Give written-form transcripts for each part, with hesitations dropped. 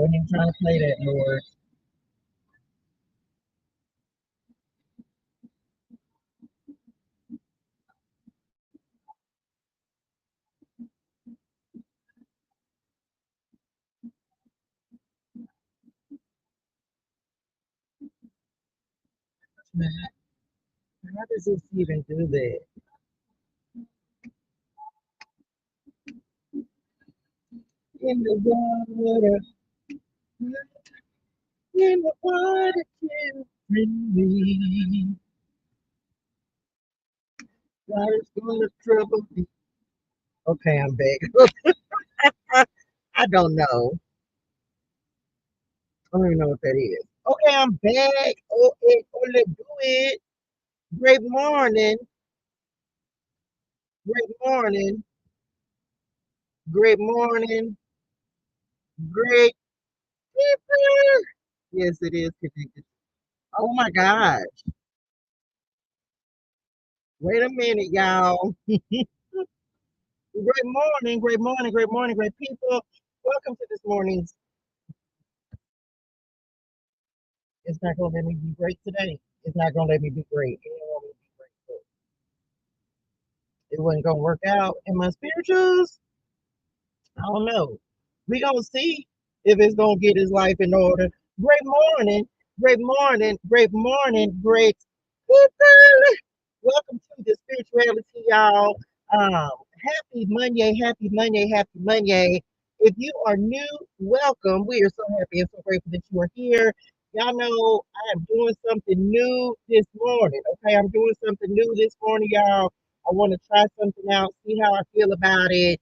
wasn't even trying to play that, Lord. Man, how does this even do that? In the water, in the water, can bring me. God is gonna trouble me. Okay, I'm back. I don't know. I don't even know what that is. Okay, I'm back. Oh, let's do it. Great morning. Great morning. Great morning. Great people. Yes, it is connected. Oh my gosh. Wait a minute, y'all. Great morning, great morning, great morning, great people. Welcome to this morning's. It's not gonna let me be great today. It's not gonna let me be great. It don't want me to be great, but it wasn't gonna work out in my spirituals. I don't know. We gonna see if it's gonna get his life in order. Great morning, great morning, great morning, great people. Welcome to the spirituality, y'all. Happy Monday, happy Monday, happy Monday. If you are new, welcome. We are so happy and so grateful that you are here. Y'all know I am doing something new this morning. Okay, I'm doing something new this morning, y'all. I want to try something out, see how I feel about it.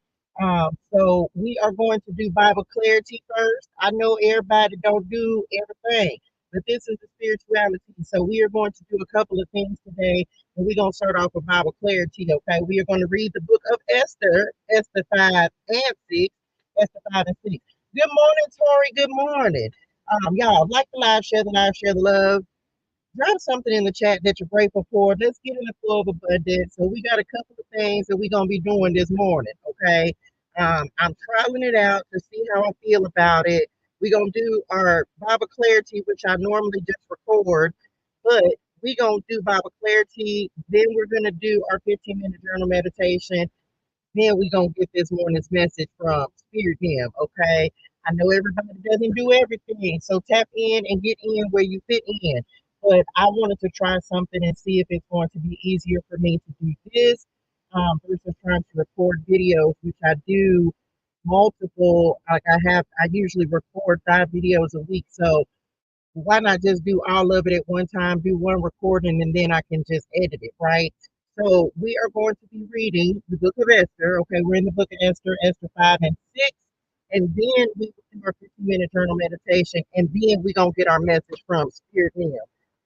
So we are going to do Bible clarity first. I know everybody don't do everything, but this is the spirituality. So we are going to do a couple of things today, and we're going to start off with Bible clarity. Okay, we are going to read the book of Esther, Esther 5 and 6, Esther 5 and 6. Good morning, Tori. Good morning. Y'all like the live, share the live, share the love. Drop something in the chat that you're grateful for. Let's get in the flow of abundance. So we got a couple of things that we're gonna be doing this morning. Okay, I'm trialing it out to see how I feel about it. We're gonna do our Bible clarity, which I normally just record, but we're gonna do Bible clarity. Then we're gonna do our 15-minute journal meditation. Then we're gonna get this morning's message from Spirit Him. Okay. I know everybody doesn't do everything. So tap in and get in where you fit in. But I wanted to try something and see if it's going to be easier for me to do this versus trying to record videos, which I do multiple. I usually record 5 videos a week. So why not just do all of it at one time, do one recording, and then I can just edit it, right? So we are going to be reading the book of Esther. Okay, we're in the book of Esther, Esther 5 and 6. And then we will do our 15-minute journal meditation, and then we're going to get our message from Spirit Him.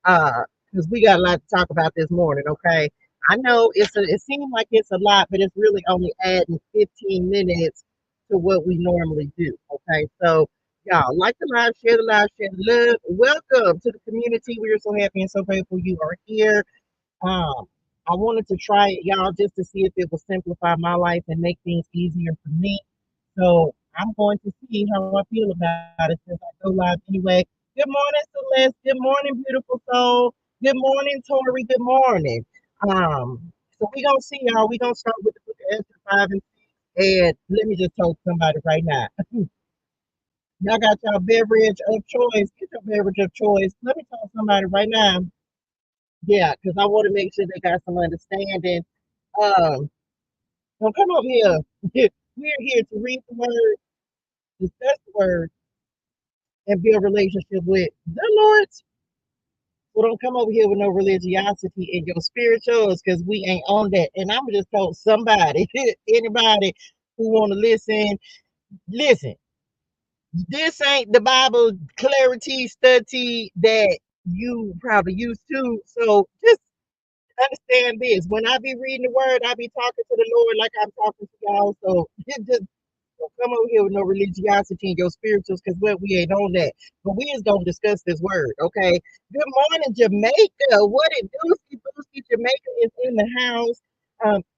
Because we got a lot to talk about this morning, okay? I know it seems like it's a lot, but it's really only adding 15 minutes to what we normally do. Okay, so y'all like the live, share the live, share the love. Welcome to the community. We are so happy and so grateful you are here. Um, I wanted to try it, y'all, just to see if it will simplify my life and make things easier for me. So I'm going to see how I feel about it since I go live anyway. Good morning, Celeste. Good morning, beautiful soul. Good morning, Tori. Good morning. So we gonna see y'all. We gonna start with the book of Esther 5 and 6. And let me just tell somebody right now. Y'all got your beverage of choice. Get your beverage of choice. Let me tell somebody right now. Yeah, because I want to make sure they got some understanding. Um, so come over here. We're here to read the word, discuss the word, and build a relationship with the Lord. So don't come over here with no religiosity in your spirituals because we ain't on that. And I'm just told somebody, anybody who want to listen, listen. This ain't the Bible clarity study that you probably used to. So just understand this. When I be reading the word, I be talking to the Lord like I'm talking to y'all. So just don't come over here with no religiosity in your spirituals because we ain't on that. But we is gonna discuss this word, okay? Good morning, Jamaica. What it do? Booski, Jamaica is in the house.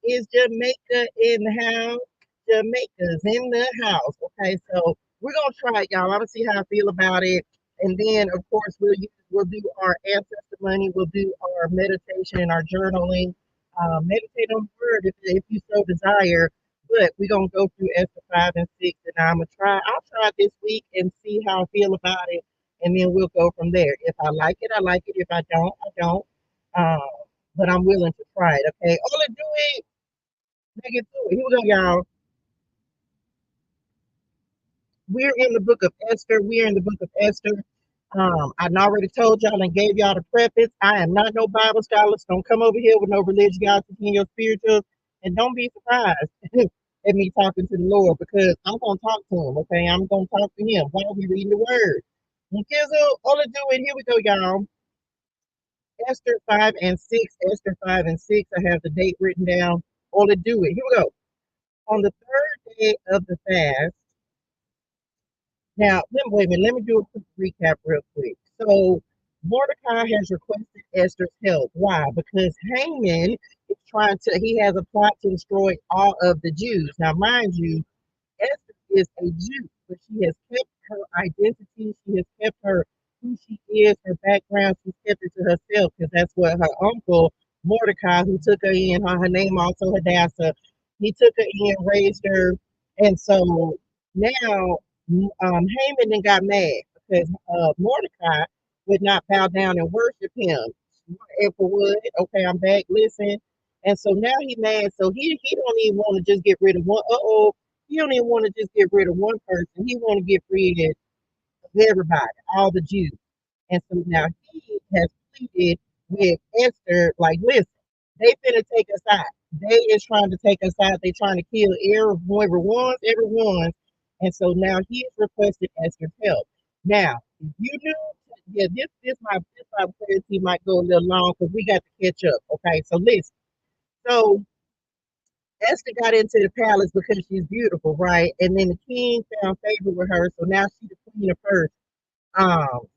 Is Jamaica in the house? Jamaica's in the house. Okay, so we're gonna try it, y'all. I'm gonna see how I feel about it, and then of course we'll do our ancestor money. We'll do our meditation and our journaling. Meditate on the word if you so desire. But we're gonna go through Esther 5 and 6, and I'm gonna try. I'll try it this week and see how I feel about it, and then we'll go from there. If I like it, I like it. If I don't, I don't. Um, but I'm willing to try it. Okay, all I do it. Make it through it. Here we go, y'all. We're in the book of Esther. We're in the book of Esther. I already told y'all and gave y'all the preface. I am not no Bible scholars. Don't come over here with no religiosity in your spiritual, and don't be surprised at me talking to the Lord because I'm gonna talk to him. Okay, I'm gonna talk to him while we reading the word. Okay, so all I do it. Here we go, y'all. Esther 5 and 6. Esther 5 and 6. I have the date written down. All I do it. Here we go. On the third day of the fast. Now, wait a minute. Let me do a quick recap real quick. So, Mordecai has requested Esther's help. Why? Because Haman is he has a plot to destroy all of the Jews. Now, mind you, Esther is a Jew, but she has kept her identity. She has kept her who she is, her background. She's kept it to herself because that's what her uncle Mordecai, who took her in, her name also Hadassah, he took her in, raised her, and so now Haman then got mad because Mordecai would not bow down and worship him. And for what? Okay, I'm back. Listen. And so now he mad. So he don't even want to just get rid of one. He don't even want to just get rid of one person. He want to get rid of everybody, all the Jews. And so now he has pleaded with Esther, like, listen, they finna take us out. They is trying to take us out. They trying to kill everyone. And so now he has requested Esther's help. Now, if you knew, yeah, this my clarity might go a little long because we got to catch up. Okay, so listen. So Esther got into the palace because she's beautiful, right? And then the king found favor with her, so now she's the queen of Persia.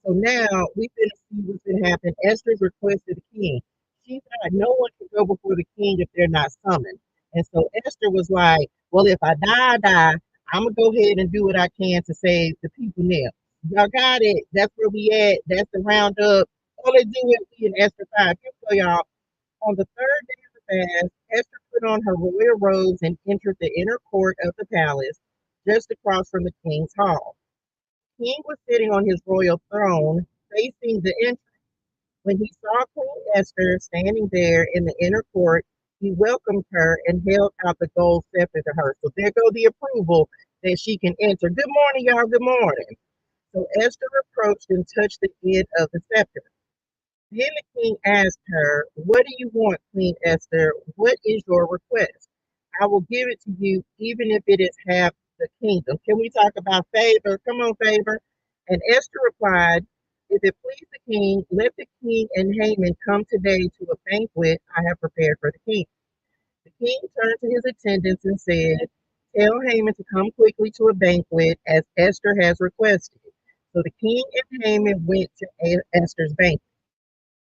So now we finna see what's gonna happen. Esther's requested the king. She thought no one can go before the king if they're not summoned. And so Esther was like, well, if I die, I die. I'm gonna go ahead and do what I can to save the people now. Y'all got it. That's where we at. That's the roundup. All they do is be in Esther 5. Here we go, y'all. On the third day of the fast, Esther put on her royal robes and entered the inner court of the palace, just across from the king's hall. The king was sitting on his royal throne, facing the entrance. When he saw Queen Esther standing there in the inner court, he welcomed her and held out the gold scepter to her. So there go the approval that she can enter. Good morning, y'all. Good morning. So Esther approached and touched the end of the scepter. Then the king asked her, what do you want, Queen Esther? What is your request? I will give it to you, even if it is half the kingdom. Can we talk about favor? Come on, favor. And Esther replied, if it please the king, let the king and Haman come today to a banquet I have prepared for the king. The king turned to his attendants and said, tell Haman to come quickly to a banquet as Esther has requested. So the king and Haman went to Esther's banquet.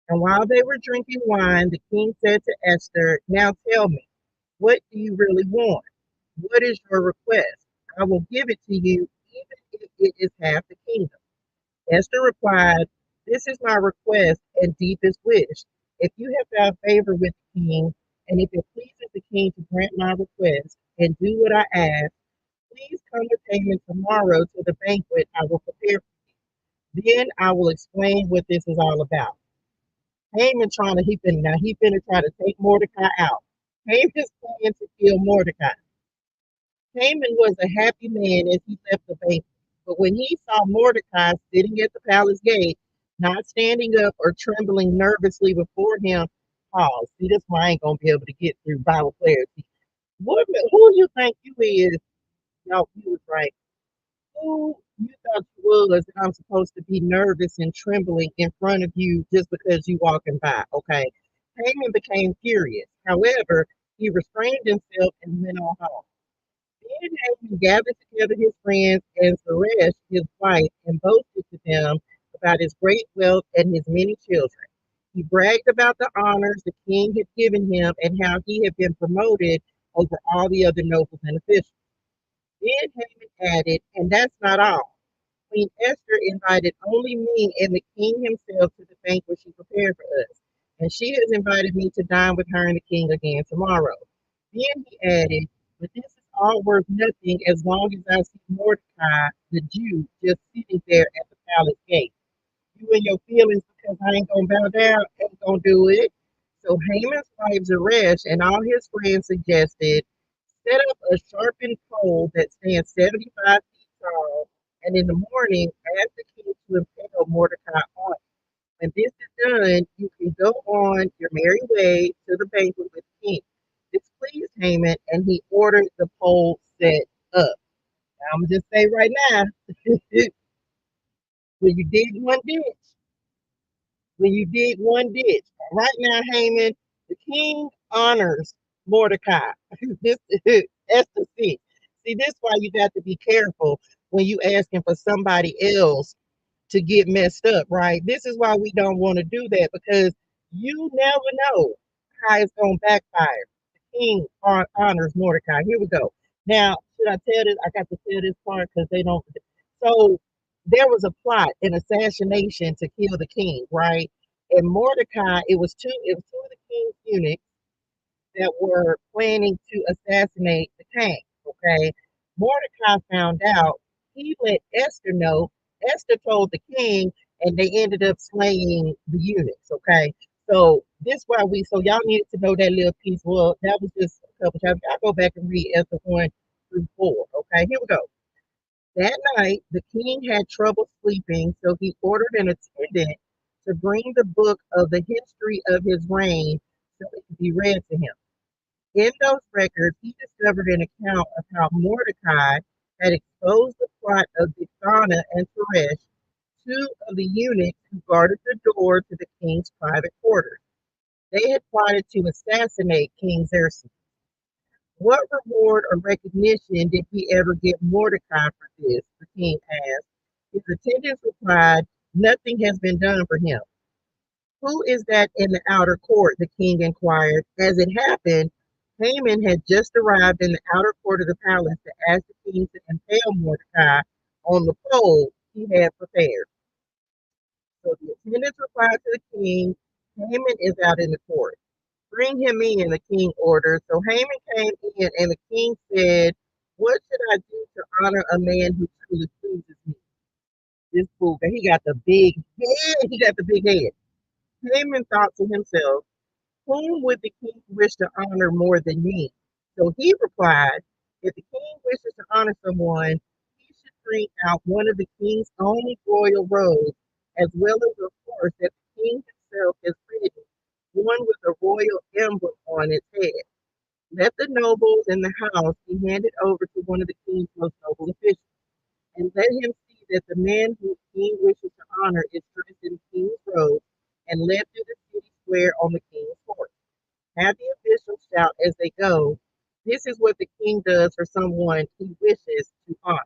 And while they were drinking wine, the king said to Esther, now tell me, what do you really want? What is your request? I will give it to you, even if it is half the kingdom. Esther replied, this is my request and deepest wish. If you have found favor with the king, and if it pleases the king to grant my request and do what I ask, please come with Haman tomorrow to the banquet I will prepare for you. Then I will explain what this is all about. Haman he finna try to take Mordecai out. Haman's plan to kill Mordecai. Haman was a happy man as he left the banquet, but when he saw Mordecai sitting at the palace gate, not standing up or trembling nervously before him, oh, see, this why I ain't gonna be able to get through Bible clarity. Who you think you is? No, you was right. Who you thought you was, and I'm supposed to be nervous and trembling in front of you just because you walking by, okay? Haman became furious. However, he restrained himself and went on home. Then Haman gathered together his friends and Zeresh, his wife, and boasted to them about his great wealth and his many children. He bragged about the honors the king had given him and how he had been promoted over all the other nobles and officials. Then Haman added, and that's not all. Queen Esther invited only me and the king himself to the banquet she prepared for us, and she has invited me to dine with her and the king again tomorrow. Then he added, but this is all worth nothing as long as I see Mordecai, the Jew, just sitting there at the palace gate. You and your feelings because I ain't gonna bow down, ain't gonna do it. So Haman's wife Zeresh and all his friends suggested set up a sharpened pole that stands 75 feet tall, and in the morning ask the king to impale Mordecai on it. When this is done, you can go on your merry way to the banquet with the king. This pleased Haman, and he ordered the pole set up. Now, I'm gonna just say right now, when you dig one ditch, when you dig one ditch. Right now, Haman, the king honors Mordecai. This that's the thing. See, this is why you got to be careful when you asking for somebody else to get messed up, right? This is why we don't want to do that because you never know how it's going to backfire. The king honors Mordecai. Here we go. Now, should I tell this? I got to tell this part because they don't. So there was a plot, an assassination to kill the king, right? And Mordecai, it was two of the king's eunuchs that were planning to assassinate the king. Okay. Mordecai found out. He let Esther know. Esther told the king, and they ended up slaying the eunuchs. Okay. So this why so y'all needed to know that little piece. Well, that was just a couple times. I'll go back and read Esther 1 through 4. Okay, here we go. That night, the king had trouble sleeping, so he ordered an attendant to bring the book of the history of his reign so it could be read to him. In those records, he discovered an account of how Mordecai had exposed the plot of Bigthana and Teresh, two of the eunuchs who guarded the door to the king's private quarters. They had plotted to assassinate King Xerxes. What reward or recognition did we ever give Mordecai for this? The king asked. His attendants replied, nothing has been done for him. Who is that in the outer court? The king inquired. As it happened, Haman had just arrived in the outer court of the palace to ask the king to impale Mordecai on the pole he had prepared. So the attendants replied to the king, Haman is out in the court. Bring him in, the king ordered. So Haman came in, and the king said, what should I do to honor a man who truly pleases me? This fool, he got the big head. He got the big head. Haman thought to himself, whom would the king wish to honor more than me? So he replied, if the king wishes to honor someone, he should bring out one of the king's own royal robes, as well as a horse that the king himself has ridden, one with a royal emblem on its head. Let the nobles in the house be handed over to one of the king's most noble officials, and let him see that the man whom the king wishes to honor is dressed in the king's robe and led through the city square on the king's horse. Have the officials shout as they go, this is what the king does for someone he wishes to honor.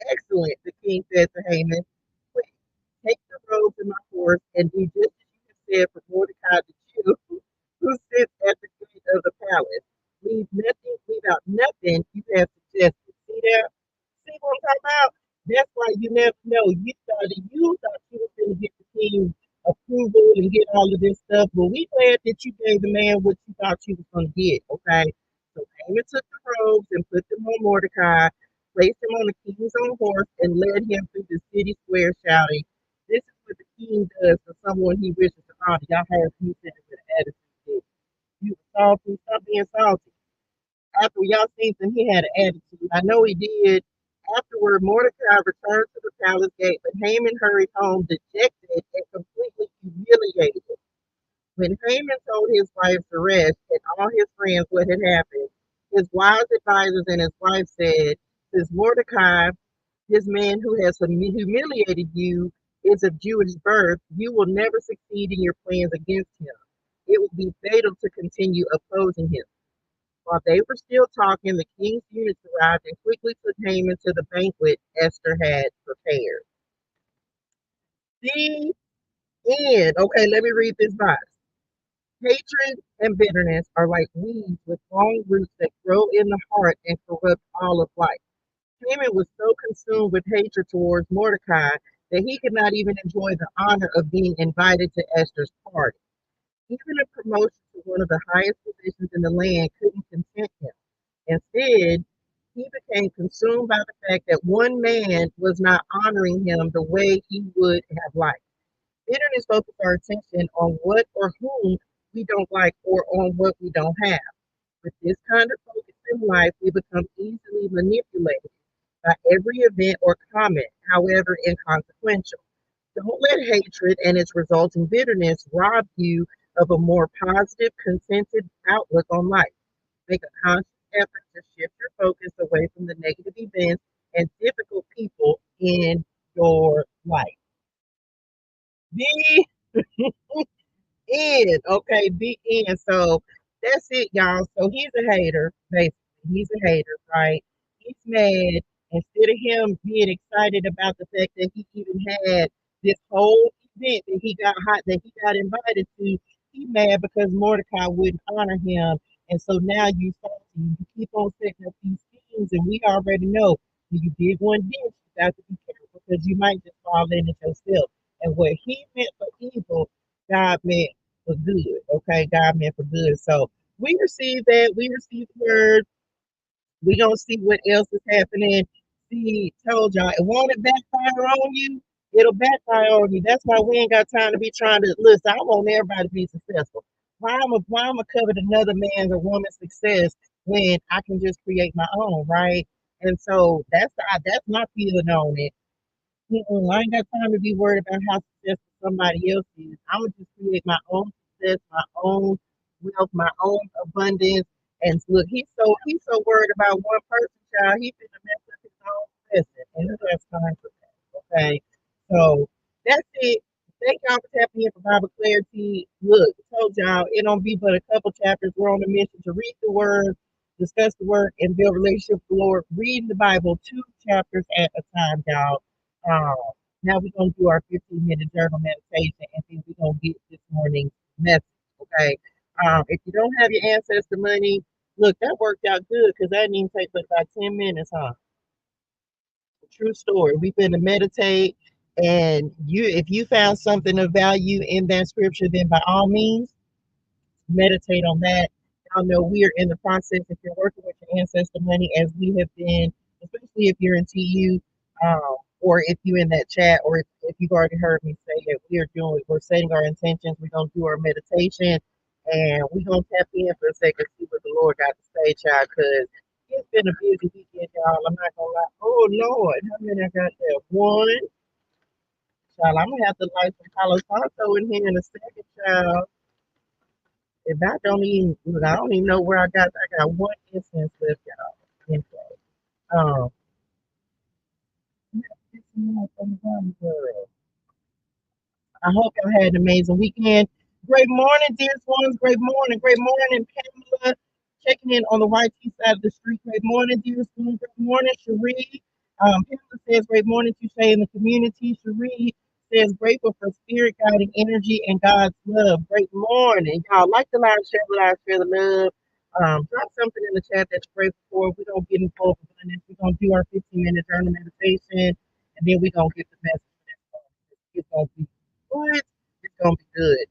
Excellent, the king said to Haman. Quick, take the robes and my horse and do just as you have said for Mordecai the Jew, who sits at the gate of the palace. Leave out nothing you have suggested. See that? See what I'm talking about? That's why you never know. You thought you was going to get the king's approval and get all of this stuff, but we glad that you gave the man what you thought you was going to get. Okay, so Haman took the robes and put them on Mordecai, placed him on the king's own horse, and led him through the city square, shouting, "This is what the king does for someone he wishes to honor." Y'all heard me say it with an attitude. You were salty. Stop being salty. After y'all seen him, he had an attitude. I know he did. Afterward, Mordecai returned to the palace gate, but Haman hurried home dejected and completely humiliated. When Haman told his wife Zeresh and all his friends what had happened, his wise advisors and his wife said, since Mordecai, this man who has humiliated you, is of Jewish birth, you will never succeed in your plans against him. It will be fatal to continue opposing him. While they were still talking, the king's eunuchs arrived and quickly took Haman to the banquet Esther had prepared. The end. Okay, let me read this box. Hatred and bitterness are like weeds with long roots that grow in the heart and corrupt all of life. Haman was so consumed with hatred towards Mordecai that he could not even enjoy the honor of being invited to Esther's party. Even a promotion to one of the highest positions in the land couldn't content him. Instead, he became consumed by the fact that one man was not honoring him the way he would have liked. Bitterness focuses our attention on what or whom we don't like or on what we don't have. With this kind of focus in life, we become easily manipulated by every event or comment, however inconsequential. Don't let hatred and its resulting bitterness rob you of a more positive, contented outlook on life. Make a conscious effort to shift your focus away from the negative events and difficult people in your life. Be in, okay, be in. So that's it, y'all. So he's a hater, basically. He's a hater, right? He's mad. Instead of him being excited about the fact that he even had this whole event that he got hot, that he got invited to, he mad because Mordecai wouldn't honor him. And so now you keep on setting up these schemes, and we already know when you did one dish, you got to be careful because you might just fall in it yourself. And what he meant for evil, God meant for good. Okay, God meant for good. So we receive that. We receive the word. We gonna see what else is happening. See, told y'all, it won't it backfire on you. It'll backfire on you. That's why we ain't got time to be trying to listen. I want everybody to be successful. Why am I covet another man's or woman's success when I can just create my own, right? And so that's my feeling on it. I ain't got time to be worried about how successful somebody else is. I'm gonna just create my own success, my own wealth, my own abundance. And look, he's so worried about one person, child. He's gonna mess up his own blessing, and who has time for that? Okay, so that's it. Thank y'all for tapping in for Bible clarity. Look, I told y'all it don't be but a couple chapters. We're on a mission to read the word, discuss the word, and build a relationship with the Lord. Reading the Bible 2 chapters at a time, y'all. um, Now we're gonna do our 15-minute journal meditation, and then we're gonna get this morning's message. Okay. If you don't have your ancestor money, look, that worked out good because that didn't even take but about 10 minutes, huh? True story. We've been to meditate, and if you found something of value in that scripture, then by all means meditate on that. I know we are in the process, if you're working with your ancestor money, as we have been, especially if you're in TU, or if you're in that chat, or if you've already heard me say that we're setting our intentions, we're going to do our meditation, and we're going to tap in for a second, see what the Lord got to say, child, because it's been a busy weekend, y'all. I'm not going to lie. Oh, Lord, how many I got there? One, child, I'm going to have to light some Palo Santo in here in a second, child. If I don't even, look, I don't even know where I got one instance left, y'all. Okay. Um, I hope y'all had an amazing weekend. Great morning, dear ones. Great morning. Great morning, Pamela. Checking in on the YT side of the street. Great morning, dear ones. Great morning, Cherie. Pamela says, great morning to Shay in the community. Cherie says, grateful for spirit guiding energy and God's love. Great morning. Y'all like the live, share the love. Drop something in the chat that you're grateful for. We're going to get in full abundance. We're going to do our 15-minute journal meditation, and then we're going to get the message. It's going to be good. It's gonna be good.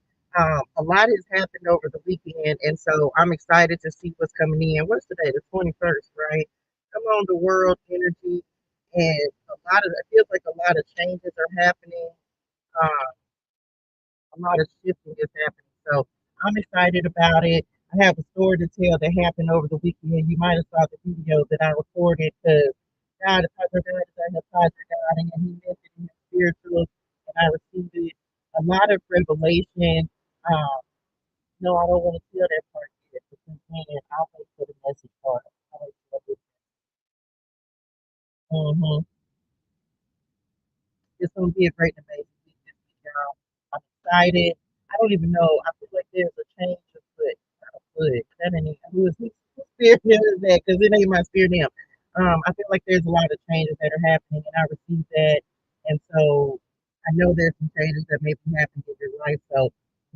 A lot has happened over the weekend, and so I'm excited to see what's coming in. What's today? The 21st, right? Come on, the world energy, and it feels like a lot of changes are happening. Uh, a lot of shifting is happening. So I'm excited about it. I have a story to tell that happened over the weekend. You might have saw the video that I recorded because God, Father God, is I have talked to God, and He mentioned in the spiritual, and I received it. A lot of revelation. No, I don't want to tell that part yet because then I'll wait for the message part. I'll wait for the mm-hmm. It's gonna be a great and amazing week this week, y'all. I'm excited. I don't even know. I feel like there's a change of foot. Not a foot. That ain't even, whose spirit is that? Because it ain't my spirit now. I feel like there's a lot of changes that are happening, and I receive that. And so I know there's some changes that may be happening in your life. So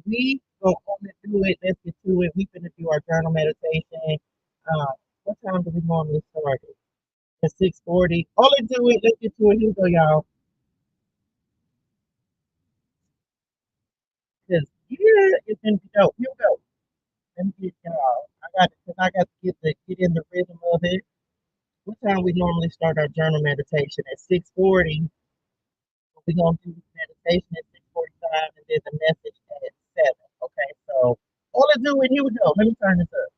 we gonna on to do it. Let's get to it. We gonna do our journal meditation. What time do we normally start it? at 6:40. All it do is let's get to it. Here we go, y'all. Cause yeah, it's in go. Here we go. Let me get y'all. I got to get in the rhythm of it. What time we normally start our journal meditation at 6:40? We're gonna do meditation at 6:45, and then the message at 7. Okay, so all it do is here we go. Let me turn this up.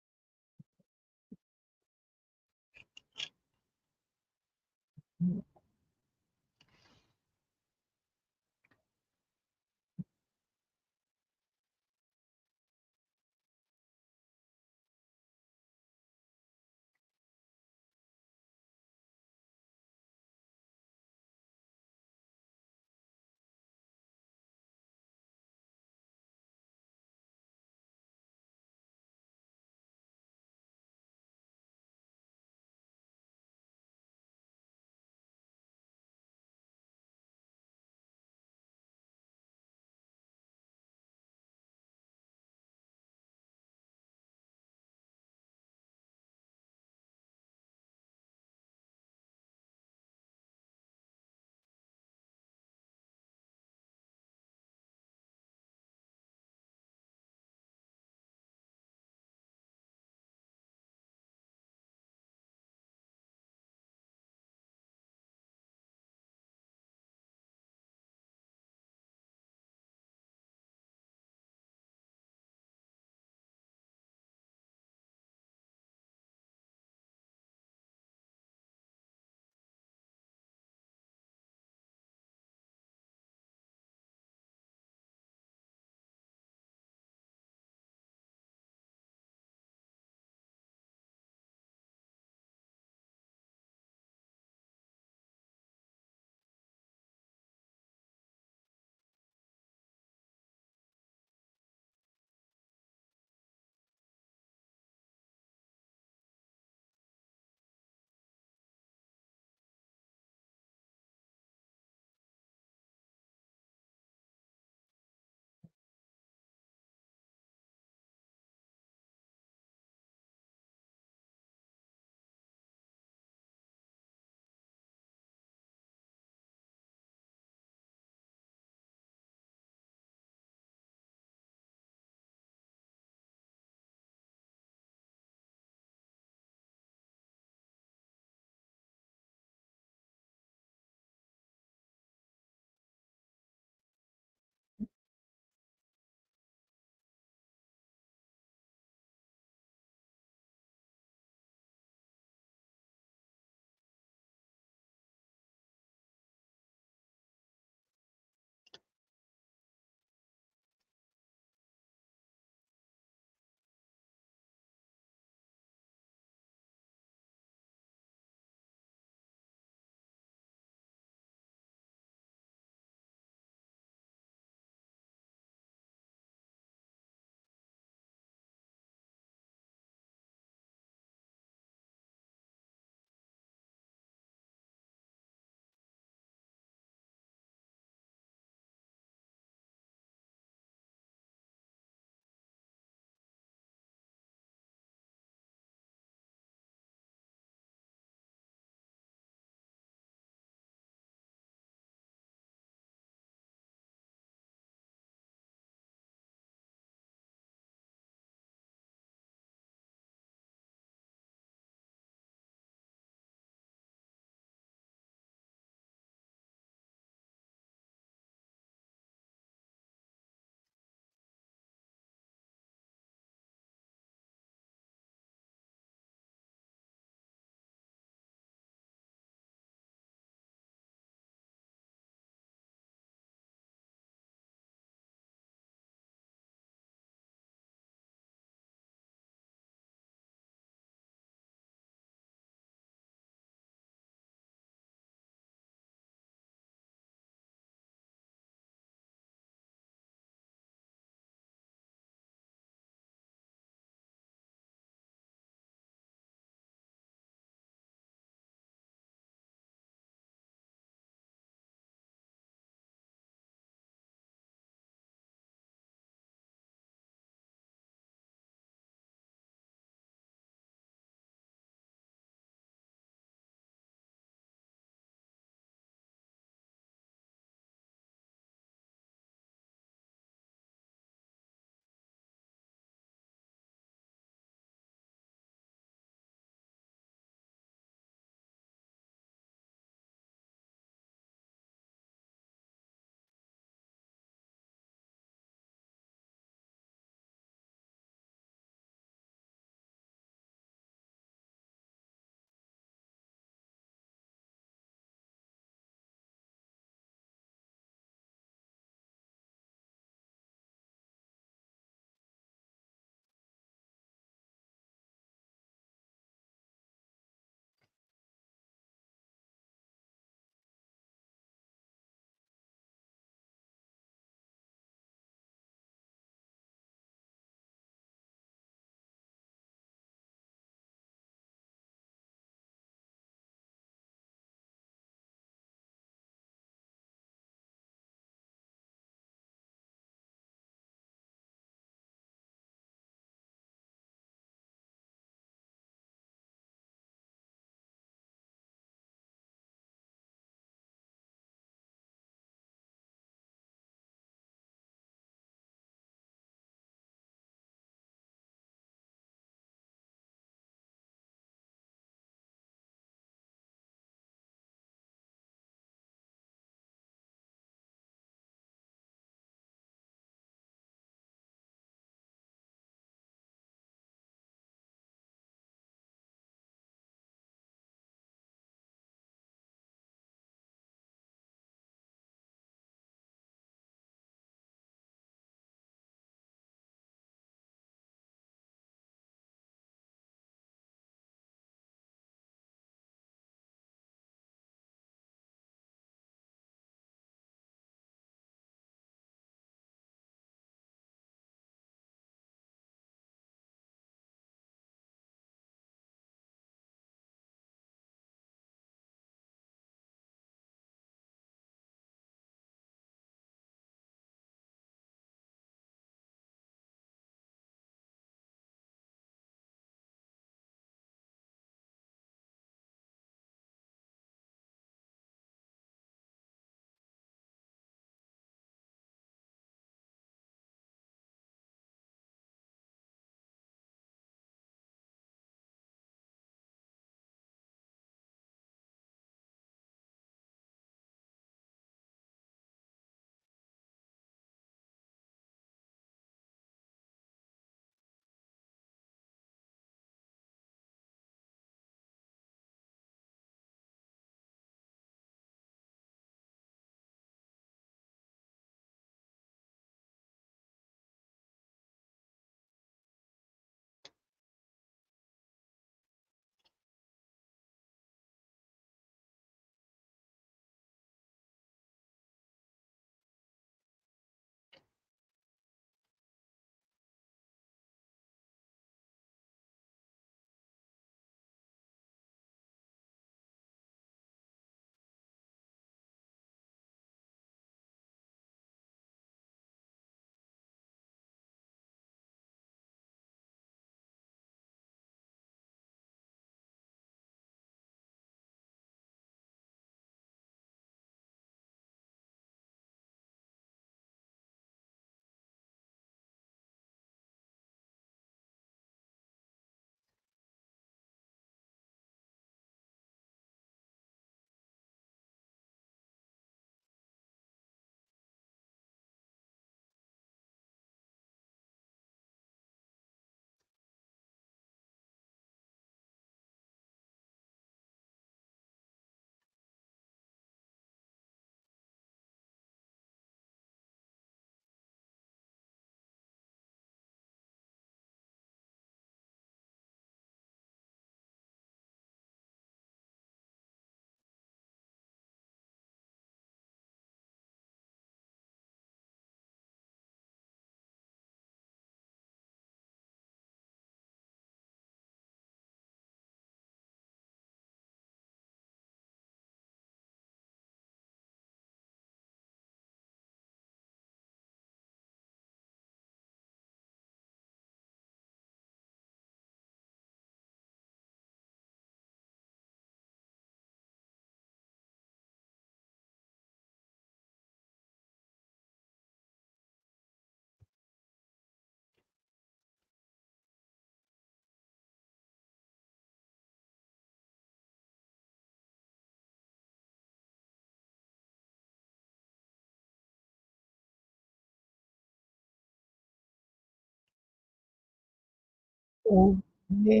Oh, yeah.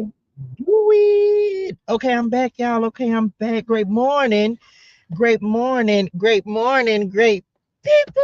Do it. Okay, I'm back, y'all. Okay, I'm back. Great morning. Great morning. Great morning. Great people.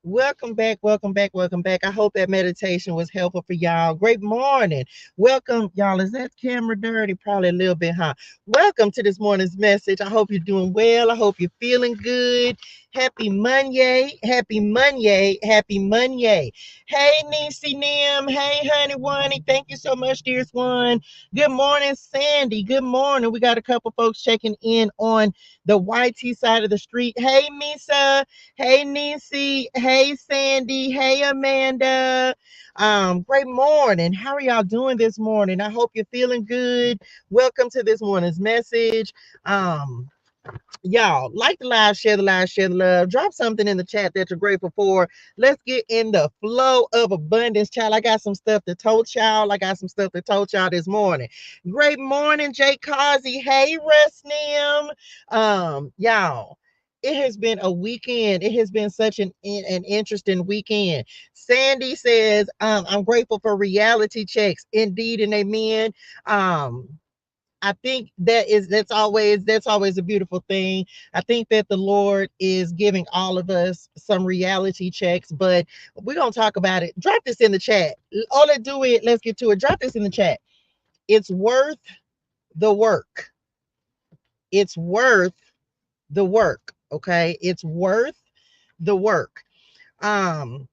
Welcome back. Welcome back. Welcome back. I hope that meditation was helpful for y'all. Great morning. Welcome, y'all. Is that camera dirty? Probably a little bit, huh? Welcome to this morning's message. I hope you're doing well. I hope you're feeling good. Happy Monday. Happy Monday. Happy Monday. Hey, Niecy Nim. Hey, honey, Wani. Thank you so much, dear Swan. Good morning, Sandy. Good morning. We got a couple folks checking in on the YT side of the street. Hey, Misa. Hey, Nancy. Hey, Sandy. Hey, Amanda. Great morning. How are y'all doing this morning? I hope you're feeling good. Welcome to this morning's message. Um, Y'all like the live, share the live, share the love. Drop something in the chat that you're grateful for. Let's get in the flow of abundance, child. I got some stuff to told y'all. I got some stuff to told y'all this morning. Great morning, Jay Causey. Hey, Rusnim. Y'all. It has been a weekend. It has been such an interesting weekend. Sandy says, I'm grateful for reality checks. Indeed and amen. I think that's always a beautiful thing. I think that the Lord is giving all of us some reality checks, but we're gonna talk about it. Drop this in the chat. All let's do it. Let's get to it. Drop this in the chat. It's worth the work. It's worth the work. Okay. It's worth the work. Um,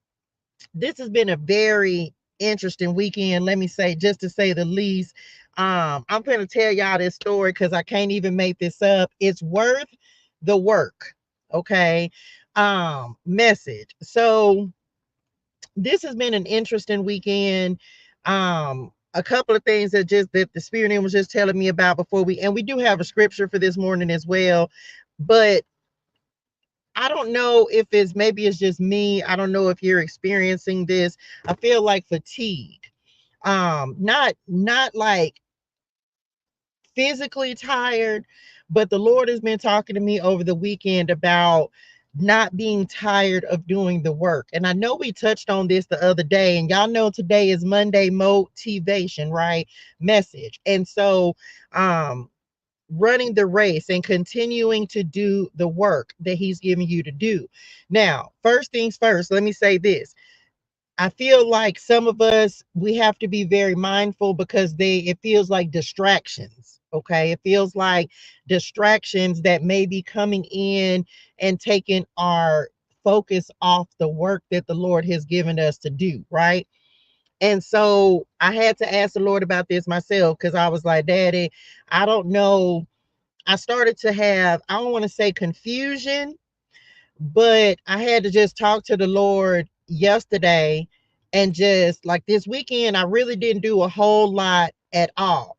this has been a very interesting weekend, let me say, just to say the least. I'm going to tell y'all this story because I can't even make this up. It's worth the work. Okay. Message. So this has been an interesting weekend. A couple of things that the spirit was just telling me about before we do have a scripture for this morning as well, but I don't know if maybe it's just me. I don't know if you're experiencing this. I feel like fatigue. Not like physically tired, but the Lord has been talking to me over the weekend about not being tired of doing the work. And I know we touched on this the other day, and y'all know today is Monday motivation, right? Message. And so running the race and continuing to do the work that he's giving you to do. Now, first things first, let me say this. I feel like some of us, we have to be very mindful because it feels like distractions. Okay. It feels like distractions that may be coming in and taking our focus off the work that the Lord has given us to do. Right. And so I had to ask the Lord about this myself because I was like, Daddy, I don't know. I started to have, I don't want to say confusion, but I had to just talk to the Lord yesterday, and just like this weekend, I really didn't do a whole lot at all.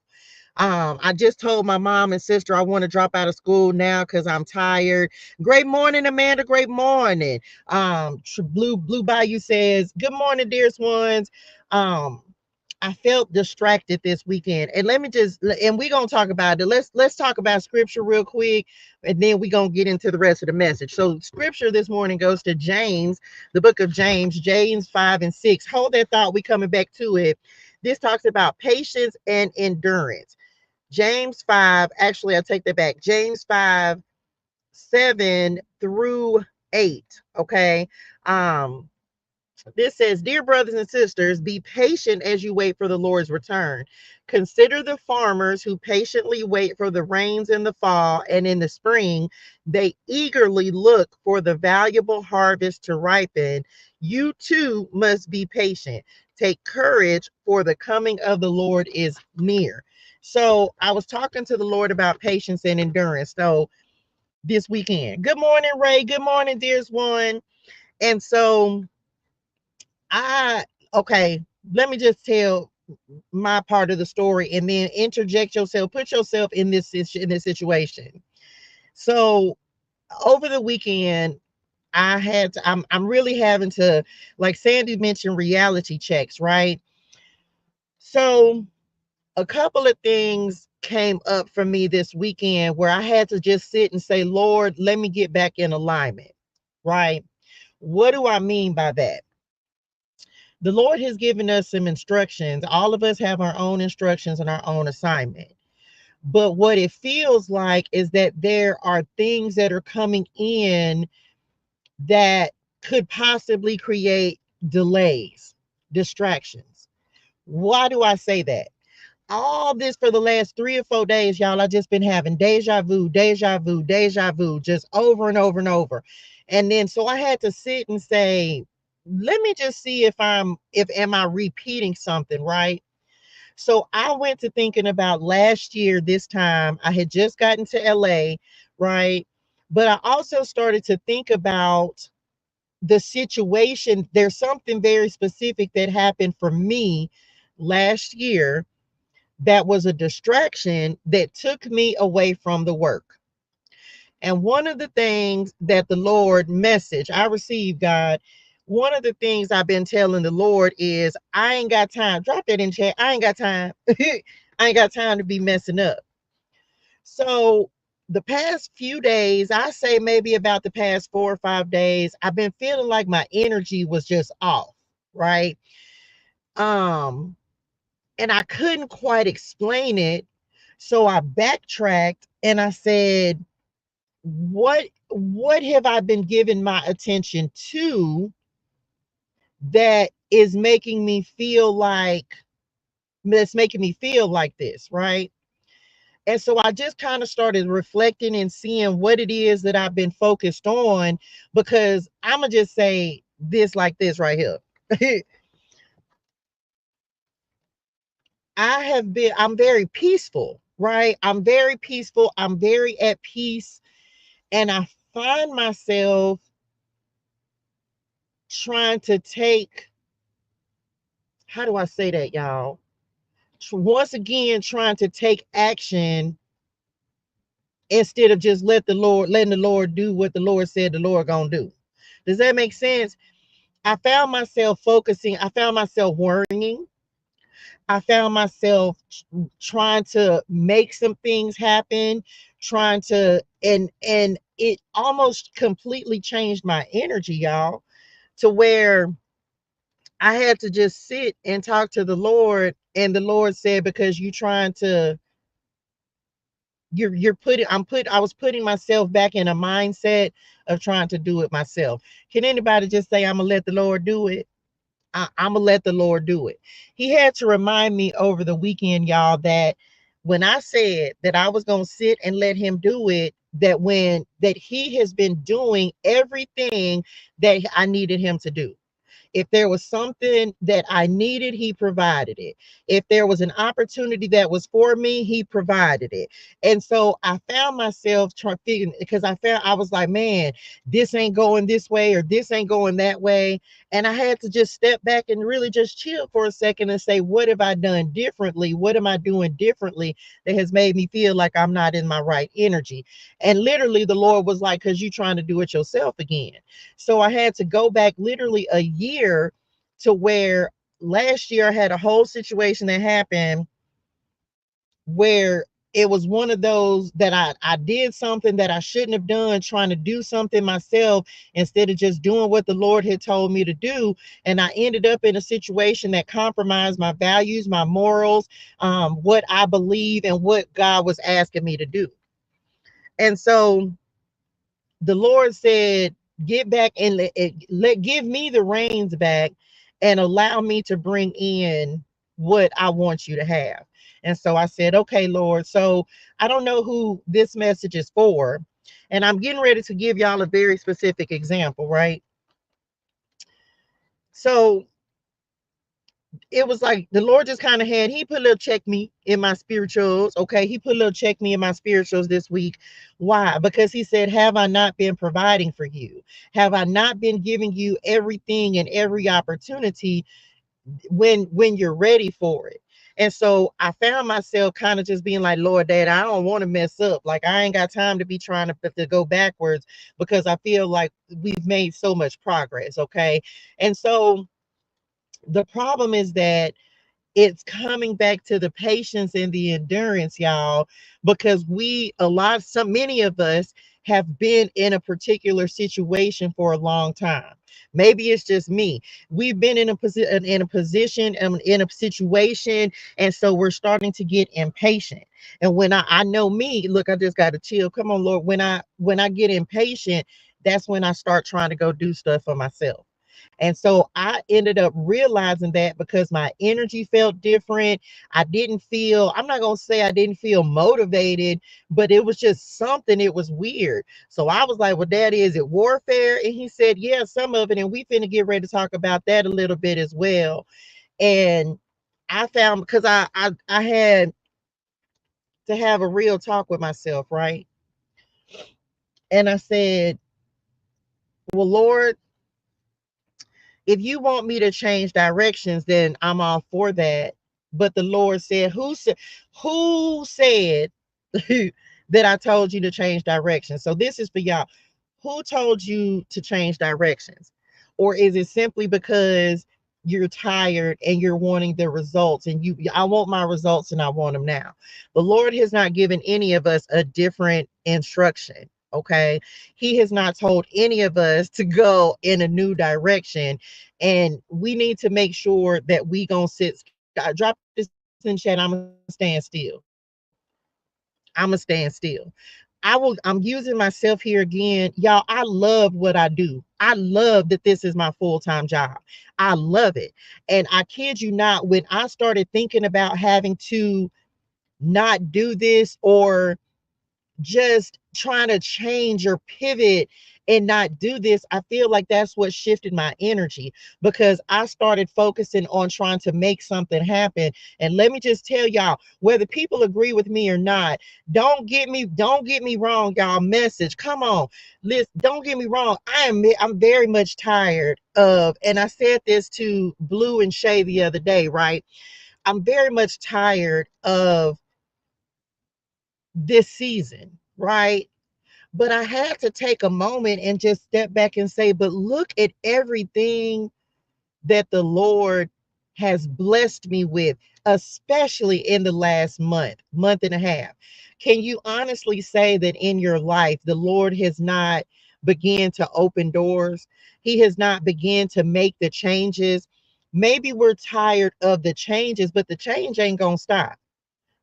I just told my mom and sister I want to drop out of school now because I'm tired. Great morning, Amanda. Great morning. Blue Bayou says, good morning, dearest ones. Um, I felt distracted this weekend. And let me just, and we're gonna talk about it. Let's talk about scripture real quick, and then we're gonna get into the rest of the message. So scripture this morning goes to James, the book of James, James 5 and 6. Hold that thought, we coming back to it. This talks about patience and endurance. James 5, actually, I take that back. James 5, 7 through 8. Okay. Um, this says, dear brothers and sisters, be patient as you wait for the Lord's return. Consider the farmers who patiently wait for the rains in the fall and in the spring. They eagerly look for the valuable harvest to ripen. You too must be patient. Take courage, for the coming of the Lord is near. So I was talking to the Lord about patience and endurance. So this weekend, good morning, Ray. Good morning, dearest one. And so I okay, let me just tell my part of the story and then interject yourself, put yourself in this situation. So over the weekend, I'm really having to, like Sandy mentioned, reality checks, right? So a couple of things came up for me this weekend where I had to just sit and say, Lord, let me get back in alignment, right? What do I mean by that? The Lord has given us some instructions. All of us have our own instructions and our own assignment. But what it feels like is that there are things that are coming in that could possibly create delays, distractions. Why do I say that? All this for the last 3 or 4 days, y'all, I just been having deja vu, deja vu, deja vu, just over and over and over. And then so I had to sit and say, let me just see if am I repeating something, right? So I went to thinking about last year, this time I had just gotten to LA, right? But I also started to think about the situation. There's something very specific that happened for me last year that was a distraction that took me away from the work. And one of the things that the Lord message I received, God, one of the things I've been telling the Lord is I ain't got time. Drop that in chat. I ain't got time. I ain't got time to be messing up. So the past few days, I say maybe about the past 4 or 5 days, I've been feeling like my energy was just off, right? Um, and I couldn't quite explain it. So I backtracked and I said, what have I been giving my attention to that is making me feel like that's making me feel like this, right? And so I just kind of started reflecting and seeing what it is that I've been focused on, because I'm gonna just say this like this right here. I'm very peaceful, right? I'm very peaceful. I'm very at peace. And I find myself trying to take, how do I say that, y'all? Once again, trying to take action instead of just letting the Lord do what the Lord said the Lord gonna do. Does that make sense? I found myself focusing, I found myself worrying. I found myself trying to make some things happen, trying to, and it almost completely changed my energy, y'all, to where I had to just sit and talk to the Lord. And the Lord said, because you trying to, you're putting, I was putting myself back in a mindset of trying to do it myself. Can anybody just say, I'm gonna let the Lord do it? I'm gonna let the Lord do it. He had to remind me over the weekend, y'all, that when I said that I was gonna sit and let him do it, that he has been doing everything that I needed him to do. If there was something that I needed, he provided it. If there was an opportunity that was for me, he provided it. And so I found myself trying figuring, because I was like, man, this ain't going this way or this ain't going that way. And I had to just step back and really just chill for a second and say, what have I done differently? What am I doing differently that has made me feel like I'm not in my right energy? And literally the Lord was like, because you're trying to do it yourself again. So I had to go back literally a year, to where last year I had a whole situation that happened where it was one of those that I did something that I shouldn't have done, trying to do something myself instead of just doing what the Lord had told me to do. And I ended up in a situation that compromised my values, my morals, what I believe, and what God was asking me to do. And so the Lord said, get back and give me the reins back and allow me to bring in what I want you to have. And so I said, okay, Lord. So I don't know who this message is for. And I'm getting ready to give y'all a very specific example, right? So it was like the Lord just kind of he put a little check me in my spirituals. Okay. He put a little check me in my spirituals this week. Why? Because he said, have I not been providing for you? Have I not been giving you everything and every opportunity when you're ready for it? And so I found myself kind of just being like, Lord, Dad, I don't want to mess up. Like, I ain't got time to be trying to go backwards, because I feel like we've made so much progress. Okay. And so the problem is that it's coming back to the patience and the endurance, y'all, because many of us have been in a particular situation for a long time. Maybe it's just me. We've been in a position, in a situation, and so we're starting to get impatient. And when I know me, look, I just got to chill. Come on, Lord. When I get impatient, that's when I start trying to go do stuff for myself. And so I ended up realizing that because my energy felt different. I'm not going to say I didn't feel motivated, but it was just something, it was weird. So I was like, well, Daddy, is it warfare? And he said, yeah, some of it. And we finna get ready to talk about that a little bit as well. And I found, because I had to have a real talk with myself, right? And I said, well, Lord, if you want me to change directions, then I'm all for that. But the Lord said, who said that I told you to change directions? So this is for y'all. Who told you to change directions? Or is it simply because you're tired and you're wanting the results, and I want my results and I want them now? The Lord has not given any of us a different instruction. Okay. He has not told any of us to go in a new direction. And we need to make sure that we gonna drop this in chat. I'm gonna stand still. I'm gonna stand still. I'm using myself here again. Y'all, I love what I do. I love that this is my full-time job. I love it. And I kid you not, when I started thinking about having to not do this, or just trying to change or pivot and not do this, I feel like that's what shifted my energy, because I started focusing on trying to make something happen. And let me just tell y'all, whether people agree with me or not, don't get me wrong, y'all. Message, come on, listen, don't get me wrong. I'm very much tired of, and I said this to Blue and Shay the other day, right? I'm very much tired of this season, right? But I had to take a moment and just step back and say, but look at everything that the Lord has blessed me with, especially in the last month and a half. Can you honestly say that in your life, the Lord has not began to open doors? He has not began to make the changes. Maybe we're tired of the changes, but the change ain't going to stop.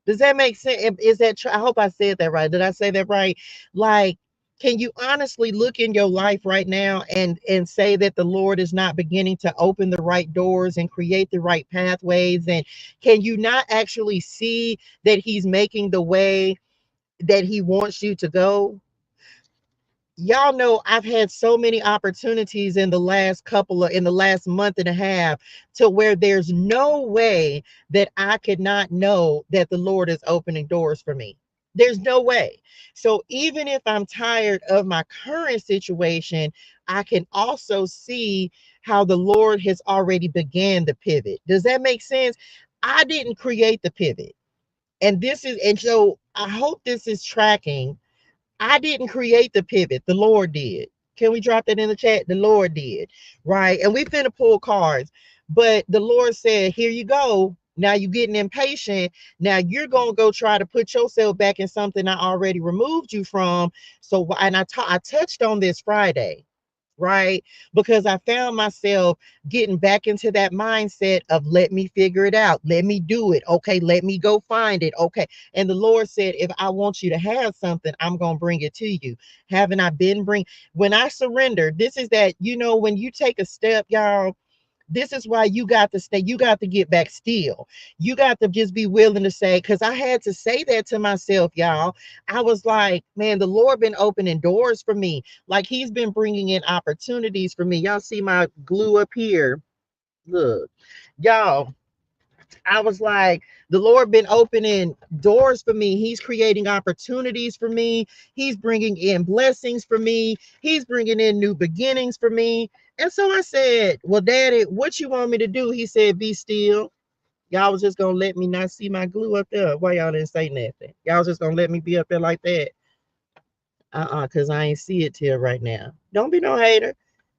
Does that make sense? Is that I hope I said that right. Did I say that right? Like, can you honestly look in your life right now and say that the Lord is not beginning to open the right doors and create the right pathways? And can you not actually see that He's making the way that He wants you to go? Y'all know I've had so many opportunities in the last month and a half, to where there's no way that I could not know that the Lord is opening doors for me. There's no way. So even if I'm tired of my current situation, I can also see how the Lord has already began the pivot. Does that make sense? I didn't create the pivot. And so I hope this is tracking. I didn't create the pivot. The Lord did. Can we drop that in the chat? The Lord did. Right. And we finna pull cards. But the Lord said, here you go. Now you're getting impatient. Now you're going to go try to put yourself back in something I already removed you from. So, and I touched on this Friday, right? Because I found myself getting back into that mindset of, let me figure it out. Let me do it. Okay. Let me go find it. Okay. And the Lord said, if I want you to have something, I'm going to bring it to you. Haven't I been when I surrender, this is that, when you take a step, y'all, this is why you got to stay. You got to get back still. You got to just be willing to say, because I had to say that to myself, y'all. I was like, man, the Lord been opening doors for me. Like, He's been bringing in opportunities for me. Y'all see my glue up here? Look, y'all. I was like, the Lord been opening doors for me. He's creating opportunities for me. He's bringing in blessings for me. He's bringing in new beginnings for me. And so I said, well, Daddy, what you want me to do? He said, be still. Y'all was just going to let me not see my glue up there. Why y'all didn't say nothing? Y'all was just going to let me be up there like that? Because I ain't see it till right now. Don't be no hater.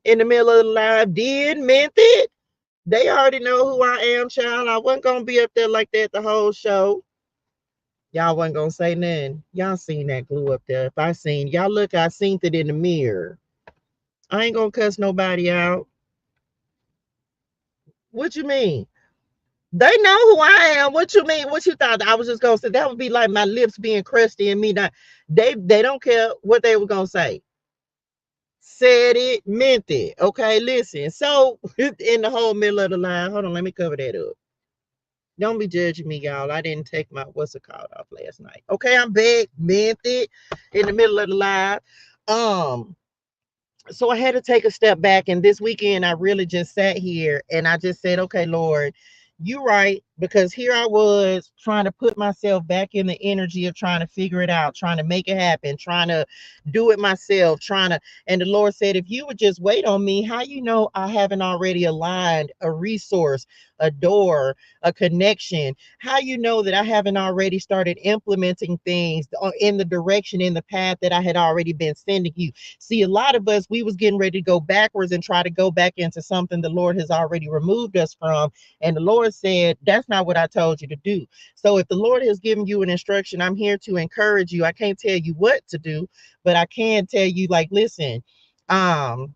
In the middle of the live, meant it. They already know who I am, child. I wasn't going to be up there like that the whole show. Y'all wasn't gonna say nothing. Y'all seen that glue up there. If I seen y'all look, I seen it in the mirror. I ain't gonna cuss nobody out. What you mean? They know who I am. What you mean? What you thought I was just gonna say? That would be like my lips being crusty and me not. They don't care what they were gonna say. Said it, meant it. Okay, listen. So in the whole middle of the line, hold on, let me cover that up. Don't be judging me, y'all. I didn't take my what's it called off last night. Okay, I'm back, meant it in the middle of the line. Um, so I had to take a step back. And this weekend, I really just sat here and I just said, okay, Lord, you right. Because here I was trying to put myself back in the energy of trying to figure it out, trying to make it happen, trying to do it myself, and the Lord said, if you would just wait on me, how you know I haven't already aligned a resource, a door, a connection? How you know that I haven't already started implementing things in the direction, in the path that I had already been sending you? See, a lot of us, we was getting ready to go backwards and try to go back into something the Lord has already removed us from. And the Lord said, that's not what I told you to do. So if the Lord has given you an instruction, I'm here to encourage you. I can't tell you what to do, but I can tell you, like, listen, um,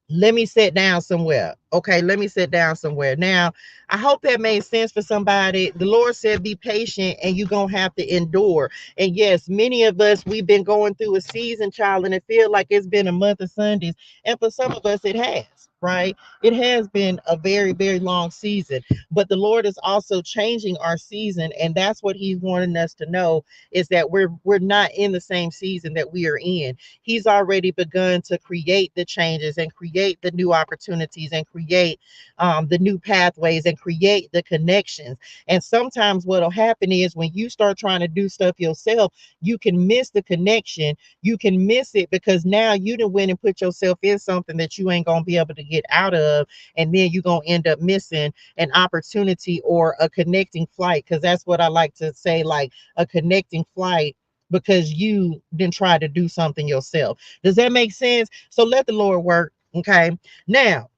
let me sit down somewhere. Okay, let me sit down somewhere. Now, I hope that made sense for somebody. The Lord said, be patient and you're going to have to endure. And yes, many of us, we've been going through a season, child, and it feels like it's been a month of Sundays. And for some of us, it has, right? It has been a very, very long season. But the Lord is also changing our season. And that's what He's wanting us to know, is that we're not in the same season that we are in. He's already begun to create the changes and create the new opportunities and create the new pathways and create the connections. And sometimes what'll happen is when you start trying to do stuff yourself, you can miss the connection. You can miss it because now you done went and put yourself in something that you ain't gonna be able to get out of, and then you're gonna end up missing an opportunity or a connecting flight. Because that's what I like to say, like a connecting flight, because you didn't try to do something yourself. Does that make sense? So let the Lord work. Okay. Now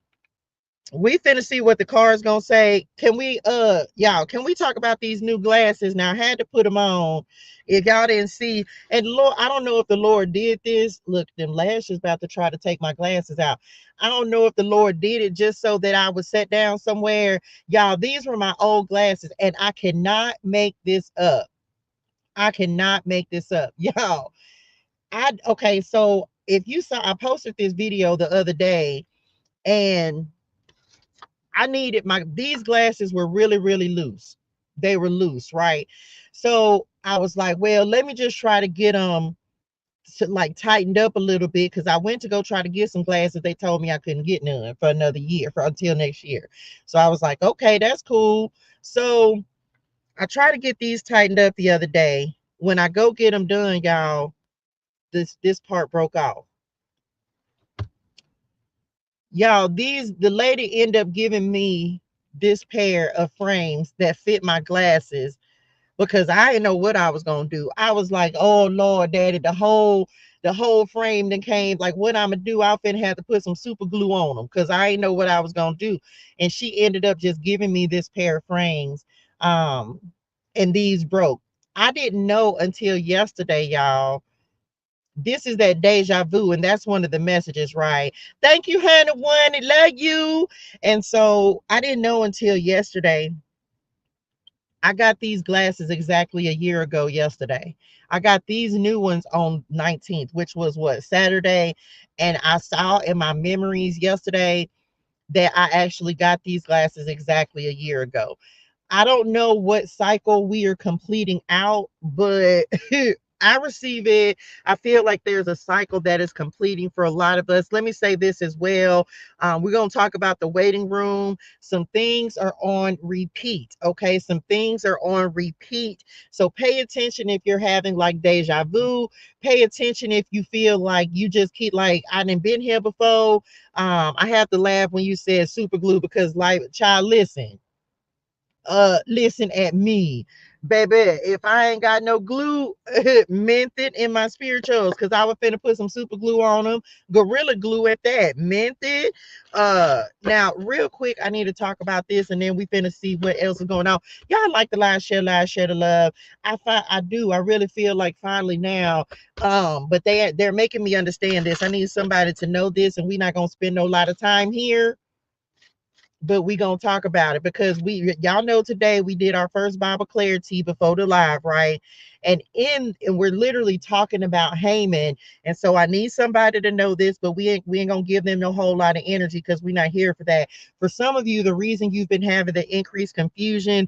we finna see what the car is gonna say. Can we y'all, can we talk about these new glasses? Now I had to put them on. If y'all didn't see, and Lord, I don't know if the Lord did this. Look, them lashes about to try to take my glasses out. I don't know if the Lord did it just so that I would sit down somewhere. Y'all, these were my old glasses, and I cannot make this up. I cannot make this up. Y'all, okay, so if you saw, I posted this video the other day, and I needed these glasses were really, really loose. They were loose, right? So I was like, well, let me just try to get them to, like, tightened up a little bit, because I went to go try to get some glasses. They told me I couldn't get none for another year, for until next year. So I was like, okay, that's cool. So I tried to get these tightened up the other day. When I go get them done, y'all, this part broke off. Y'all, the lady ended up giving me this pair of frames that fit my glasses, because I didn't know what I was gonna do. I was like, oh Lord, Daddy, the whole frame then came. Like, what I'm gonna do? I finna have to put some super glue on them, because I didn't know what I was gonna do. And she ended up just giving me this pair of frames. Um, and these broke. I didn't know until yesterday, y'all. This is that deja vu, and that's one of the messages, right? Thank you, Hannah One. I love you. And so I didn't know until yesterday. I got these glasses exactly a year ago yesterday. I got these new ones on 19th, which was what, Saturday. And I saw in my memories yesterday that I actually got these glasses exactly a year ago. I don't know what cycle we are completing out, but I receive it. I feel like there's a cycle that is completing for a lot of us. Let me say this as well. We're going to talk about the waiting room. Some things are on repeat. Okay. Some things are on repeat. So pay attention if you're having like deja vu. Pay attention if you feel like you just keep like, I didn't been here before. I have to laugh when you said super glue, because like, child, listen at me. Baby, if I ain't got no glue, mint it in my spirituals, because I was finna put some super glue on them. Gorilla glue at that. Mint it. Now, real quick, I need to talk about this, and then we finna see what else is going on. Y'all like the live, share the love. I do. I really feel like finally now, but they're making me understand this. I need somebody to know this, and we're not gonna spend no lot of time here, but we gonna talk about it because y'all know today we did our first Bible clarity before the live, right? And we're literally talking about Haman. And so I need somebody to know this, but we ain't gonna give them no whole lot of energy because we're not here for that. For some of you, the reason you've been having the increased confusion,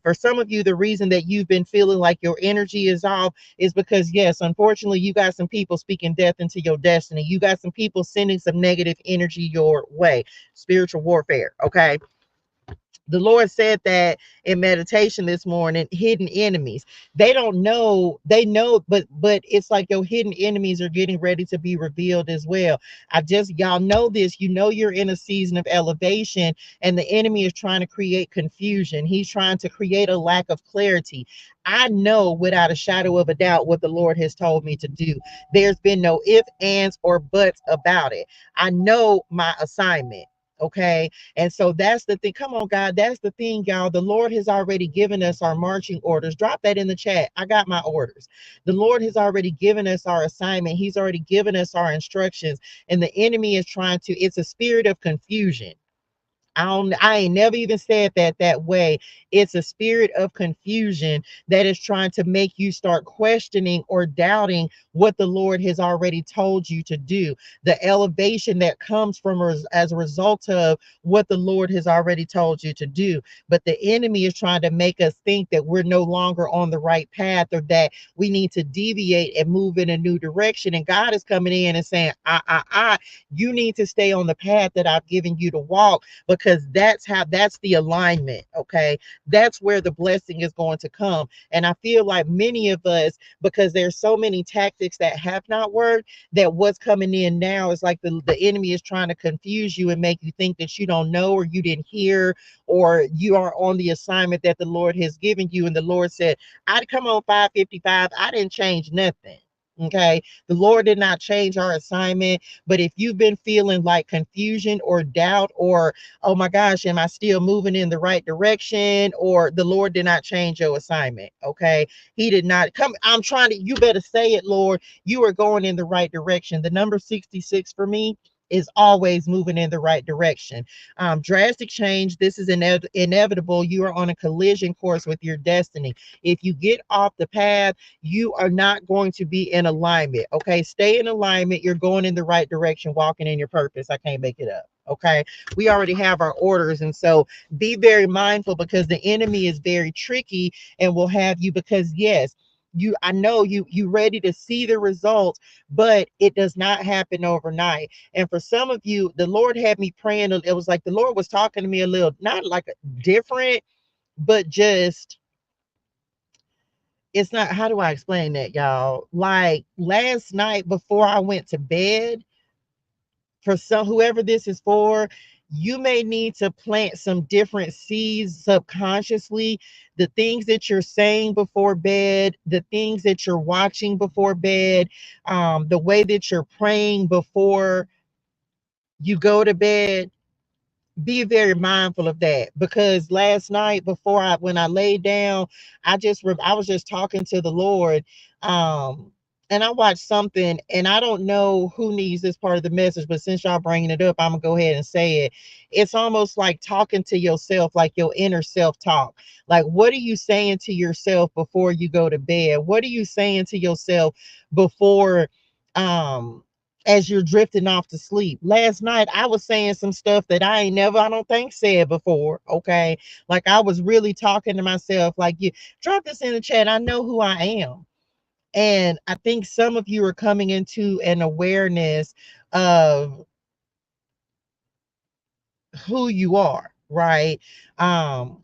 for some of you, the reason that you've been feeling like your energy is off is because, yes, unfortunately, you got some people speaking death into your destiny. You got some people sending some negative energy your way. Spiritual warfare. Okay. The Lord said that in meditation this morning, hidden enemies. They don't know, they know, but it's like your hidden enemies are getting ready to be revealed as well. Y'all know this, you know you're in a season of elevation, and the enemy is trying to create confusion. He's trying to create a lack of clarity. I know without a shadow of a doubt what the Lord has told me to do. There's been no ifs, ands, or buts about it. I know my assignment. Okay. And so that's the thing. Come on, God. That's the thing, y'all. The Lord has already given us our marching orders. Drop that in the chat. I got my orders. The Lord has already given us our assignment. He's already given us our instructions. And the enemy is trying to, it's a spirit of confusion. I ain't never even said that way. It's a spirit of confusion that is trying to make you start questioning or doubting what the Lord has already told you to do. The elevation that comes from as a result of what the Lord has already told you to do. But the enemy is trying to make us think that we're no longer on the right path, or that we need to deviate and move in a new direction. And God is coming in and saying, you need to stay on the path that I've given you to walk, because that's the alignment. Okay. That's where the blessing is going to come. And I feel like many of us, because there's so many tactics that have not worked, that what's coming in now is like the enemy is trying to confuse you and make you think that you don't know, or you didn't hear, or you are on the assignment that the Lord has given you. And the Lord said, I'd come on 5:55. I didn't change nothing. Okay. The Lord did not change our assignment. But if you've been feeling like confusion or doubt, or oh my gosh, am I still moving in the right direction? Or the Lord did not change your assignment. Okay. He did not come. I'm trying to, you better say it, Lord. You are going in the right direction. The number 66 for me is always moving in the right direction. Drastic change. This is inevitable. You are on a collision course with your destiny. If you get off the path, you are not going to be in alignment. Okay. Stay in alignment. You're going in the right direction, walking in your purpose. I can't make it up. Okay. We already have our orders. And so be very mindful, because the enemy is very tricky and will have you, because yes, I know you ready to see the results, but it does not happen overnight. And for some of you, the Lord had me praying. It was like the Lord was talking to me a little, not like different, but just, it's not, how do I explain that, y'all? Like last night before I went to bed, for some, whoever this is for, you may need to plant some different seeds subconsciously. The things that you're saying before bed, the things that you're watching before bed, the way that you're praying before you go to bed, be very mindful of that. Because last night before when I laid down, I was just talking to the Lord, um and I watched something, and I don't know who needs this part of the message, but since y'all bringing it up, I'm gonna go ahead and say it. It's almost like talking to yourself, like your inner self talk. Like, what are you saying to yourself before you go to bed? What are you saying to yourself before, um as you're drifting off to sleep? Last night, I was saying some stuff that I ain't never, I don't think, said before. Okay. Like, I was really talking to myself, like, you drop this in the chat. I know who I am. And I think some of you are coming into an awareness of who you are, right? Um,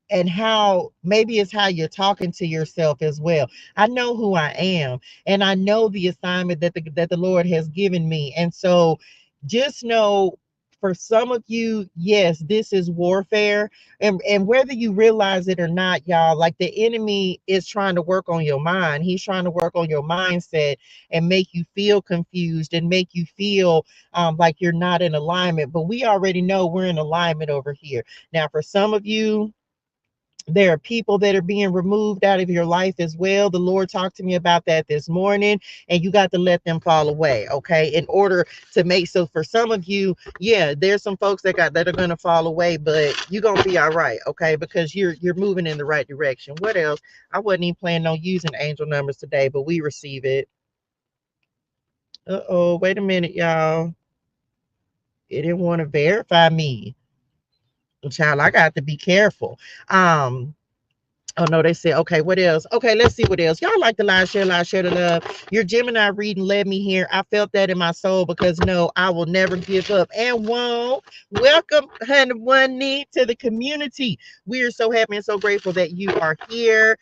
and how maybe it's how you're talking to yourself as well. I know who I am, and I know the assignment that the Lord has given me. And so just know, for some of you, yes, this is warfare. And whether you realize it or not, y'all, like the enemy is trying to work on your mind. He's trying to work on your mindset and make you feel confused and make you feel like you're not in alignment. But we already know we're in alignment over here. Now, for some of you, there are people that are being removed out of your life as well. The Lord talked to me about that this morning, and you got to let them fall away, okay? In order to make, so for some of you, yeah, there's some folks that are gonna fall away, but you're gonna be all right, okay? Because you're moving in the right direction. What else? I wasn't even planning on using angel numbers today, but we receive it. Uh-oh, wait a minute, y'all. It didn't want to verify me. Child, I got to be careful. Um, Oh no, they said, okay, what else? Okay, let's see what else. Y'all like the live share the love. Your Gemini reading led me here. I felt that in my soul because no, I will never give up and won't. Welcome, honey, one need to the community. We are so happy and so grateful that you are here.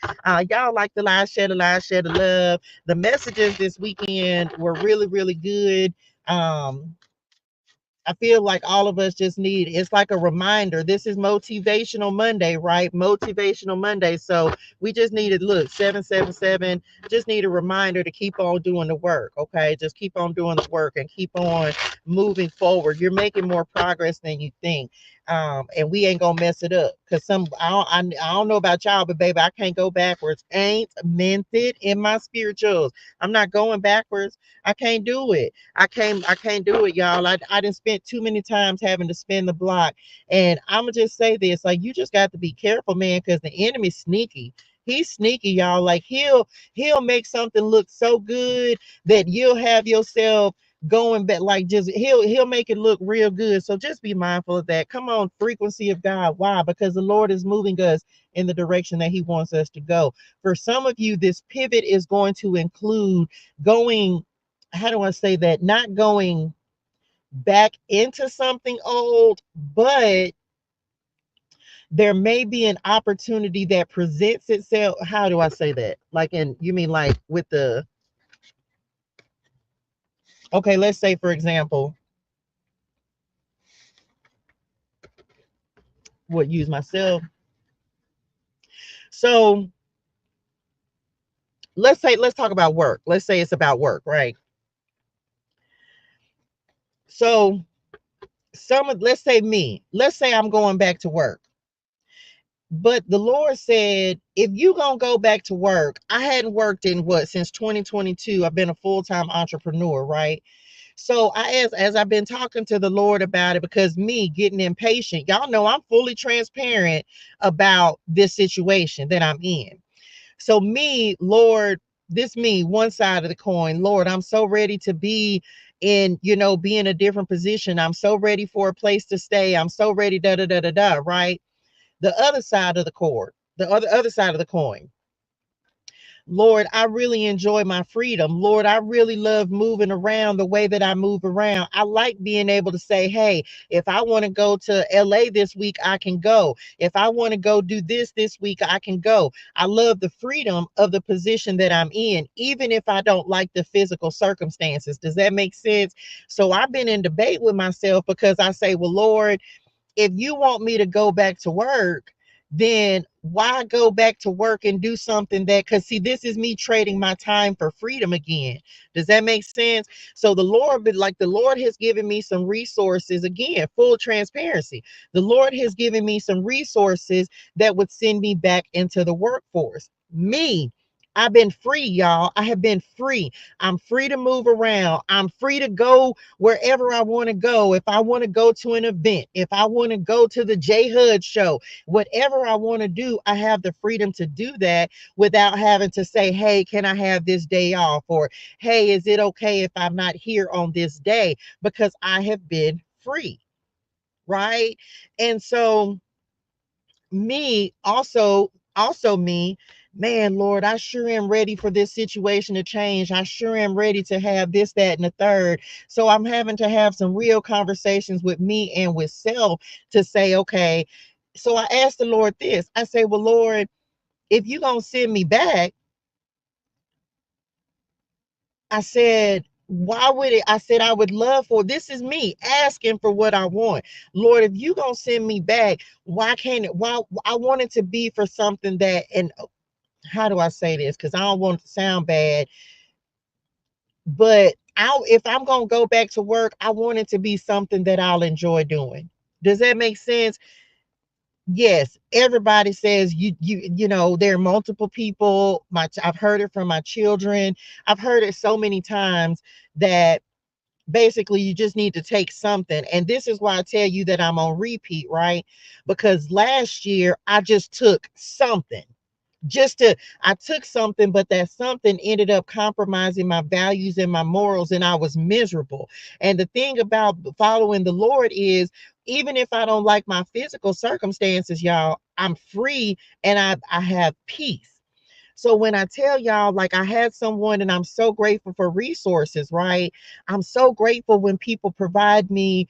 Y'all like the live share the love. The messages this weekend were really, really good. I feel like all of us just need, it's like a reminder. This is Motivational Monday, right? Motivational Monday. So we just needed, look, 777, just need a reminder to keep on doing the work, okay? Just keep on doing the work and keep on moving forward. You're making more progress than you think. And we ain't gonna mess it up because I don't know about y'all, but baby, I can't go backwards. Ain't meant it in my spirituals. I'm not going backwards. I can't do it. I can't do it, y'all. I didn't spend too many times having to spin the block. And I'ma just say this: like, you just got to be careful, man, because the enemy's sneaky. He's sneaky, y'all. Like, he'll make something look so good that you'll have yourself going back. Like, just he'll make it look real good. So just be mindful of that. Come on, frequency of God. Why? Because the Lord is moving us in the direction that He wants us to go. For some of you, this pivot is going to include going, how do I say that? Not going back into something old, but there may be an opportunity that presents itself. How do I say that? Like, in, you mean like with the, okay, let's say for example, what, use myself. So let's talk about work. Let's say it's about work, right? So let's say me, let's say I'm going back to work. But the Lord said, if you gonna go back to work, I hadn't worked in what, since 2022. I've been a full-time entrepreneur, right? So as I've been talking to the Lord about it, because me getting impatient, y'all know I'm fully transparent about this situation that I'm in. So me, Lord, this me, one side of the coin, Lord, I'm so ready to be in, be in a different position. I'm so ready for a place to stay. I'm so ready, da da da da da, right? The other side of the cord, the other side of the coin. Lord, I really enjoy my freedom. Lord, I really love moving around the way that I move around. I like being able to say, hey, if I want to go to LA this week, I can go. If I want to go do this week, I can go. I love the freedom of the position that I'm in, even if I don't like the physical circumstances. Does that make sense? So I've been in debate with myself because I say, well, Lord, if you want me to go back to work, then why go back to work and do something that, because see, this is me trading my time for freedom again. Does that make sense? So the Lord, but like the Lord has given me some resources, again, full transparency. The Lord has given me some resources that would send me back into the workforce. Me, I've been free, y'all. I have been free. I'm free to move around. I'm free to go wherever I want to go. If I want to go to an event, if I want to go to the J Hud show, whatever I want to do, I have the freedom to do that without having to say, hey, can I have this day off? Or, hey, is it okay if I'm not here on this day? Because I have been free, right? And so me also me, man, Lord, I sure am ready for this situation to change. I sure am ready to have this, that, and the third. So I'm having to have some real conversations with me and with self to say, okay. So I asked the Lord this. I say, well, Lord, if you're gonna send me back, I said, Why would it? I said, I would love for, this is me asking for what I want. Lord, if you gonna send me back, why can't it? Why I want it to be for something that, and how do I say this? Because I don't want it to sound bad, but if I'm gonna go back to work, I want it to be something that I'll enjoy doing. Does that make sense? Yes, everybody says there are multiple people. I've heard it from my children. I've heard it so many times that basically you just need to take something. And this is why I tell you that I'm on repeat, right? Because last year I just took something, I took something, but that something ended up compromising my values and my morals, and I was miserable. And the thing about following the Lord is, even if I don't like my physical circumstances, y'all, I'm free and I have peace. So when I tell y'all, like, I had someone, and I'm so grateful for resources, right? I'm so grateful when people provide me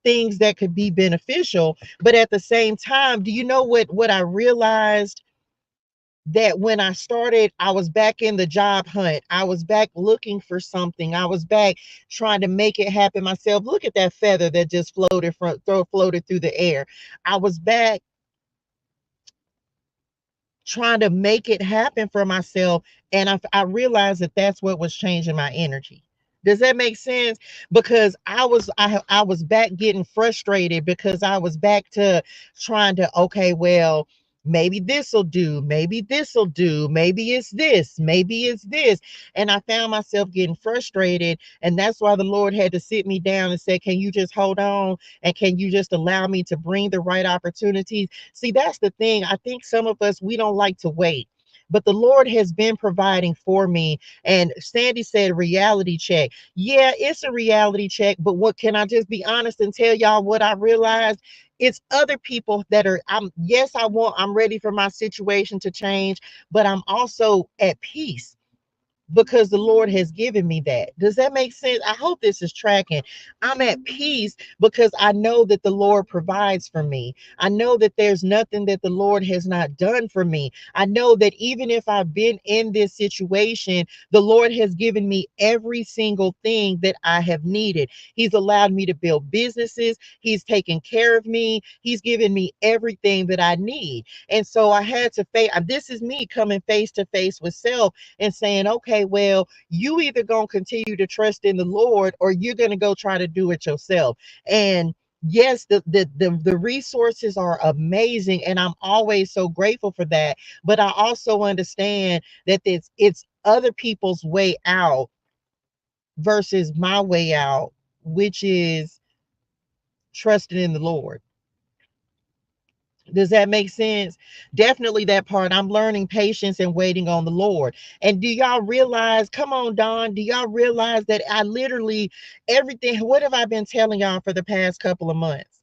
things that could be beneficial. But at the same time, do you know what I realized? That when I started, I was back in the job hunt. I was back looking for something. I was back trying to make it happen myself. Look at that feather that just floated through the air. I was back trying to make it happen for myself. And I realized that that's what was changing my energy. Does that make sense? Because I was back getting frustrated because I was back to trying to, okay, well, maybe this will do, maybe this will do, maybe it's this. And I found myself getting frustrated. And that's why the Lord had to sit me down and say, can you just hold on? And can you just allow me to bring the right opportunities? See, that's the thing. I think some of us, we don't like to wait. But the Lord has been providing for me. And Sandy said, reality check. Yeah, it's a reality check. But what, can I just be honest and tell y'all what I realized? It's other people that are, yes, I'm ready for my situation to change, but I'm also at peace because the Lord has given me that. Does that make sense? I hope this is tracking. I'm at peace because I know that the Lord provides for me. I know that there's nothing that the Lord has not done for me. I know that even if I've been in this situation, the Lord has given me every single thing that I have needed. He's allowed me to build businesses. He's taken care of me. He's given me everything that I need. And so I had to face, this is me coming face to face with self and saying, okay, well, you either gonna continue to trust in the Lord or you're gonna go try to do it yourself. And yes, the resources are amazing, and I'm always so grateful for that. But I also understand that it's other people's way out versus my way out, which is trusting in the Lord. Does that make sense? Definitely that part. I'm learning patience and waiting on the Lord. And do y'all realize, come on, Don, do y'all realize that I literally, everything, what have I been telling y'all for the past couple of months?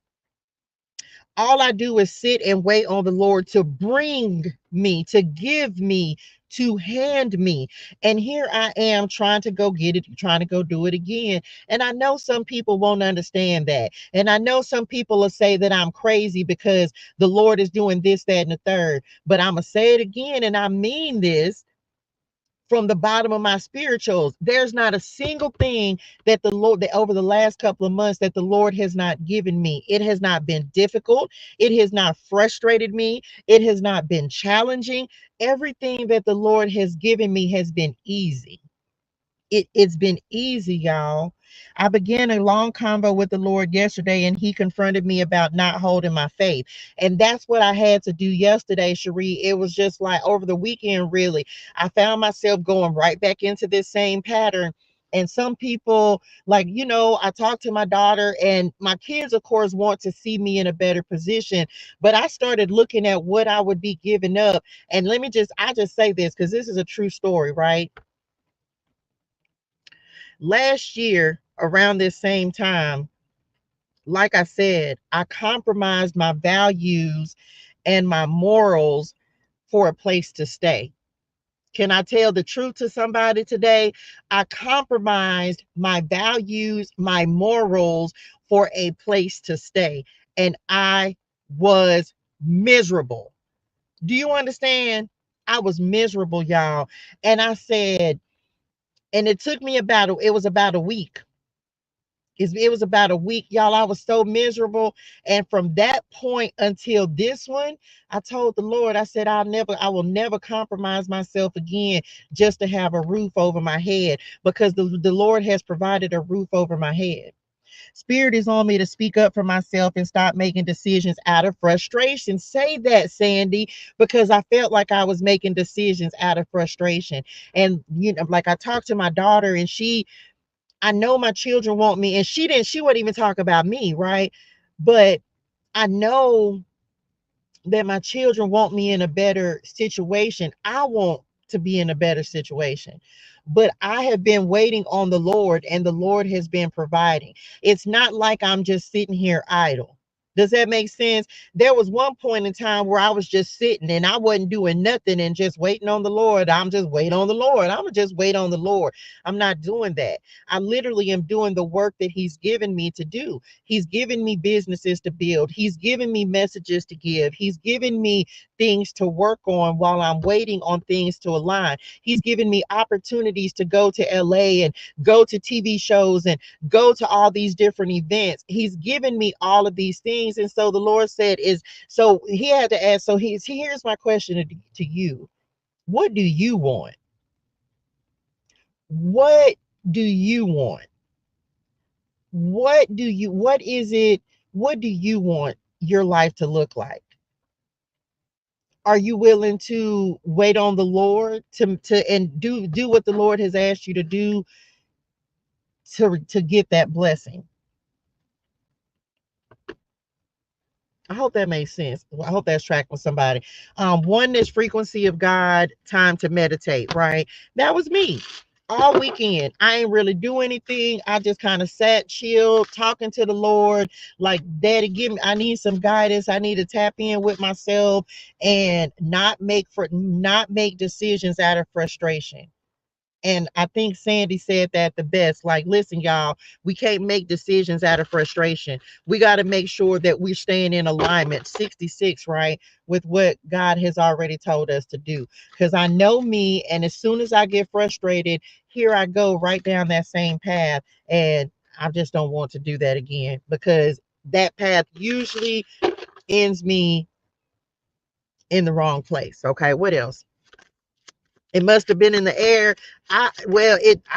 All I do is sit and wait on the Lord to bring me, to give me, to hand me. And here I am trying to go get it, trying to go do it again. And I know some people won't understand that. And I know some people will say that I'm crazy because the Lord is doing this, that, and the third. But I'm going to say it again, and I mean this from the bottom of my spirituals. There's not a single thing that the Lord, that over the last couple of months, that the Lord has not given me. It has not been difficult. It has not frustrated me. It has not been challenging. Everything that the Lord has given me has been easy. It's been easy, y'all. I began a long convo with the Lord yesterday, and he confronted me about not holding my faith. And that's what I had to do yesterday, Cherie. It was just like over the weekend, really. I found myself going right back into this same pattern. And some people, like, I talked to my daughter, and my kids, of course, want to see me in a better position. But I started looking at what I would be giving up. And I just say this because this is a true story, right? Last year, around this same time, like I said, I compromised my values and my morals for a place to stay. Can I tell the truth to somebody today? I compromised my values, my morals for a place to stay. And I was miserable. Do you understand? I was miserable, y'all. And I said, And it took me it was about a week. It was about a week, y'all. I was so miserable. And from that point until this one, I told the Lord, I said, I will never compromise myself again just to have a roof over my head, because the Lord has provided a roof over my head. Spirit is on me to speak up for myself and stop making decisions out of frustration. Say that, Sandy, because I felt like I was making decisions out of frustration. And, like I talked to my daughter, and I know my children want me, and she wouldn't even talk about me, right? But I know that my children want me in a better situation. I want to be in a better situation. But I have been waiting on the Lord, and the Lord has been providing. It's not like I'm just sitting here idle. Does that make sense? There was one point in time where I was just sitting and I wasn't doing nothing and just waiting on the Lord. I'm just waiting on the Lord. I'm just wait on the Lord. I'm not doing that. I literally am doing the work that He's given me to do. He's given me businesses to build. He's given me messages to give. He's given me things to work on while I'm waiting on things to align. He's given me opportunities to go to LA and go to TV shows and go to all these different events. He's given me all of these things. And so the Lord said, so He had to ask. So here's my question to you. What do you want? What do you want? What is it? What do you want your life to look like? Are you willing to wait on the Lord and do what the Lord has asked you to do to get that blessing? I hope that makes sense. I hope that's tracking with somebody. Oneness, frequency of God, time to meditate, right? That was me all weekend. I ain't really do anything. I just kind of sat, chilled, talking to the Lord, like, Daddy, I need some guidance. I need to tap in with myself and not make decisions out of frustration. And I think Sandy said that the best. Like, listen, y'all, we can't make decisions out of frustration. We got to make sure that we're staying in alignment, 66, right, with what God has already told us to do. Because I know me, and as soon as I get frustrated, here I go right down that same path. And I just don't want to do that again, because that path usually ends me in the wrong place. Okay, what else? It must have been in the air. I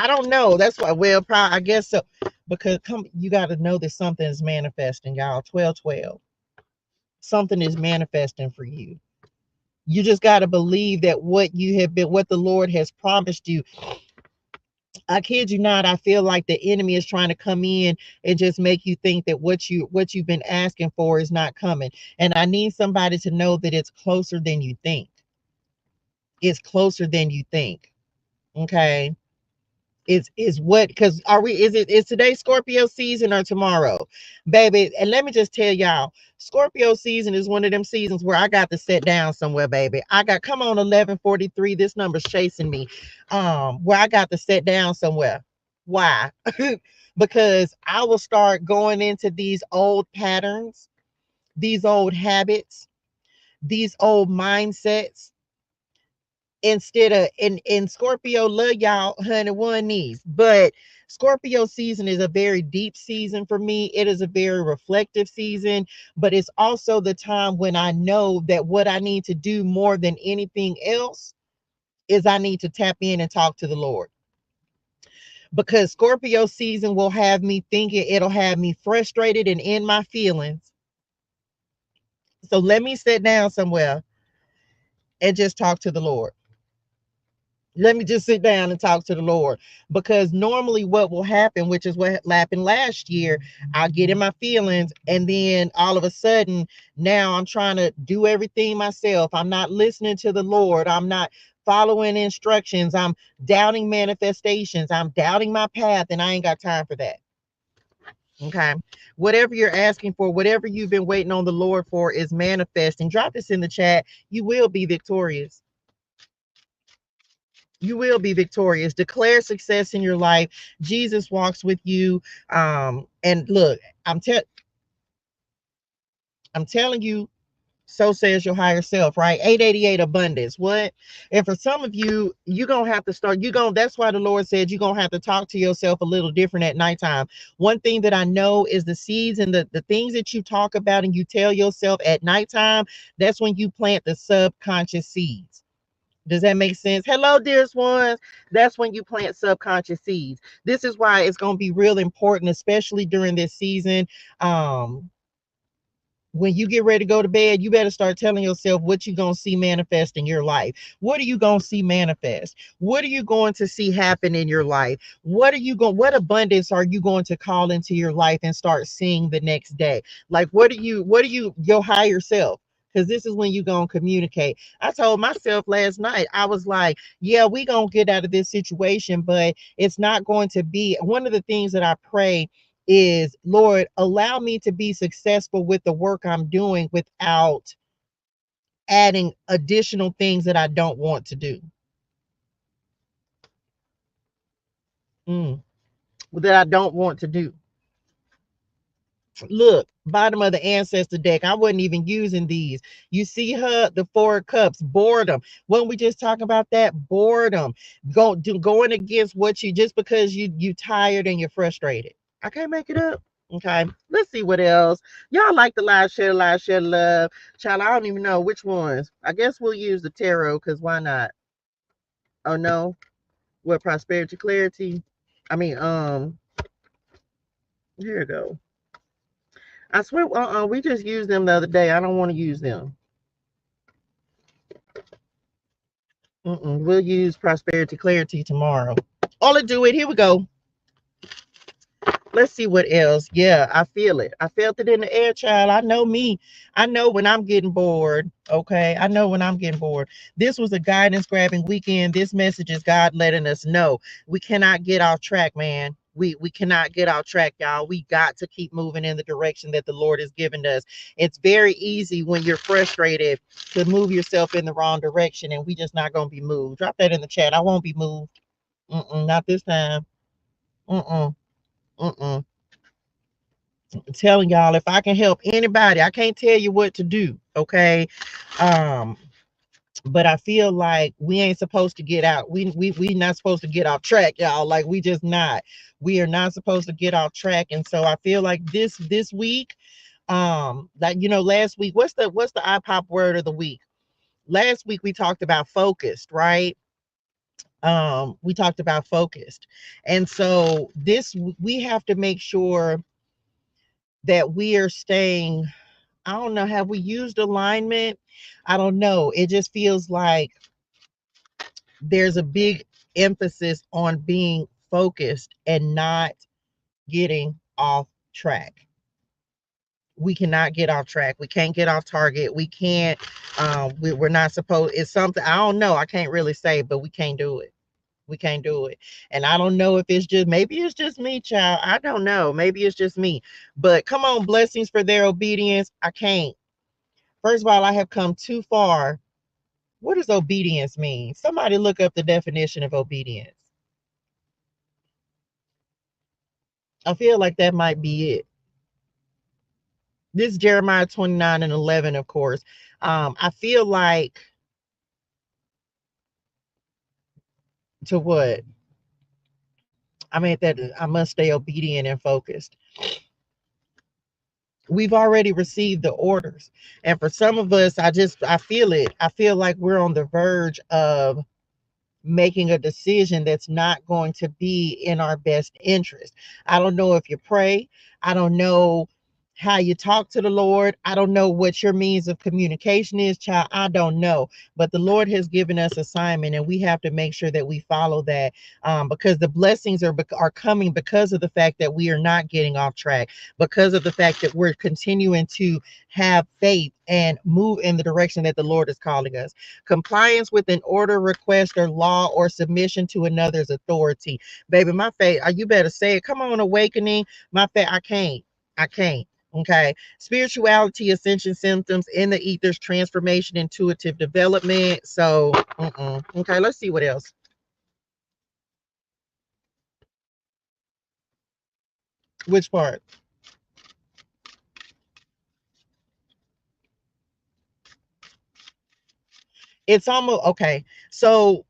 don't know. That's why, probably, I guess so. Because you got to know that something is manifesting, y'all. 12-12. Something is manifesting for you. You just got to believe that what the Lord has promised you. I kid you not, I feel like the enemy is trying to come in and just make you think that what you've been asking for is not coming. And I need somebody to know that it's closer than you think. It's closer than you think. Okay. Is what, because is today Scorpio season or tomorrow, baby? And let me just tell y'all, Scorpio season is one of them seasons where I got to sit down somewhere, baby. Come on, 11:43, this number's chasing me. Where I got to sit down somewhere. Why? Because I will start going into these old patterns, these old habits, these old mindsets. Instead of in Scorpio, love y'all, honey, one knees. But Scorpio season is a very deep season for me. It is a very reflective season, but it's also the time when I know that what I need to do more than anything else is I need to tap in and talk to the Lord. Because Scorpio season will have me thinking, it'll have me frustrated and in my feelings. So let me sit down somewhere and just talk to the Lord. Let me just sit down and talk to the Lord, because normally what will happen, which is what happened last year, I'll get in my feelings, and then all of a sudden now I'm trying to do everything myself. I'm not listening to the Lord. I'm not following instructions. I'm doubting manifestations. I'm doubting my path, and I ain't got time for that. Okay. Whatever you're asking for, whatever you've been waiting on the Lord for is manifesting. Drop this in the chat. You will be victorious. You will be victorious. Declare success in your life. Jesus walks with you. And look, I'm telling you, So says your higher self, right? 888 abundance. What? And for some of you, you're gonna have to start, that's why the Lord said you're gonna have to talk to yourself a little different at nighttime. One thing that I know is the seeds and the things that you talk about and you tell yourself at nighttime, that's when you plant the subconscious seeds. Does that make sense? Hello, dearest ones. That's when you plant subconscious seeds. This is why it's going to be real important, especially during this season. Um, when you get ready to go to bed, you better start telling yourself what you're going to see manifest in your life. What are you going to see manifest? What are you going to see happen in your life? What abundance are you going to call into your life and start seeing the next day? Like, your higher self? Because this is when you're going to communicate. I told myself last night, I was like, yeah, we going to get out of this situation, but it's not going to be one of the things that I pray is, Lord, allow me to be successful with the work I'm doing without adding additional things that I don't want to do. Mm, that I don't want to do. Look, bottom of the ancestor deck. I wasn't even using these. You see her, the four of cups, boredom. When we just talk about that boredom, going against what you just because you tired and you're frustrated. I can't make it up. Okay, let's see what else. Y'all like the live share love. Child, I don't even know which ones. I guess we'll use the tarot because why not? Oh no, what prosperity, clarity? I mean, here you go. I swear, we just used them the other day. I don't want to use them. We'll use prosperity, clarity tomorrow. All I do it. Here we go. Let's see what else. Yeah, I feel it. I felt it in the air, child. I know me. I know when I'm getting bored. Okay. I know when I'm getting bored. This was a guidance grabbing weekend. This message is God letting us know we cannot get off track, man. We cannot get off track, y'all. We got to keep moving in the direction that the Lord has given us. It's very easy when you're frustrated to move yourself in the wrong direction, and we just not gonna be moved. Drop that in the chat. I won't be moved. Not this time. Mm-mm. Mm-mm. I'm telling y'all, if I can help anybody, I can't tell you what to do. Okay. Um, but I feel like we ain't supposed to get out. We not supposed to get off track, y'all. Like we just not. We are not supposed to get off track. And so I feel like this week, like last week, what's the iPop word of the week? Last week we talked about focused, right? We talked about focused. And so this we have to make sure that we are staying. I don't know. Have we used alignment? I don't know. It just feels like there's a big emphasis on being focused and not getting off track. We cannot get off track. We can't get off target. We can't. We're not supposed. It's something. I don't know. I can't really say, but we can't do it. We can't do it. And I don't know if maybe it's just me, child. I don't know. Maybe it's just me. But come on, blessings for their obedience. I can't. First of all, I have come too far. What does obedience mean? Somebody look up the definition of obedience. I feel like that might be it. This is Jeremiah 29 and 11, of course. I feel like to what? I mean, that I must stay obedient and focused. We've already received the orders. And for some of us, I feel it. I feel like we're on the verge of making a decision that's not going to be in our best interest. I don't know if you pray. I don't know how you talk to the Lord. I don't know what your means of communication is, child. I don't know. But the Lord has given us assignment, and we have to make sure that we follow that, because the blessings are coming because of the fact that we are not getting off track, because of the fact that we're continuing to have faith and move in the direction that the Lord is calling us. Compliance with an order, request, or law, or submission to another's authority. Baby, my faith, you better say it. Come on, awakening. My faith, I can't. I can't. Okay. Spirituality, ascension symptoms in the ethers, transformation, intuitive development. So, okay, let's see what else. Which part? It's almost okay. So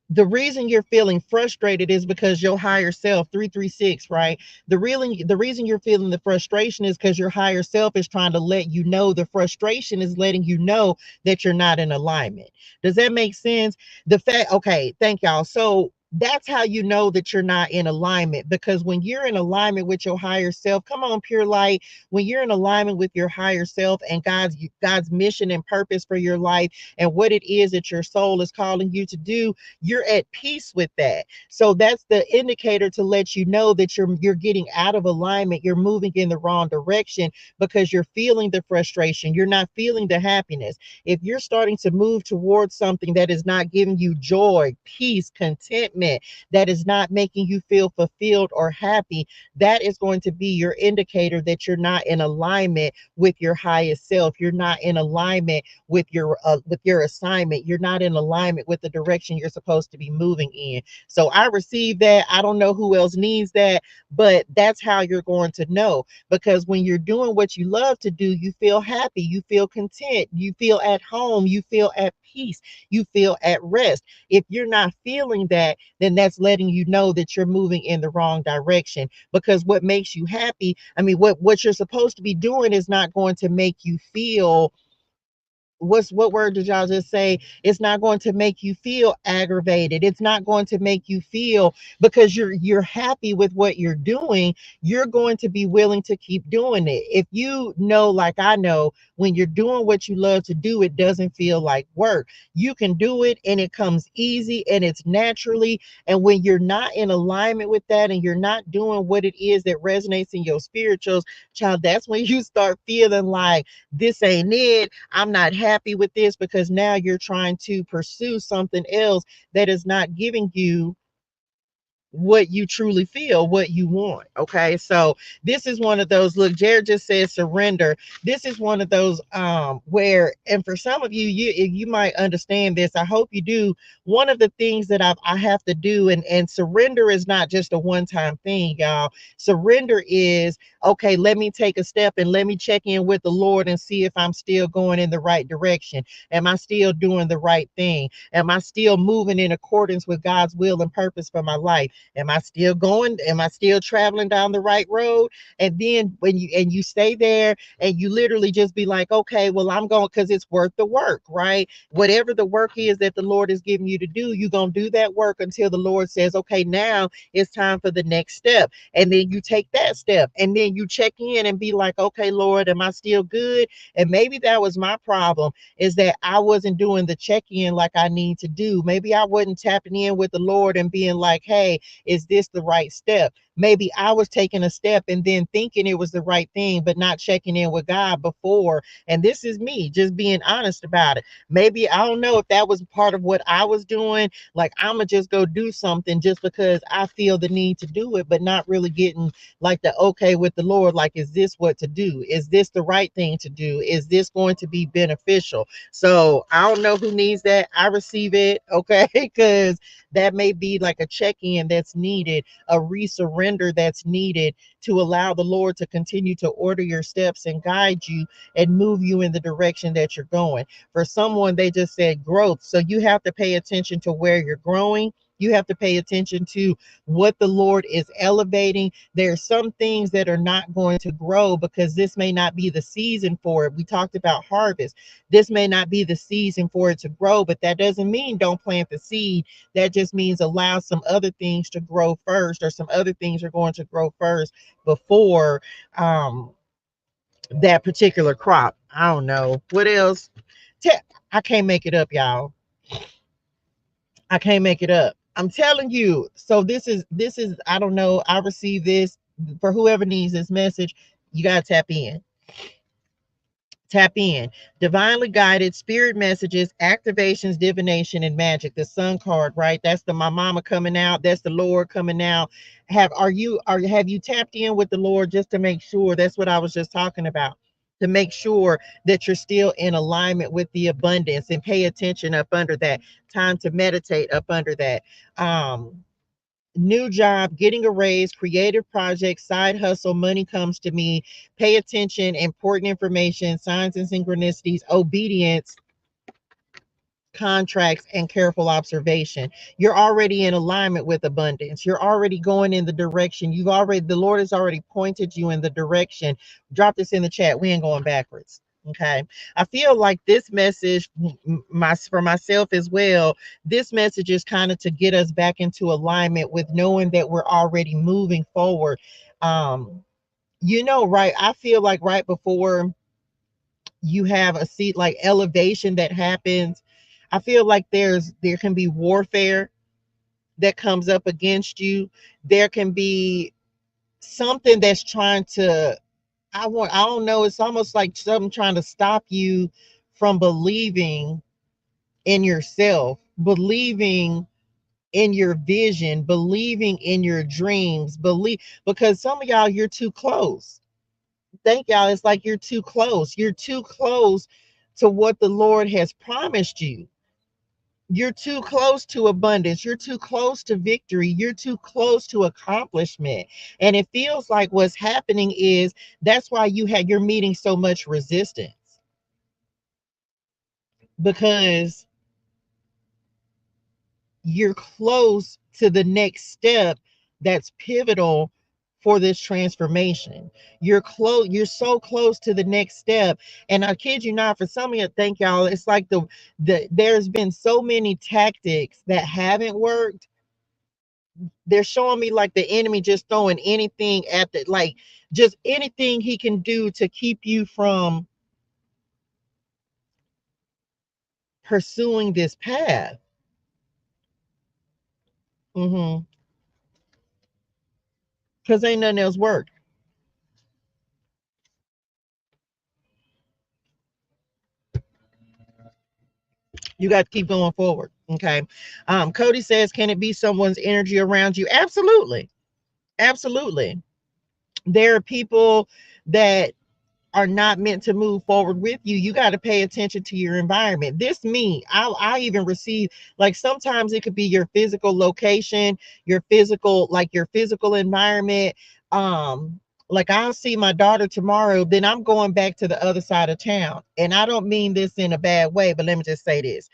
the reason you're feeling frustrated is because your higher self 336, right? The reason you're feeling the frustration is because your higher self is trying to let you know, the frustration is letting you know that you're not in alignment. Does that make sense? The fact, okay, thank y'all. So that's how you know that you're not in alignment, because when you're in alignment with your higher self, come on, pure light, when you're in alignment with your higher self and God's mission and purpose for your life and what it is that your soul is calling you to do, you're at peace with that. So that's the indicator to let you know that you're getting out of alignment. You're moving in the wrong direction because you're feeling the frustration. You're not feeling the happiness. If you're starting to move towards something that is not giving you joy, peace, contentment, that is not making you feel fulfilled or happy, that is going to be your indicator that you're not in alignment with your highest self. You're not in alignment with your assignment. You're not in alignment with the direction you're supposed to be moving in. So I received that. I don't know who else needs that, but that's how you're going to know, because when you're doing what you love to do, you feel happy, you feel content, you feel at home, you feel at peace, you feel at rest. If you're not feeling that, then that's letting you know that you're moving in the wrong direction, because what makes you happy, I mean, what you're supposed to be doing is not going to make you feel, what word did y'all just say? It's not going to make you feel aggravated. It's not going to make you feel, because you're happy with what you're doing, you're going to be willing to keep doing it. If you know, like I know, when you're doing what you love to do, it doesn't feel like work. You can do it and it comes easy and it's naturally. And when you're not in alignment with that and you're not doing what it is that resonates in your spirituals, child, that's when you start feeling like this ain't it. I'm not happy with this, because now you're trying to pursue something else that is not giving you what you truly feel, what you want. Okay. So this is one of those, look, Jared just said surrender. This is one of those where, and for some of you, you might understand this. I hope you do. One of the things that I have to do, and surrender is not just a one-time thing, y'all. Surrender is, okay, let me take a step and let me check in with the Lord and see if I'm still going in the right direction. Am I still doing the right thing? Am I still moving in accordance with God's will and purpose for my life? Am I still going? Am I still traveling down the right road? And then when you stay there and you literally just be like, okay, well, I'm going because it's worth the work, right? Whatever the work is that the Lord is giving you to do, you're going to do that work until the Lord says, okay, now it's time for the next step. And then you take that step and then you check in and be like, okay, Lord, am I still good? And maybe that was my problem, is that I wasn't doing the check in like I need to do. Maybe I wasn't tapping in with the Lord and being like, hey, is this the right step? Maybe I was taking a step and then thinking it was the right thing, but not checking in with God before. And this is me just being honest about it. Maybe I don't know if that was part of what I was doing. Like, I'm going to just go do something just because I feel the need to do it, but not really getting like the okay with the Lord. Like, is this what to do? Is this the right thing to do? Is this going to be beneficial? So I don't know who needs that. I receive it. Okay. Because that may be like a check-in that's needed, a resurrender that's needed, to allow the Lord to continue to order your steps and guide you and move you in the direction that you're going. For someone, they just said growth. So you have to pay attention to where you're growing. You have to pay attention to what the Lord is elevating. There are some things that are not going to grow because this may not be the season for it. We talked about harvest. This may not be the season for it to grow, but that doesn't mean don't plant the seed. That just means allow some other things to grow first, or some other things are going to grow first before um, that particular crop. I don't know. What else? I can't make it up, y'all. I can't make it up. I'm telling you. So this is I don't know. I received this. For whoever needs this message, you gotta tap in. Tap in. Divinely guided spirit messages, activations, divination, and magic. The sun card, right? That's the my mama coming out. That's the Lord coming out. Have you tapped in with the Lord just to make sure? That's what I was just talking about. To make sure that you're still in alignment with the abundance, and pay attention up under that. Time to meditate up under that. New job, getting a raise, creative project, side hustle, money comes to me, pay attention, important information, signs and synchronicities, obedience, contracts, and careful observation. You're already in alignment with abundance. You're already going in the direction. The Lord has already pointed you in the direction. Drop this in the chat. We ain't going backwards. Okay. I feel like this message, for myself as well, this message is kind of to get us back into alignment with knowing that we're already moving forward. Right. I feel like right before you have a seat like elevation that happens, I feel like there can be warfare that comes up against you. There can be something that's trying to, I don't know, it's almost like something trying to stop you from believing in yourself, believing in your vision, believing in your dreams, because some of y'all, you're too close. Thank y'all. It's like you're too close. You're too close to what the Lord has promised you. You're too close to abundance. You're too close to victory. You're too close to accomplishment. And it feels like what's happening is that's why you're meeting so much resistance, because you're close to the next step that's pivotal for this transformation. You're so close to the next step. And I kid you not, for some of you, thank y'all, it's like there's been so many tactics that haven't worked. They're showing me like the enemy just throwing anything at just anything he can do to keep you from pursuing this path. Mm-hmm. Because ain't nothing else work. You got to keep going forward. Okay. Cody says, can it be someone's energy around you? Absolutely. Absolutely. There are people that are not meant to move forward with you. You got to pay attention to your environment. I even receive, like, sometimes it could be your physical location, your physical environment. Like, I'll see my daughter tomorrow, then I'm going back to the other side of town. And I don't mean this in a bad way, but let me just say this.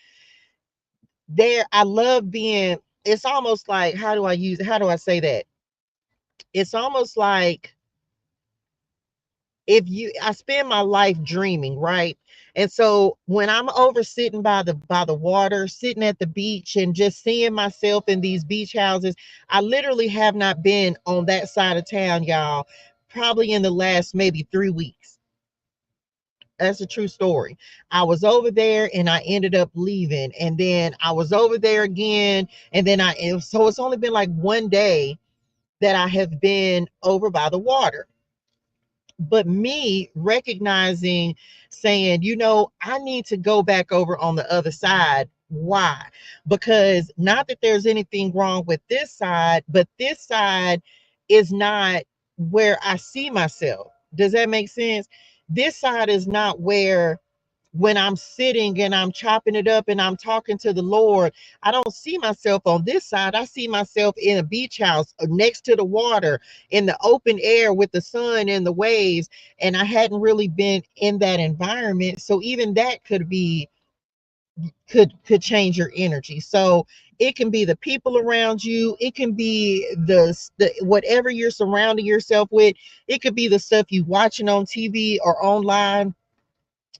I love being, it's almost like, how do I say that? It's almost like, I spend my life dreaming, right? And so when I'm over sitting by the water, sitting at the beach and just seeing myself in these beach houses, I literally have not been on that side of town, y'all, probably in the last maybe 3 weeks. That's a true story. I was over there and I ended up leaving, and then I was over there again, and then so it's only been like one day that I have been over by the water. But me recognizing, saying, I need to go back over on the other side. Why? Because not that there's anything wrong with this side, but this side is not where I see myself. Does that make sense? This side is not where, when I'm sitting and I'm chopping it up and I'm talking to the Lord, I don't see myself on this side. I see myself in a beach house next to the water, in the open air with the sun and the waves. And I hadn't really been in that environment. So even that could change your energy. So it can be the people around you. It can be the whatever you're surrounding yourself with. It could be the stuff you watching on TV or online.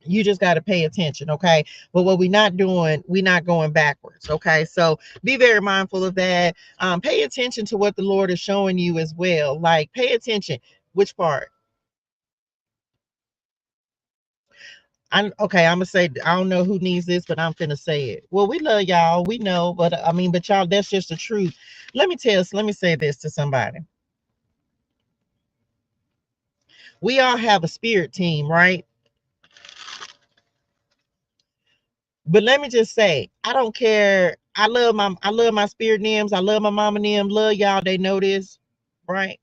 You just got to pay attention. Okay. But what we're not doing, we're not going backwards. Okay. So be very mindful of that. Pay attention to what the Lord is showing you as well. Like, pay attention. Which part? Okay. I'm gonna say, I don't know who needs this, but I'm gonna say it. Well, we love y'all. We know, but I mean, but y'all, that's just the truth. Let me say this to somebody. We all have a spirit team, right? But let me just say, I don't care. I love my spirit names. I love my mama and them. Love y'all. They know this, right?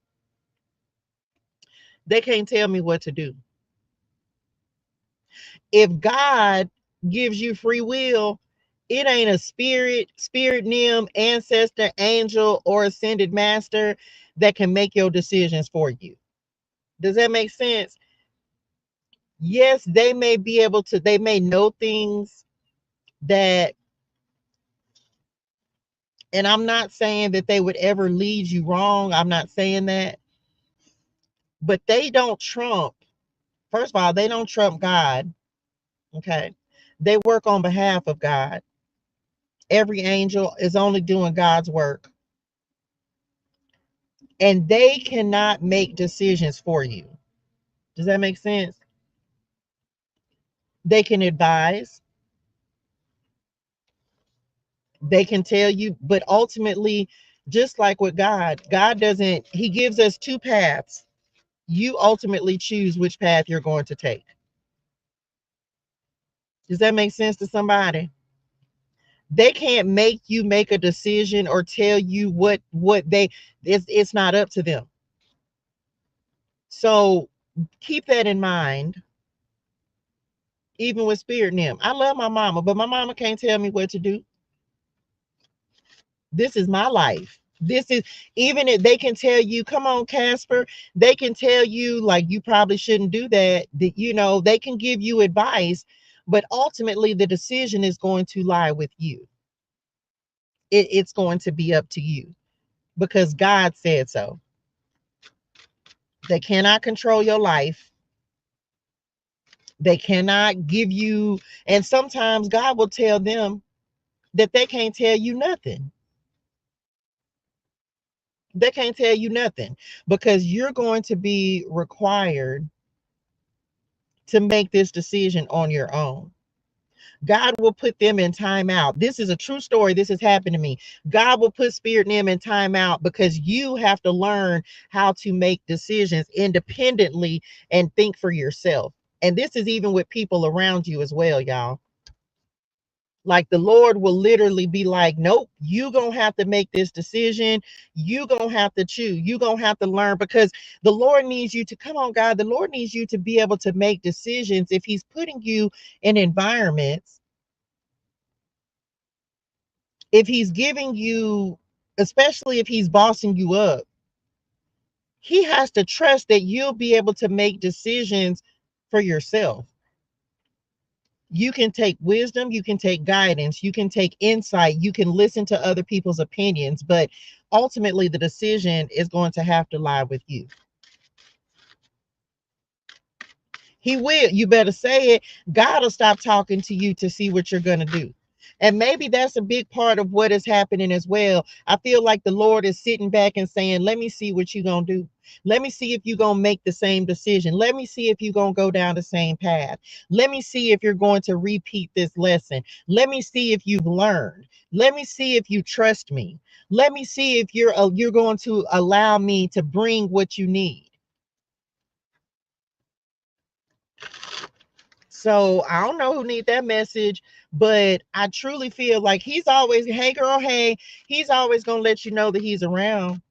They can't tell me what to do. If God gives you free will, it ain't a spirit nim, ancestor, angel, or ascended master that can make your decisions for you. Does that make sense? Yes, they may be able to, they may know things that And I'm not saying that they would ever lead you wrong. I'm not saying that. But they don't trump, first of all, they don't trump God. Okay. They work on behalf of God. Every angel is only doing God's work. And they cannot make decisions for you. Does that make sense? They can advise, they can tell you, but ultimately, just like with God, God doesn't, He gives us two paths. You ultimately choose which path you're going to take. Does that make sense to somebody? They can't make you make a decision or tell you what they, it's not up to them. So keep that in mind. Even with spirit and them, I love my mama, but my mama can't tell me what to do. This is my life. This is, even if they can tell you, come on, Casper, they can tell you like you probably shouldn't do that. That, you know, they can give you advice, but ultimately the decision is going to lie with you. It's going to be up to you because God said so. They cannot control your life. They cannot give you, and sometimes God will tell them that they can't tell you nothing. They can't tell you nothing because you're going to be required to make this decision on your own. God will put them in timeout. This is a true story. This has happened to me. God will put spirit in them in timeout because you have to learn how to make decisions independently and think for yourself. And this is even with people around you as well, y'all. Like the Lord will literally be like, nope, you gonna have to make this decision. You gonna have to choose. You gonna have to learn because the Lord needs you to, come on, God. The Lord needs you to be able to make decisions. If He's putting you in environments, if He's giving you, especially if He's bossing you up, He has to trust that you'll be able to make decisions for yourself. You can take wisdom, you can take guidance, you can take insight, you can listen to other people's opinions, but ultimately the decision is going to have to lie with you. He will. You better say it. God will stop talking to you to see what you're going to do. And maybe that's a big part of what is happening as well. I feel like the Lord is sitting back and saying, let me see what you're going to do. Let me see if you're going to make the same decision. Let me see if you're going to go down the same path. Let me see if you're going to repeat this lesson. Let me see if you've learned. Let me see if you trust me. Let me see if you're going to allow me to bring what you need. So I don't know who need that message, but I truly feel like He's always, hey girl, hey, He's always gonna let you know that He's around.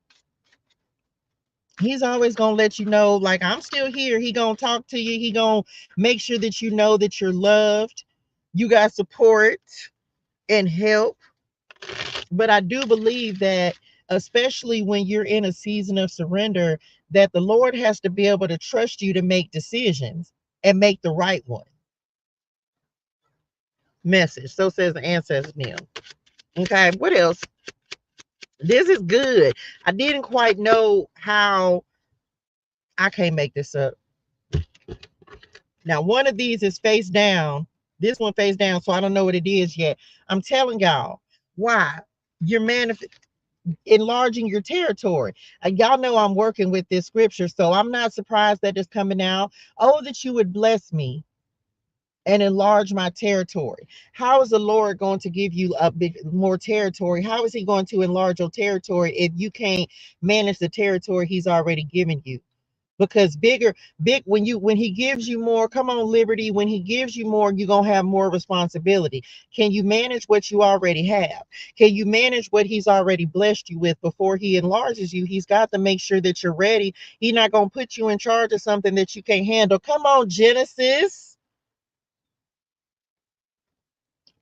He's always gonna let you know, like, I'm still here. He gonna talk to you. He gonna make sure that you know that you're loved. You got support and help. But I do believe that, especially when you're in a season of surrender, that the Lord has to be able to trust you to make decisions and make the right one. Message. So says the ancestor Neil. Okay, what else? This is good. I didn't quite know how, I can't make this up. Now, one of these is face down. This one face down, so I don't know what it is yet. I'm telling y'all why you're enlarging your territory. Y'all know I'm working with this scripture, so I'm not surprised that it's coming out. Oh, that you would bless me and enlarge my territory. How is the Lord going to give you a big more territory? How is He going to enlarge your territory if you can't manage the territory He's already given you? Because when He gives you more, come on, Liberty, when He gives you more, you're gonna have more responsibility. Can you manage what you already have? Can you manage what He's already blessed you with before He enlarges you? He's got to make sure that you're ready. He's not gonna put you in charge of something that you can't handle. Come on, Genesis.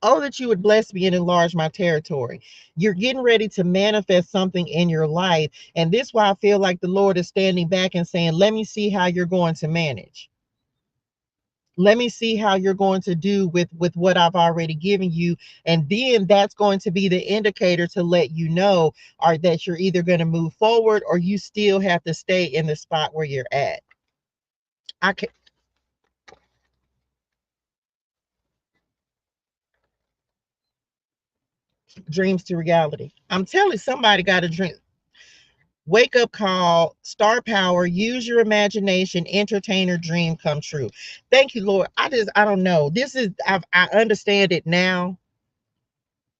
Oh, that you would bless me and enlarge my territory. You're getting ready to manifest something in your life. And this is why I feel like the Lord is standing back and saying, let me see how you're going to manage. Let me see how you're going to do with what I've already given you. And then that's going to be the indicator to let you know, or that you're either going to move forward or you still have to stay in the spot where you're at. I can Dreams to reality. I'm telling somebody got a dream. Wake up call, star power, use your imagination, entertainer, dream come true. Thank you, Lord. I don't know. I understand it now.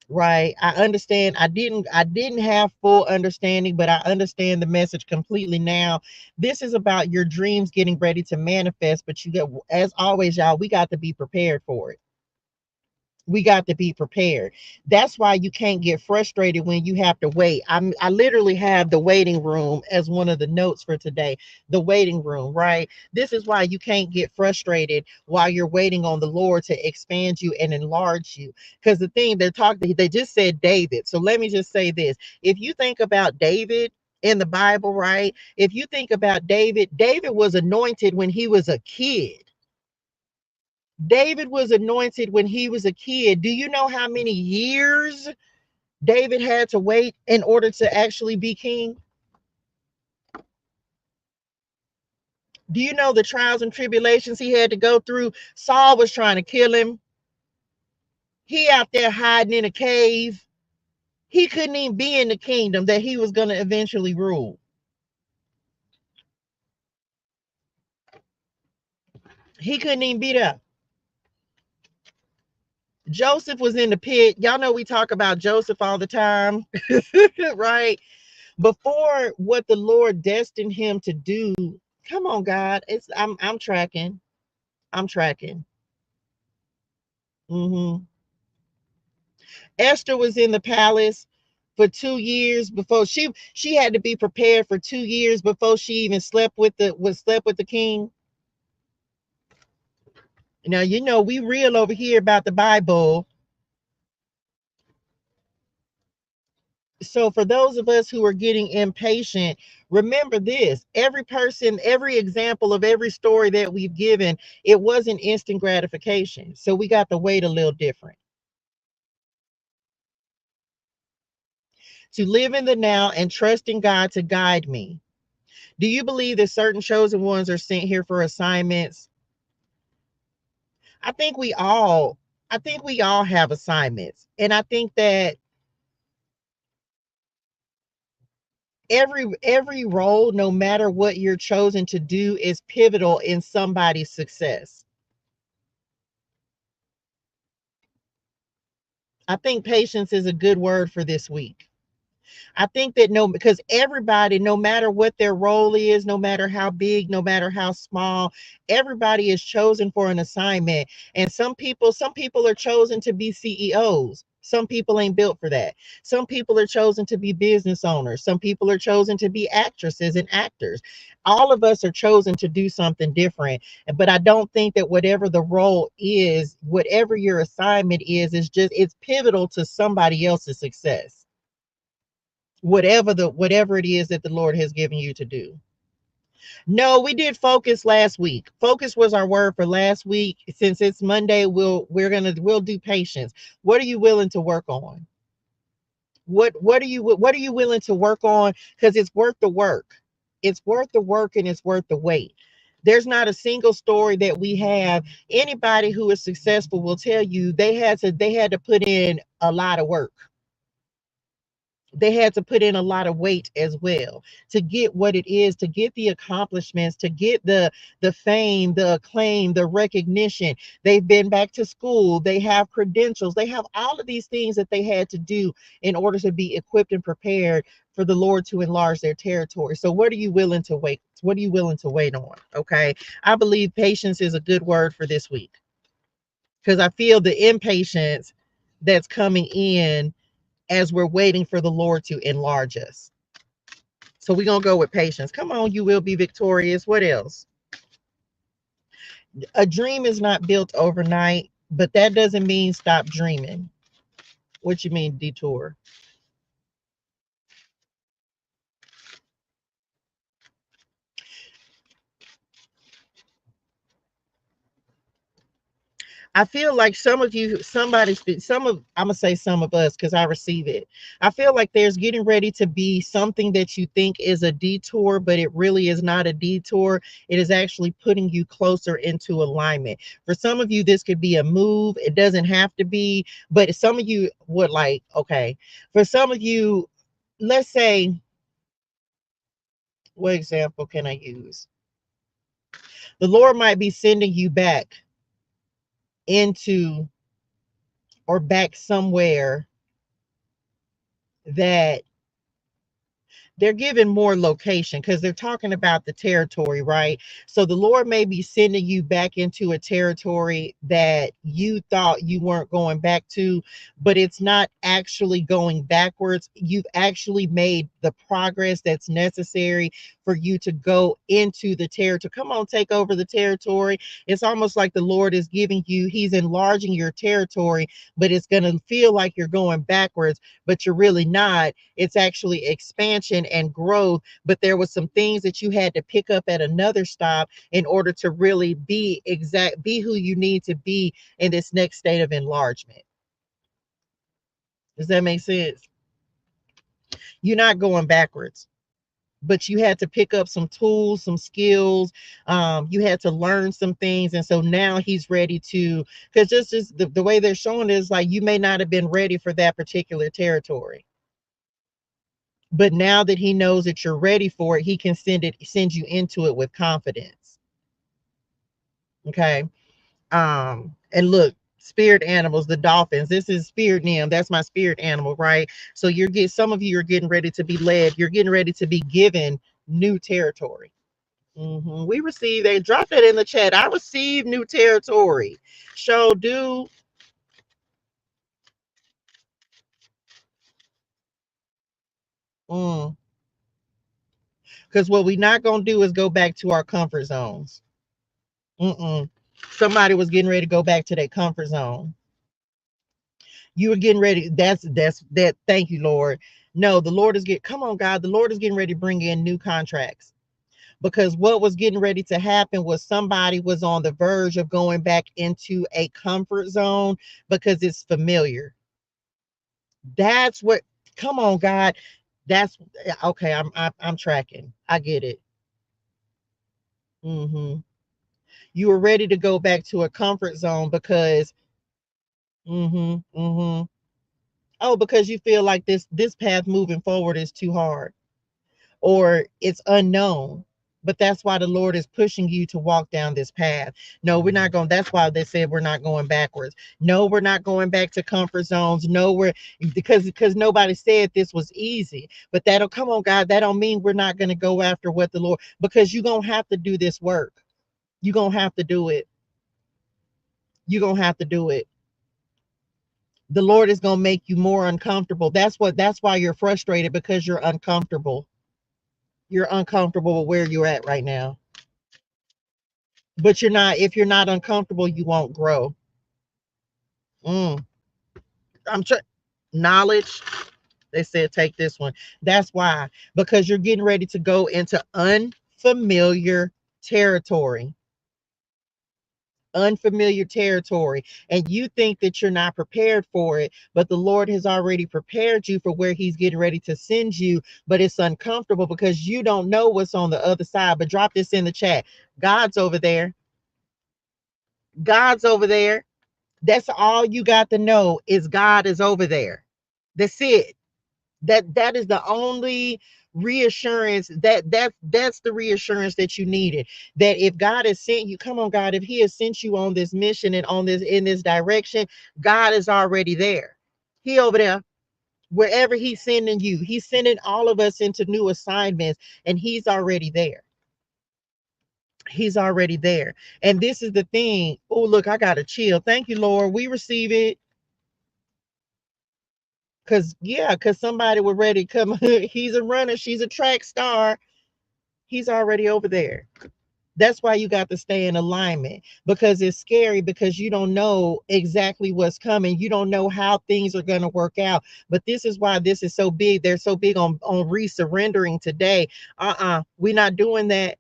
Right. I understand. I didn't have full understanding, but I understand the message completely now. This is about your dreams getting ready to manifest, but you get, as always, y'all, we got to be prepared for it. We got to be prepared. That's why you can't get frustrated when you have to wait. I literally have the waiting room as one of the notes for today. The waiting room, right? This is why you can't get frustrated while you're waiting on the Lord to expand you and enlarge you. Because the thing they just said David. So let me just say this. If you think about David in the Bible, right? If you think about David, David was anointed when he was a kid. David was anointed when he was a kid. Do you know how many years David had to wait in order to actually be king? Do you know the trials and tribulations he had to go through? Saul was trying to kill him. He out there hiding in a cave. He couldn't even be in the kingdom that he was going to eventually rule. He couldn't even be there. Joseph was in the pit. Y'all know we talk about Joseph all the time, right? Before what the Lord destined him to do. Come on, God. I'm tracking. I'm tracking. hmm Esther was in the palace for 2 years before she had to be prepared for 2 years before she even slept with the king. Now you know we real over here about the Bible. So for those of us who are getting impatient, remember this: every person, every example of every story that we've given, it wasn't instant gratification. So we got to wait a little different. To live in the now and trust in God to guide me. Do you believe that certain chosen ones are sent here for assignments? I think we all I think we all have assignments. And I think that every role, no matter what you're chosen to do, is pivotal in somebody's success. I think patience is a good word for this week. I think that no, because everybody, no matter what their role is, no matter how big, no matter how small, everybody is chosen for an assignment. And some people are chosen to be CEOs. Some people ain't built for that. Some people are chosen to be business owners. Some people are chosen to be actresses and actors. All of us are chosen to do something different. But I don't think that whatever the role is, whatever your assignment is just, it's pivotal to somebody else's success, whatever it is that the Lord has given you to do. No, we did focus last week. Focus was our word for last week. Since it's Monday, we'll do patience. What are you willing to work on? What are you willing to work on? Because it's worth the work. It's worth the work and it's worth the wait. There's not a single story that we have. Anybody who is successful will tell you they had to put in a lot of work. They had to put in a lot of weight as well to get what it is, to get the accomplishments, to get the fame, the acclaim, the recognition. They've been back to school, they have credentials, they have all of these things that they had to do in order to be equipped and prepared for the Lord to enlarge their territory. So what are you willing to wait? What are you willing to wait on? Okay. I believe patience is a good word for this week, because I feel the impatience that's coming in as we're waiting for the Lord to enlarge us. So we're going to go with patience. Come on, you will be victorious. What else? A dream is not built overnight, but that doesn't mean stop dreaming. What you mean, detour? I feel like some of you, I'm gonna say some of us because I receive it. I feel like there's getting ready to be something that you think is a detour, but it really is not a detour. It is actually putting you closer into alignment. For some of you, this could be a move. It doesn't have to be, but some of you would like, okay. For some of you, let's say, what example can I use? The Lord might be sending you back into or back somewhere that they're given more location because they're talking about the territory, right? So the Lord may be sending you back into a territory that you thought you weren't going back to, but it's not actually going backwards. You've actually made the progress that's necessary for you to go into the territory. Come on, take over the territory. It's almost like the Lord is giving you, He's enlarging your territory, but it's going to feel like you're going backwards, but you're really not. It's actually expansion and growth, but there was some things that you had to pick up at another stop in order to really be who you need to be in this next state of enlargement. Does that make sense? You're not going backwards, but you had to pick up some tools, some skills. You had to learn some things, and so now he's ready to, because just the way they're showing is like you may not have been ready for that particular territory, but now that he knows that you're ready for it, he can send you into it with confidence. Okay. And look, spirit animals, the dolphins, this is spirit name, that's my spirit animal, right? So some of you are getting ready to be led, you're getting ready to be given new territory. We receive, they drop that in the chat, I receive new territory. Show do. Because what we're not going to do is go back to our comfort zones. Somebody was getting ready to go back to their comfort zone. You were getting ready. That's that. Thank you, Lord. No, the Lord is come on, God. The Lord is getting ready to bring in new contracts, because what was getting ready to happen was somebody was on the verge of going back into a comfort zone because it's familiar. That's what. Come on, God. That's okay. I'm tracking. I get it. You were ready to go back to a comfort zone because mm-hmm, mm-hmm. Oh, because you feel like this path moving forward is too hard or it's unknown. But that's why the Lord is pushing you to walk down this path. No, we're not going. That's why they said we're not going backwards. No, we're not going back to comfort zones. No, we're because nobody said this was easy. But that'll come on, God. That don't mean we're not going to go after what the Lord, because you're gonna have to do this work. You're gonna have to do it. You're gonna have to do it. The Lord is going to make you more uncomfortable. That's why you're frustrated, because you're uncomfortable. You're uncomfortable with where you're at right now. But you're not, if you're not uncomfortable, you won't grow. Mm. I'm trying knowledge. They said take this one. That's why, because you're getting ready to go into unfamiliar territory. Unfamiliar territory, and you think that you're not prepared for it, but the Lord has already prepared you for where he's getting ready to send you, but it's uncomfortable because you don't know what's on the other side. But drop this in the chat. God's over there. God's over there. That's all you got to know, is God is over there. That's it. That is the only reassurance, that's the reassurance that you needed, that if God has sent you, come on, God, if he has sent you on this mission and on this, in this direction, God is already there. He over there. Wherever he's sending you, he's sending all of us into new assignments, and he's already there. He's already there. And this is the thing. Oh, look, I got a chill. Thank you, Lord. We receive it. Because somebody was ready to come. He's a runner, she's a track star. He's already over there. That's why you got to stay in alignment, because it's scary, because you don't know exactly what's coming. You don't know how things are going to work out. But this is why this is so big. They're so big on re-surrendering today. We're not doing that.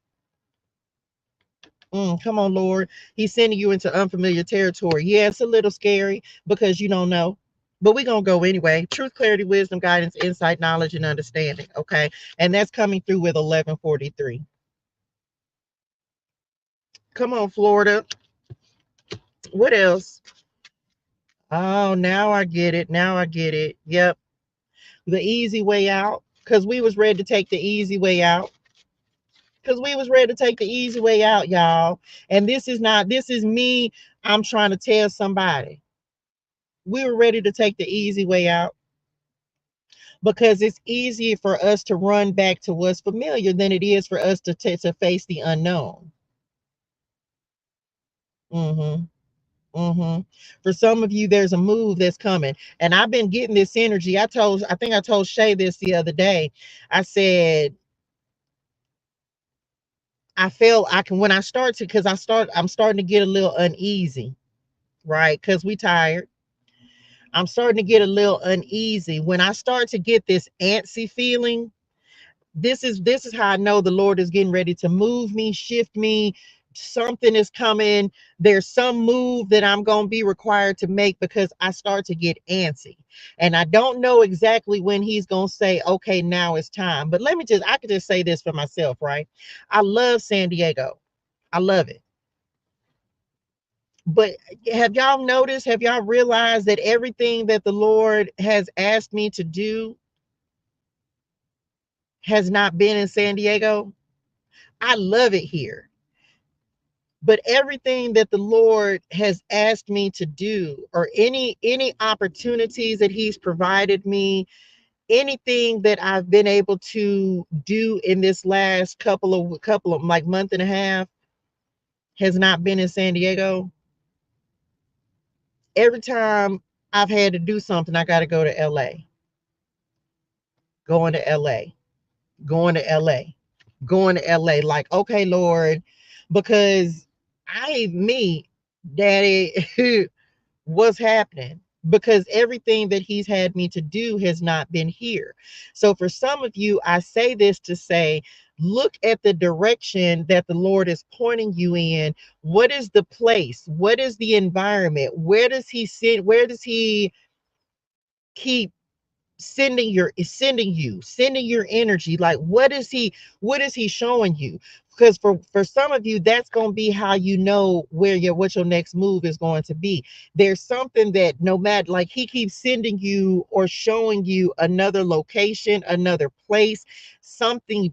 Come on, Lord. He's sending you into unfamiliar territory. Yeah, it's a little scary because you don't know. But we're going to go anyway. Truth, clarity, wisdom, guidance, insight, knowledge, and understanding. Okay. And that's coming through with 1143. Come on, Florida. What else? Oh, now I get it. Now I get it. Yep. The easy way out. Because we was ready to take the easy way out. Because we was ready to take the easy way out, y'all. And this is me. I'm trying to tell somebody. We were ready to take the easy way out because it's easier for us to run back to what's familiar than it is for us to face the unknown. Mm-hmm. Mm-hmm. For some of you, there's a move that's coming. And I've been getting this energy. I think I told Shay this the other day. I said, I feel I can when I start to because I'm starting to get a little uneasy, right? Because we tired. I'm starting to get a little uneasy. When I start to get this antsy feeling, this is how I know the Lord is getting ready to move me, shift me. Something is coming. There's some move that I'm going to be required to make because I start to get antsy. And I don't know exactly when he's going to say, okay, now it's time. But I could just say this for myself, right? I love San Diego. I love it. But have y'all realized that everything that the Lord has asked me to do has not been in San Diego? I love it here. But everything that the Lord has asked me to do, or any opportunities that he's provided me, anything that I've been able to do in this last couple of like month and a half has not been in San Diego. Every time I've had to do something, I got to go to LA. Going to LA. Going to LA. Going to LA. Like, okay, Lord, because me, Daddy, what's happening? Because everything that he's had me to do has not been here. So for some of you, I say this to say, look at the direction that the Lord is pointing you in. What is the place? What is the environment? Where does he sit? Where does he keep sending your energy? Like, what is he showing you? Because for some of you, that's going to be how you know what your next move is going to be. There's something that no matter, like, he keeps sending you or showing you another location, another place, something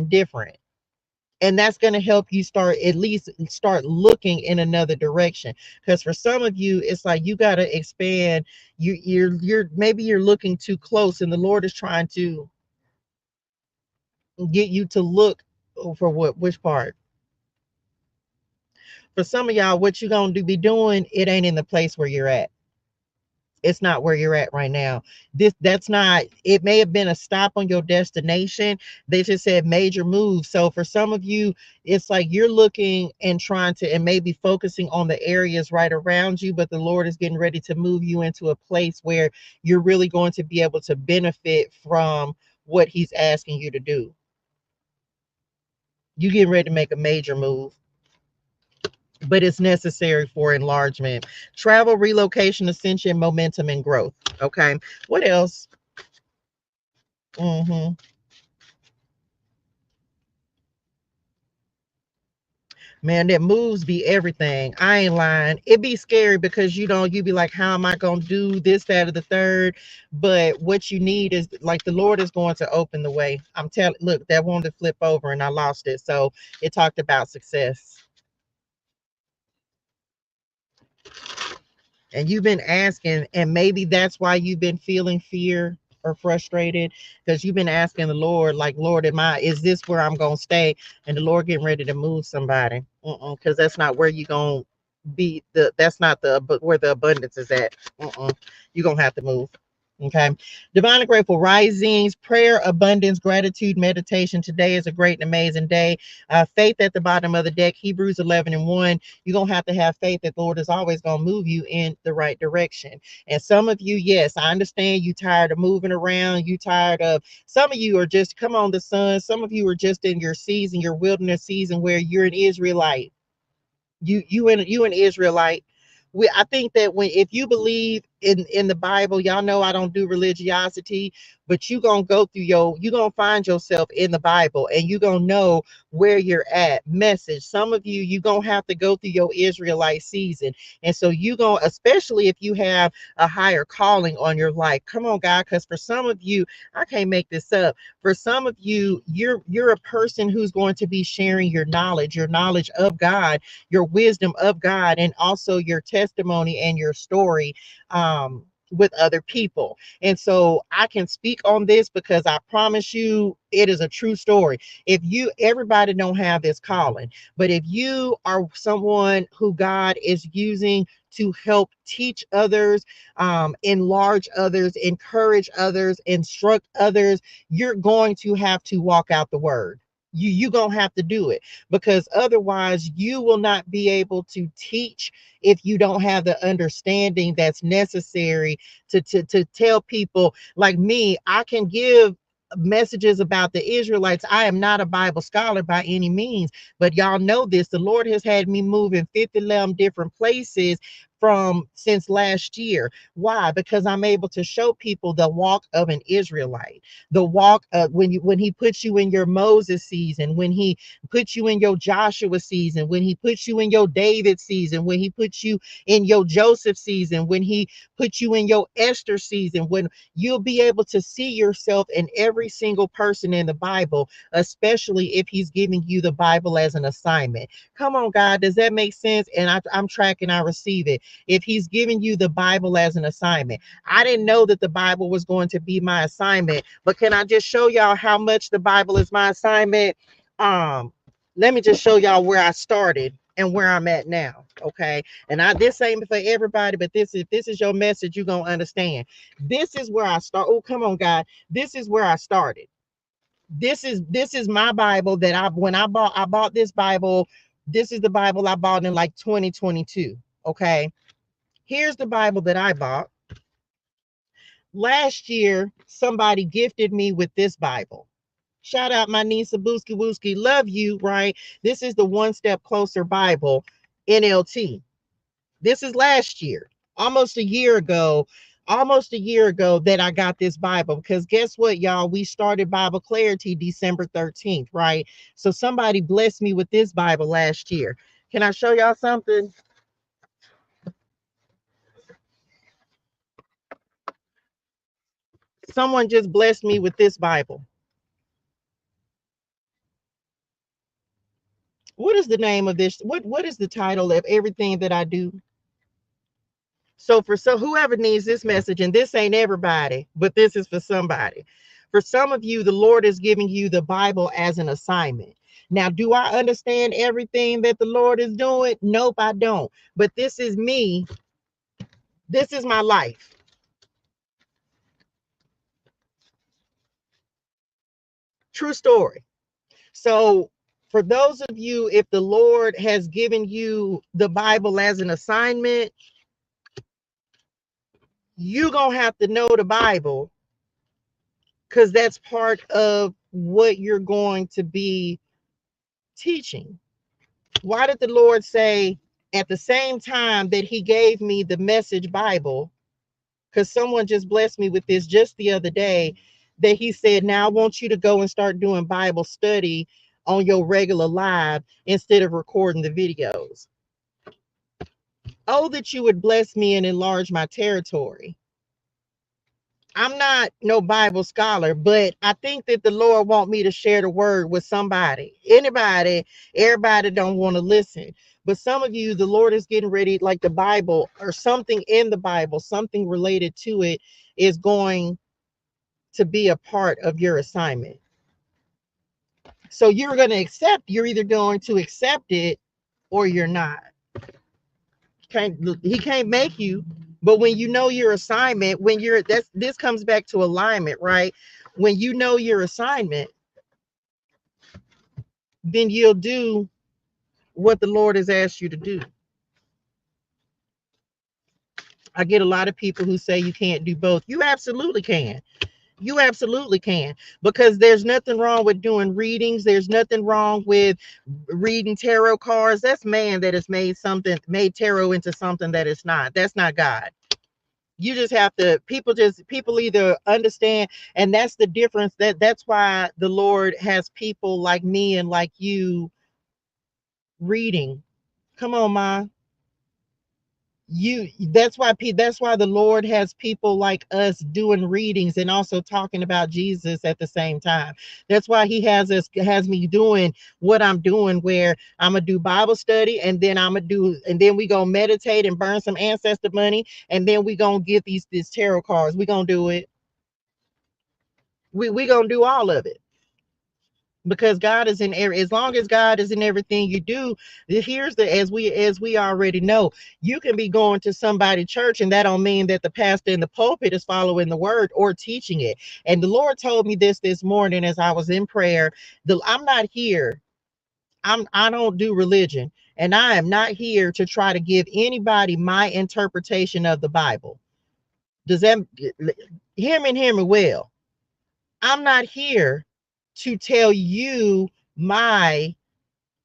different. And that's going to help you at least start looking in another direction. Because for some of you, it's like you got to expand. You're maybe you're looking too close, and the Lord is trying to get you to look for which part. For some of y'all, what you're going to be doing, it ain't in the place where you're at. It's not where you're at right now. That's not, it may have been a stop on your destination. They just said major move. So for some of you, it's like you're looking and trying to, and maybe focusing on the areas right around you, but the Lord is getting ready to move you into a place where you're really going to be able to benefit from what he's asking you to do. You getting ready to make a major move, but it's necessary for enlargement, travel, relocation, ascension, momentum, and growth. Okay. What else? Hmm. Man, that moves be everything. I ain't lying. It be scary because you be like, how am I gonna do this, that, or the third? But what you need is like the Lord is going to open the way. I'm telling, look, that wanted to flip over and I lost it. So it talked about success. And you've been asking, and maybe that's why you've been feeling fear or frustrated, because you've been asking the Lord, like, Lord, is this where I'm gonna stay? And the Lord getting ready to move somebody, because that's not where you're gonna be. That's not but where the abundance is at. You're gonna have to move. Okay. Divine and grateful risings, prayer, abundance, gratitude, meditation. Today is a great and amazing day. Faith at the bottom of the deck, Hebrews 11:1. You're going to have faith that the Lord is always going to move you in the right direction. And some of you, yes, I understand you tired of moving around. You tired of, some of you are just, come on, the sun. Some of you are just in your season, your wilderness season where you're an Israelite. You an Israelite. I think that when if you believe in the Bible, y'all know I don't do religiosity, but you gonna find yourself in the Bible, and you gonna know where you're at. Message. Some of you gonna have to go through your Israelite season, and so you gonna, especially if you have a higher calling on your life. Come on, God, because for some of you, I can't make this up. For some of you, you're a person who's going to be sharing your knowledge of God, your wisdom of God, and also your testimony and your story with other people. And so I can speak on this because I promise you it is a true story. If you Everybody don't have this calling, but if you are someone who God is using to help teach others, enlarge others, encourage others, instruct others, you're going to have to walk out the word. You gonna have to do it, because otherwise you will not be able to teach if you don't have the understanding that's necessary to tell people. Like me, I can give messages about the Israelites. I am not a Bible scholar by any means, but y'all know this. The Lord has had me move in 50 different places from since last year. Why? Because I'm able to show people the walk of an Israelite, the walk of when he puts you in your Moses season, when he puts you in your Joshua season, when he puts you in your David season, when he puts you in your Joseph season, when he puts you in your Esther season, when you'll be able to see yourself in every single person in the Bible, especially if he's giving you the Bible as an assignment. Come on, God, does that make sense? And I'm tracking, I receive it. If he's giving you the Bible as an assignment, I didn't know that the Bible was going to be my assignment, but can I just show y'all how much the Bible is my assignment? Um, Let me just show y'all where I started and where I'm at now. Okay. And this ain't for everybody, but this is your message, you're gonna understand. This is where I start. Oh, come on, God. This is where I started. This is my Bible that I bought this Bible. This is the Bible I bought in like 2022. Okay. Here's the Bible that I bought. Last year, somebody gifted me with this Bible. Shout out my niece Booski Wooski. Love you, right? This is the One Step Closer Bible, NLT. This is last year, almost a year ago. Almost a year ago that I got this Bible, because guess what, y'all? We started Bible Clarity December 13th, right? So somebody blessed me with this Bible last year. Can I show y'all something? Someone just blessed me with this Bible. What is the name of this? What is the title of everything that I do? So whoever needs this message, and this ain't everybody, but this is for somebody. For some of you, the Lord is giving you the Bible as an assignment. Now, do I understand everything that the Lord is doing? Nope, I don't. But this is me. This is my life. True story. So for those of you, if the Lord has given you the Bible as an assignment, you're going to have to know the Bible, because that's part of what you're going to be teaching. Why did the Lord say at the same time that he gave me the Message Bible, because someone just blessed me with this just the other day, that he said, now I want you to go and start doing Bible study on your regular live instead of recording the videos. Oh, that you would bless me and enlarge my territory. I'm not no Bible scholar, but I think that the Lord want me to share the word with somebody. Everybody don't want to listen. But some of you, the Lord is getting ready, like the Bible or something in the Bible, something related to it is going to be a part of your assignment. So you're either going to accept it or you're not. He can't make you, but when you know your assignment, this comes back to alignment, right? When you know your assignment, then you'll do what the Lord has asked you to do. I get a lot of people who say you can't do both. You absolutely can. You absolutely can, because there's nothing wrong with doing readings. There's nothing wrong with reading tarot cards. That's man that has made tarot into something that it's not. That's not God. You just have to, people either understand, and that's the difference. That's why the Lord has people like me and like you reading. Come on, Ma. That's why the Lord has people like us doing readings and also talking about Jesus at the same time. That's why he has me doing what I'm doing, where I'm gonna do Bible study, and then we gonna meditate and burn some ancestor money, and then we gonna get these tarot cards. We gonna do it. We gonna do all of it, because God is in every, as long as God is in everything you do. Here's the, as we already know, you can be going to somebody church, and that don't mean that the pastor in the pulpit is following the word or teaching it. And the Lord told me this morning as I was in prayer. I'm not here, I don't do religion, and I am not here to try to give anybody my interpretation of the Bible. Does that, hear me well? I'm not here to tell you my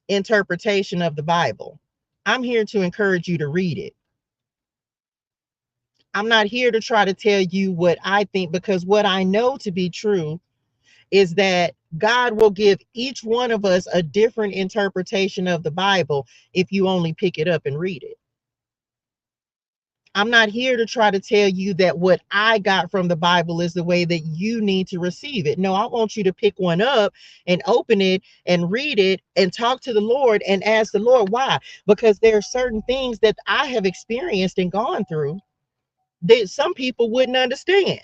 interpretation of the Bible. I'm here to encourage you to read it. I'm not here to try to tell you what I think, because what I know to be true is that God will give each one of us a different interpretation of the Bible if you only pick it up and read it. I'm not here to try to tell you that what I got from the Bible is the way that you need to receive it. No, I want you to pick one up and open it and read it and talk to the Lord and ask the Lord why. Because there are certain things that I have experienced and gone through that some people wouldn't understand.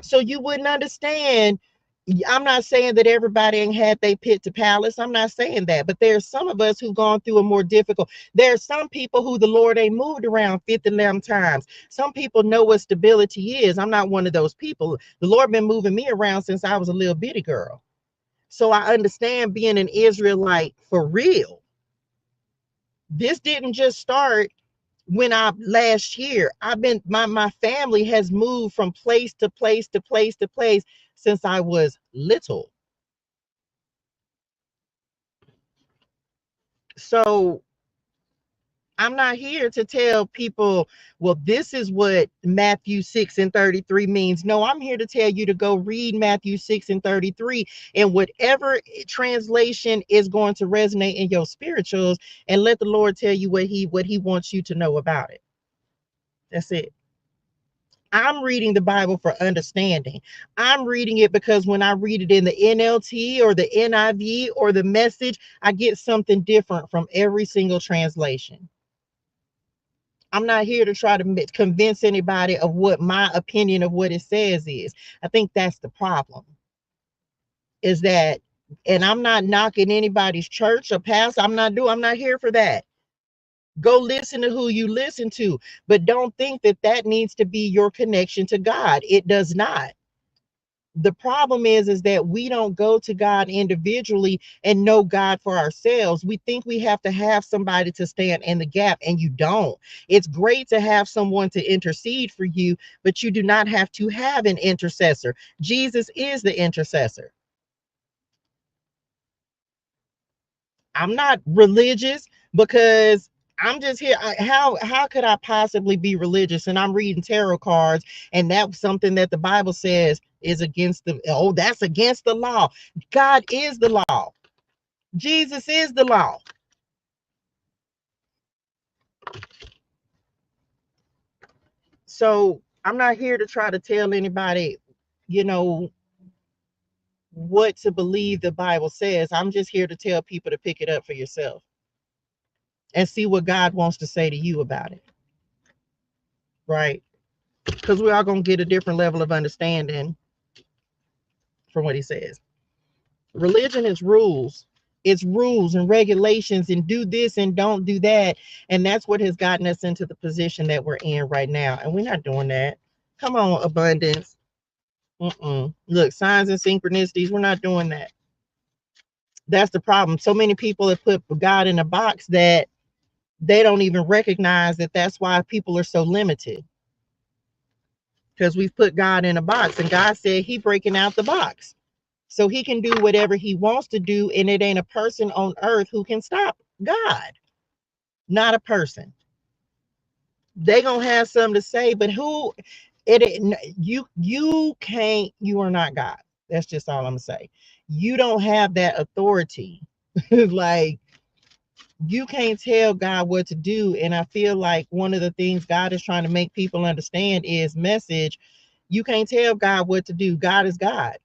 So you wouldn't understand. I'm not saying that everybody ain't had they pit to palace. I'm not saying that, but there's some of us who've gone through a more difficult. There's some people who the Lord ain't moved around 50 times. Some people know what stability is. I'm not one of those people. The Lord been moving me around since I was a little bitty girl. So I understand being an Israelite for real. This didn't just start when I last year. I've been, my family has moved from place to place to place to place since I was little. So I'm not here to tell people, well, this is what Matthew 6 and 33 means. No, I'm here to tell you to go read Matthew 6 and 33 and whatever translation is going to resonate in your spirituals, and let the Lord tell you what he wants you to know about it. That's it. I'm reading the Bible for understanding. I'm reading it because when I read it in the NLT or the NIV or the Message, I get something different from every single translation. I'm not here to try to convince anybody of what my opinion of what it says is. I think that's the problem. Is that, and I'm not knocking anybody's church or pastor. I'm not here for that. Go listen to who you listen to, but don't think that that needs to be your connection to God. It does not. The problem is that we don't go to God individually and know God for ourselves. We think we have to have somebody to stand in the gap, and you don't. It's great to have someone to intercede for you, but you do not have to have an intercessor. Jesus is the intercessor. I'm not religious because I'm just here. How could I possibly be religious and I'm reading tarot cards, and that's something that the Bible says is against the, oh, that's against the law. God is the law. Jesus is the law. So I'm not here to try to tell anybody, you know, what to believe the Bible says. I'm just here to tell people to pick it up for yourself and see what God wants to say to you about it. Right? Because we are going to get a different level of understanding from what he says. Religion is rules. It's rules and regulations, and do this and don't do that. And that's what has gotten us into the position that we're in right now. And we're not doing that. Come on, abundance. Look, signs and synchronicities, we're not doing that. That's the problem. So many people have put God in a box that they don't even recognize that that's why people are so limited. because we've put God in a box, and God said he breaking out the box. So he can do whatever he wants to do, and it ain't a person on earth who can stop God. Not a person. They gonna have something to say, but who you can't, you are not God. That's just all I'm gonna say. You don't have that authority. Like, you can't tell God what to do. And I feel like one of the things God is trying to make people understand is message. You can't tell God what to do. God is God.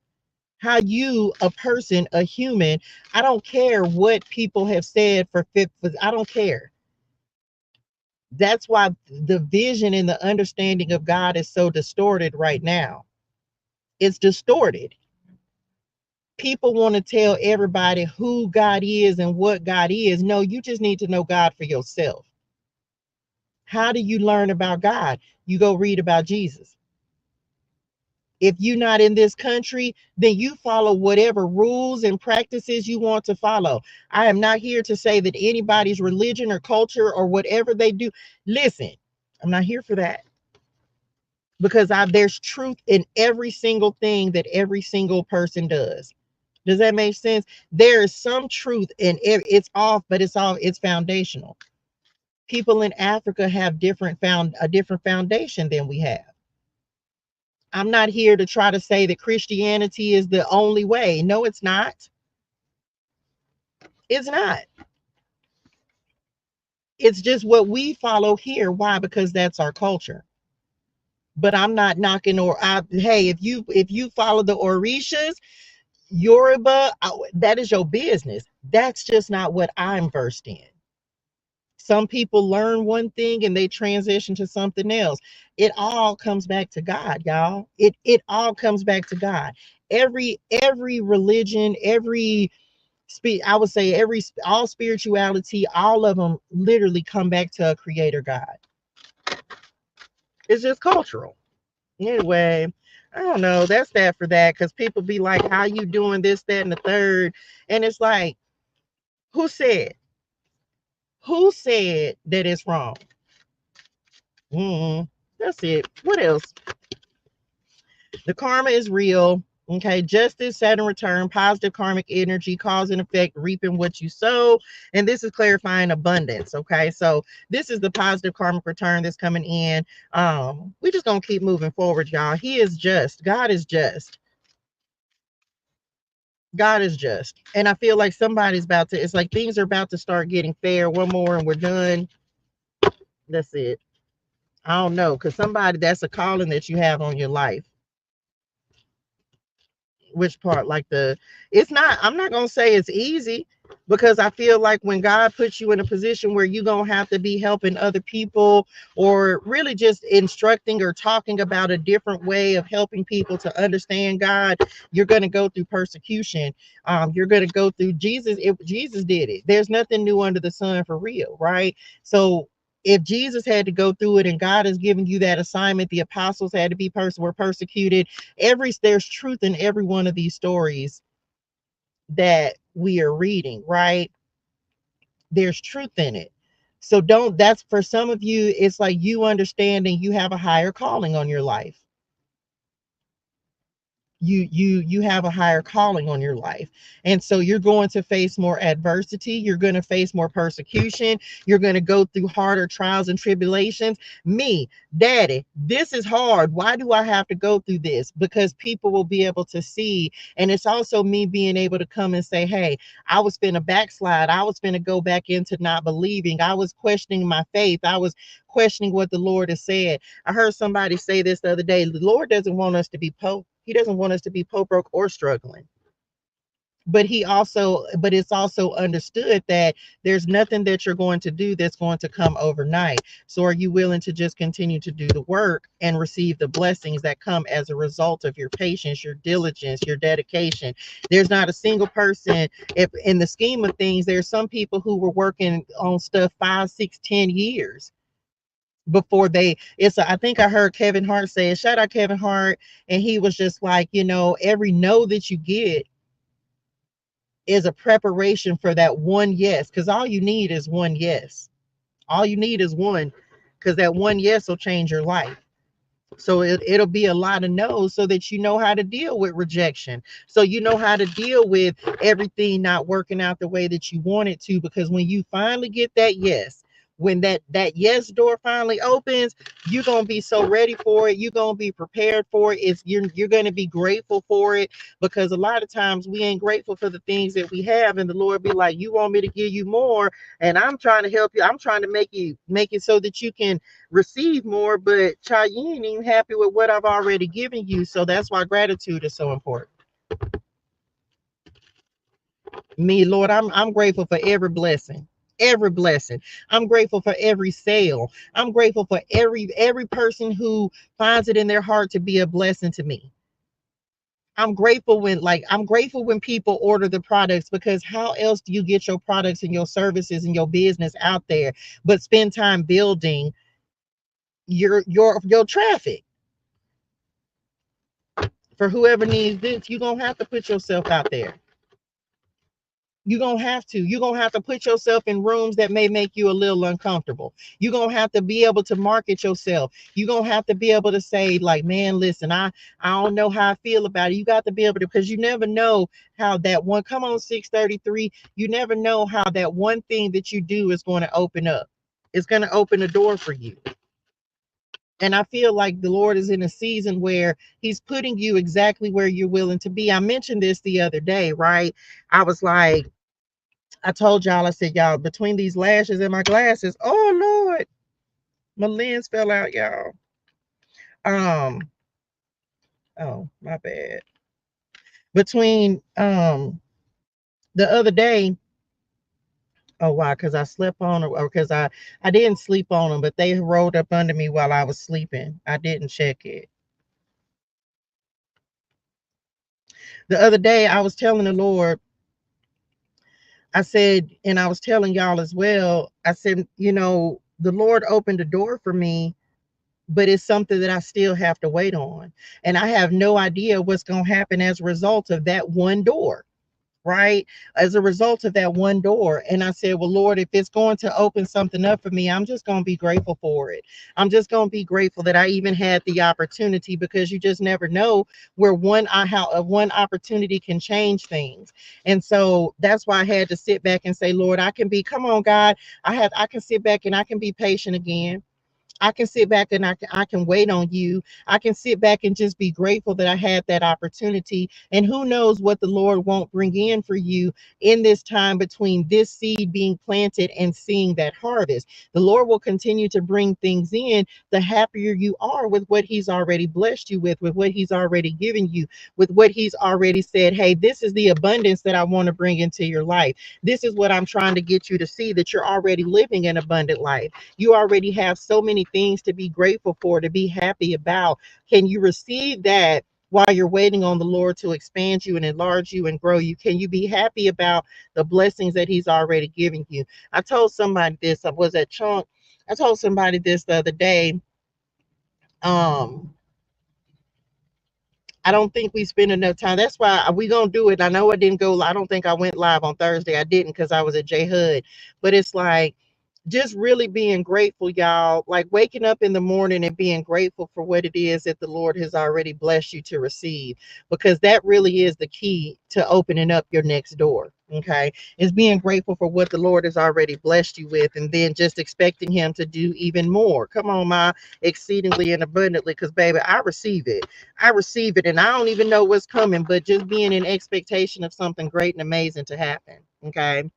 How you, a person, a human, I don't care what people have said for fifth, I don't care. That's why the vision and the understanding of God is so distorted right now. It's distorted. People want to tell everybody who God is and what God is. No, you just need to know God for yourself. How do you learn about God? You go read about Jesus. If you're not in this country, then you follow whatever rules and practices you want to follow. I am not here to say that anybody's religion or culture or whatever they do. Listen, I'm not here for that, because there's truth in every single thing that every single person does. Does that make sense? There is some truth in it. It's off, but it's foundational. People in Africa have a different foundation than we have. I'm not here to try to say that Christianity is the only way. No, it's not. It's not. It's just what we follow here. Why? Because that's our culture. But I'm not knocking, hey, if you follow the Orishas, Yoruba, that is your business. That's just not what I'm versed in. Some people learn one thing and they transition to something else. It all comes back to God, y'all. It all comes back to God. Every religion, I would say all spirituality, all of them literally come back to a creator God. It's just cultural. Anyway, I don't know. That's that for that, because people be like, how you doing this, that, and the third? And it's like, who said? Who said that it's wrong? That's it. What else? The karma is real. Okay, justice, Saturn return, positive karmic energy, cause and effect, reaping what you sow. And this is clarifying abundance. Okay, so this is the positive karmic return that's coming in. We're just gonna keep moving forward, y'all. He is just. God is just. God is just. And I feel like somebody's about to, it's like things are about to start getting fair. One more and we're done. That's it. I don't know, because that's a calling that you have on your life. Which part? Like it's not, I'm not gonna say it's easy, because I feel like when God puts you in a position where you're gonna have to be helping other people, or really just instructing or talking about a different way of helping people to understand God, you're gonna go through persecution. You're gonna go through Jesus did it. There's nothing new under the sun, for real, right? So if Jesus had to go through it, and God has given you that assignment, the apostles had to were persecuted. There's truth in every one of these stories that we are reading, right? There's truth in it. So that's for some of you, it's like you understanding you have a higher calling on your life. You have a higher calling on your life, and so you're going to face more adversity, you're going to face more persecution, you're going to go through harder trials and tribulations. Me, daddy, this is hard. Why do I have to go through this? Because people will be able to see. And it's also me being able to come and say, hey, I was finna backslide, I was finna go back into not believing, I was questioning my faith, I was questioning what the Lord has said. I heard somebody say this the other day. The Lord doesn't want us to be poor. He doesn't want us to be poor, broke, or struggling. But it's also understood that there's nothing that you're going to do that's going to come overnight. So are you willing to just continue to do the work and receive the blessings that come as a result of your patience, your diligence, your dedication? There's not a single person, if in the scheme of things, there's some people who were working on stuff 5, 6, 10 years before I think I heard Kevin Hart say, shout out Kevin Hart, and he was just like, every no that you get is a preparation for that one yes, because all you need is one yes. All you need is one, because that one yes will change your life. So it'll be a lot of no's so that you know how to deal with rejection. So you know how to deal with everything not working out the way that you want it to. Because when you finally get that yes, when that yes door finally opens, you're gonna be so ready for it. You're gonna be prepared for it. You're gonna be grateful for it, because a lot of times we ain't grateful for the things that we have, and the Lord be like, "You want me to give you more, and I'm trying to help you. I'm trying to make it so that you can receive more, but child, you ain't even happy with what I've already given you." So that's why gratitude is so important. Me, Lord, I'm grateful for every blessing. Every blessing. I'm grateful for every sale. I'm grateful for every person who finds it in their heart to be a blessing to me. I'm grateful when people order the products, because how else do you get your products and your services and your business out there but spend time building your traffic? For whoever needs this, you're gonna have to put yourself out there. You're gonna have to put yourself in rooms that may make you a little uncomfortable. You're gonna have to be able to market yourself. You're gonna have to be able to say, like, man, listen, I don't know how I feel about it. You got to be able to, because you never know how that one, come on, 633, you never know how that one thing that you do is going to open up. It's going to open a door for you. And I feel like the Lord is in a season where he's putting you exactly where you're willing to be. I mentioned this the other day, right? I was like, I told y'all, I said, y'all, between these lashes and my glasses, oh Lord, my lens fell out, y'all. Um, oh, my bad. Between the other day, oh why? Because I slept on them, or because I didn't sleep on them, but they rolled up under me while I was sleeping. I didn't check it. The other day I was telling the Lord, I said, and I was telling y'all as well, I said, the Lord opened a door for me, but it's something that I still have to wait on. And I have no idea what's going to happen as a result of that one door, right? As a result of that one door. And I said, well, Lord, if it's going to open something up for me, I'm just going to be grateful for it. I'm just going to be grateful that I even had the opportunity, because you just never know where one opportunity can change things. And so that's why I had to sit back and say, Lord, come on, God, I can sit back and I can be patient again. I can sit back and I can wait on you. I can sit back and just be grateful that I had that opportunity. And who knows what the Lord won't bring in for you in this time between this seed being planted and seeing that harvest. The Lord will continue to bring things in the happier you are with what he's already blessed you with what he's already given you, with what he's already said, hey, this is the abundance that I want to bring into your life. This is what I'm trying to get you to see, that you're already living an abundant life. You already have so many things to be grateful for, to be happy about. Can you receive that while you're waiting on the Lord to expand you and enlarge you and grow you? Can you be happy about the blessings that he's already giving you? I told somebody this, I was at Chunk. I told somebody this the other day. Um, I don't think we spend enough time. That's why we gonna do it. I know I didn't go. I don't think I went live on Thursday. I didn't, because I was at J HUD. But it's like, just really being grateful, y'all. Like waking up in the morning and being grateful for what it is that the Lord has already blessed you to receive, because that really is the key to opening up your next door. Okay, is being grateful for what the Lord has already blessed you with, and then just expecting him to do even more. Come on, my exceedingly and abundantly, because baby, I receive it. I receive it, and I don't even know what's coming, but just being in expectation of something great and amazing to happen. Okay.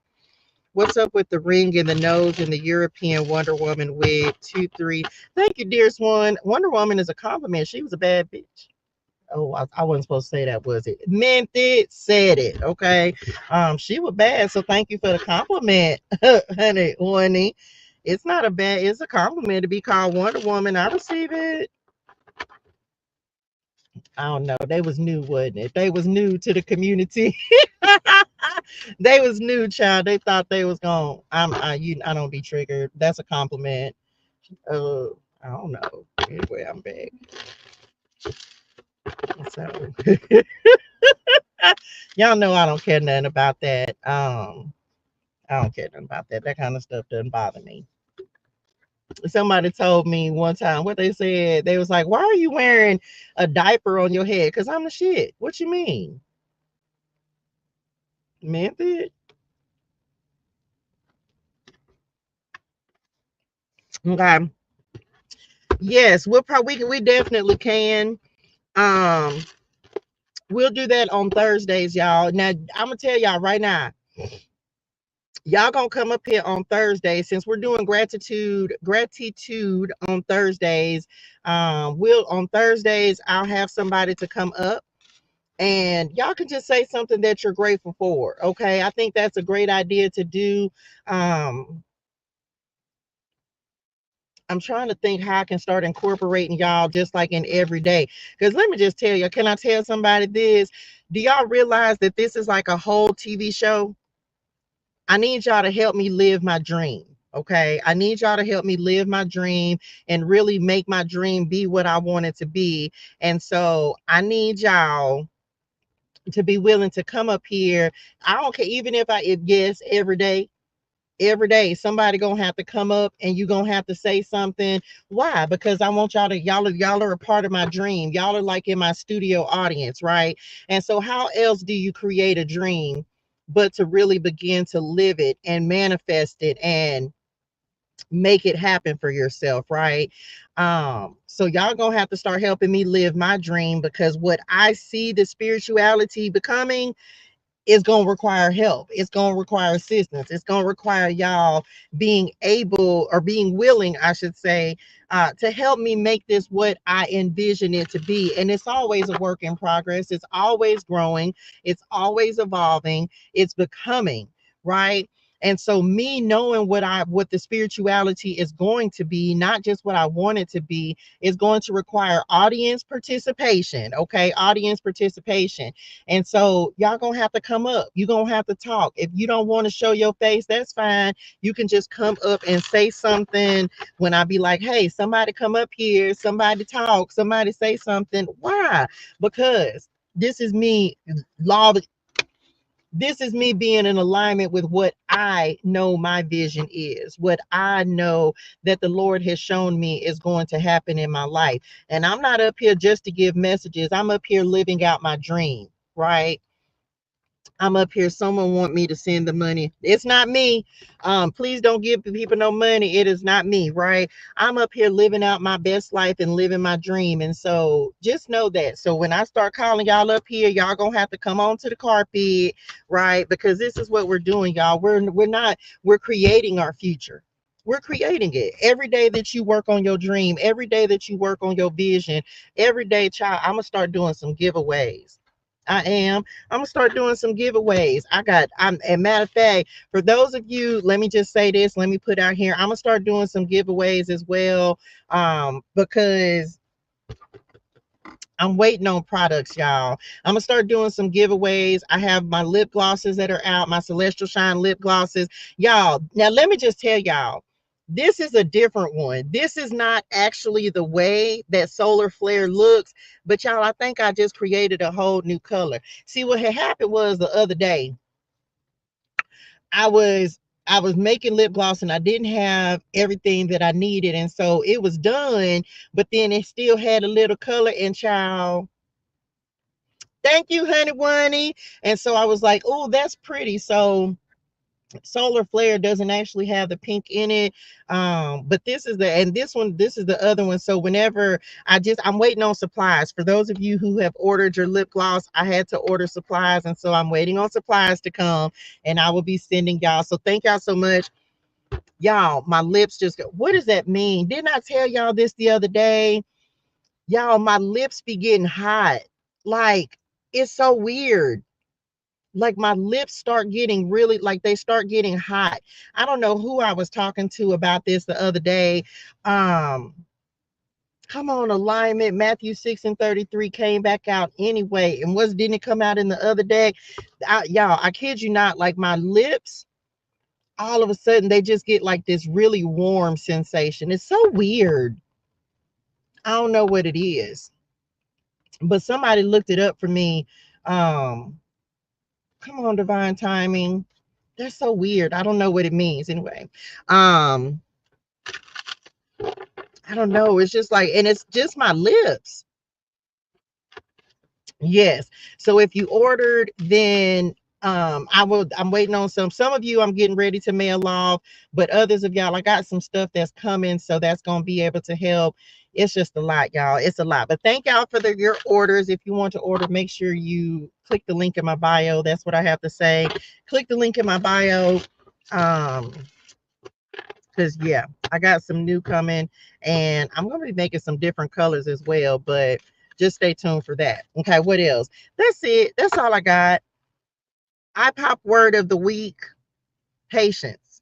What's up with the ring and the nose and the European Wonder Woman wig? 2-3. Thank you, dearest one. Wonder Woman is a compliment. She was a bad bitch. Oh, I wasn't supposed to say that, was it? Meant it, said it. Okay. She was bad, so thank you for the compliment, honey. It's not a bad, it's a compliment to be called Wonder Woman. I receive it. I don't know. They was new, wasn't it? They was new to the community. They was new, child. They thought they was gone. I don't be triggered. That's a compliment. Uh, I don't know. Anyway, I'm back. So y'all know I don't care nothing about that. I don't care nothing about that. That kind of stuff doesn't bother me. Somebody told me one time what they said. They was like, "Why are you wearing a diaper on your head?" Because I'm the shit. What you mean? Method? Okay. Yes, we definitely can. Um, we'll do that on Thursdays, y'all. Now I'm gonna tell y'all right now, y'all gonna come up here on Thursday since we're doing gratitude on Thursdays. We'll on Thursdays I'll have somebody to come up and y'all can just say something that you're grateful for. Okay, I think that's a great idea to do. Um, I'm trying to think how I can start incorporating y'all just like in every day. Because let me just tell you, can I tell somebody this? Do y'all realize that this is like a whole TV show? I need y'all to help me live my dream. Okay. I need y'all to help me live my dream and really make my dream be what I want it to be. And so I need y'all to be willing to come up here. I don't care, even if yes, every day somebody gonna have to come up and you gonna have to say something. Why? Because I want y'all are a part of my dream. Y'all are like in my studio audience, right? And so how else do you create a dream but to really begin to live it and manifest it and make it happen for yourself, right? So y'all gonna have to start helping me live my dream, because what I see the spirituality becoming, it's going to require help. It's going to require assistance. It's going to require y'all being able, or being willing, I should say, to help me make this what I envision it to be. And it's always a work in progress. It's always growing. It's always evolving. It's becoming, right? And so me knowing what the spirituality is going to be, not just what I want it to be, is going to require audience participation. Okay, audience participation. And so y'all gonna have to come up. You're gonna have to talk. If you don't want to show your face, that's fine. You can just come up and say something when I be like, hey, somebody come up here, somebody talk, somebody say something. Why? Because this is me, law this is me being in alignment with what I know my vision is, what I know that the Lord has shown me is going to happen in my life. And I'm not up here just to give messages. I'm up here living out my dream, right? I'm up here. Someone want me to send the money. It's not me. Please don't give people no money. It is not me, right? I'm up here living out my best life and living my dream. And so just know that. So when I start calling y'all up here, y'all gonna have to come on to the carpet, right? Because this is what we're doing, y'all. We're creating our future. We're creating it every day that you work on your dream, every day that you work on your vision, every day, child. I'm gonna start doing some giveaways. I am. I'm gonna start doing some giveaways. I'm a matter of fact, for those of you, let me just say this, let me put out here. I'm gonna start doing some giveaways as well. Because I'm waiting on products, y'all. I'm gonna start doing some giveaways. I have my lip glosses that are out, my Celestial Shine lip glosses. Y'all, now let me just tell y'all, this is a different one. This is not actually the way that Solar Flare looks, but y'all, I think I just created a whole new color. See, what had happened was the other day, I was I was making lip gloss and I didn't have everything that I needed. And so it was done, but then it still had a little color, and child, thank you, honey bunny. And so I was like, oh, that's pretty. So Solar Flare doesn't actually have the pink in it. But this is the other one. So whenever I'm waiting on supplies. For those of you who have ordered your lip gloss, I had to order supplies. And so I'm waiting on supplies to come, and I will be sending y'all. So thank y'all so much. Y'all, my lips just go, what does that mean? Didn't I tell y'all this the other day? Y'all, my lips be getting hot. Like, it's so weird. Like my lips start getting really, like they start getting hot. I don't know who I was talking to about this the other day. Um, Come on, alignment. Matthew 6 and 33 came back out anyway. And was didn't it come out in the other day? Y'all, I kid you not, like my lips, all of a sudden they just get like this really warm sensation. It's so weird. I don't know what it is, but somebody looked it up for me. Um, Come on, divine timing. That's so weird. I don't know what it means anyway. Um, I don't know. It's just like, and it's just my lips. Yes. So if you ordered, then I'm waiting on some of you I'm getting ready to mail off, but others of y'all, I got some stuff that's coming, so that's gonna be able to help. It's just a lot, y'all. It's a lot. But thank y'all for your orders. If you want to order, make sure you click the link in my bio. That's what I have to say. Click the link in my bio. Um, because yeah, I got some new coming, and I'm gonna be making some different colors as well, but just stay tuned for that. Okay, what else? That's it. That's all I got. I pop word of the week: patience.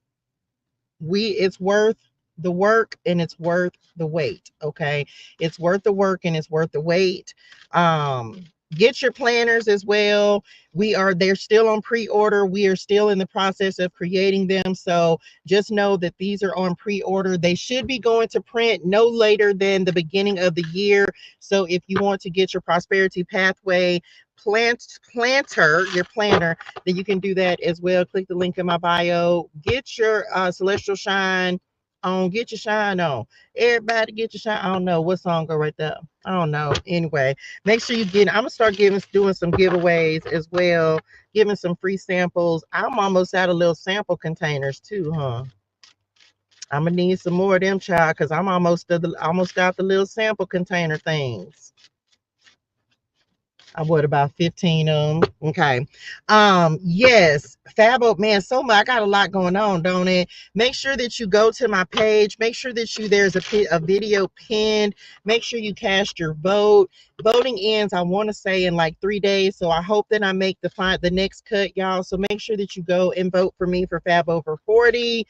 It's worth the work and it's worth the wait. Okay, it's worth the work and it's worth the wait. um get your planners as well. They're still on pre-order. We are still in the process of creating them, so just know that these are on pre-order. They should be going to print no later than the beginning of the year. So if you want to get your prosperity pathway your planner, then you can do that as well. Click the link in my bio. Get your celestial shine on. Get your shine on. Everybody get your shine. I don't know what song go right there. I don't know. Anyway, make sure you get. I'm gonna start doing some giveaways as well, giving some free samples. I'm almost out of little sample containers too, huh? I'm gonna need some more of them, child, because I'm almost out the little sample container things. I would about 15 of them. Okay. Yes, Fabo, man, so much. I got a lot going on, don't it? Make sure that you go to my page. Make sure that there's a video pinned. Make sure you cast your vote. Voting ends, I want to say, in like 3 days. So I hope that I make the next cut, y'all. So make sure that you go and vote for me for Fab Over 40.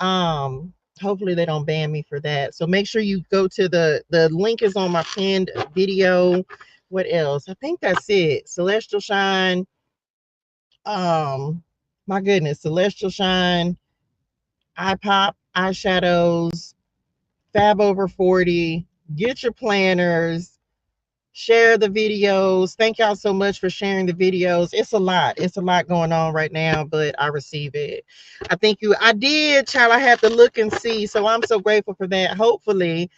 Hopefully they don't ban me for that. So make sure you go to the link is on my pinned video. What else? I think that's it. Celestial Shine. My goodness, Celestial Shine, Eye Pop, eyeshadows, Fab Over 40. Get your planners. Share the videos. Thank y'all so much for sharing the videos. It's a lot. It's a lot going on right now, but I receive it. I did, child. I had to look and see. So I'm so grateful for that. Hopefully,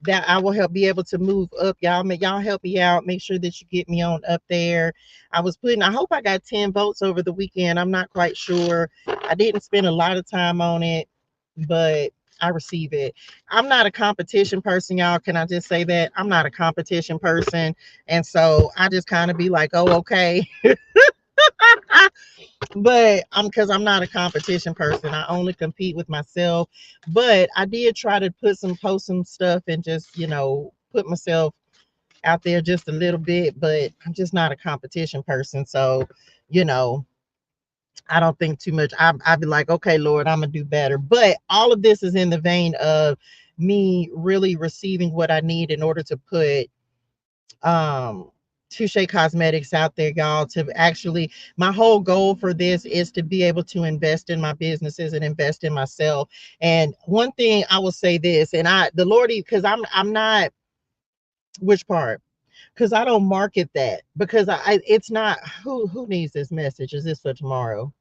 that I will be able to move up. Y'all help me out. Make sure that you get me on up there. I hope I got 10 votes over the weekend. I'm not quite sure. I didn't spend a lot of time on it, but I receive it. I'm not a competition person, y'all. Can I just say that? I'm not a competition person. And so I just kind of be like, oh, okay. But because I'm not a competition person, I only compete with myself. But I did try to post some stuff and just, put myself out there just a little bit, but I'm just not a competition person. So, you know, I don't think too much. I'd be like, okay, Lord, I'm gonna do better. But all of this is in the vein of me really receiving what I need in order to put Touche Cosmetics out there, y'all. To actually, my whole goal for this is to be able to invest in my businesses and invest in myself. And one thing I will say this, and the Lord, because I'm not, which part? Because I don't market that, because it's not, who needs this message? Is this for tomorrow?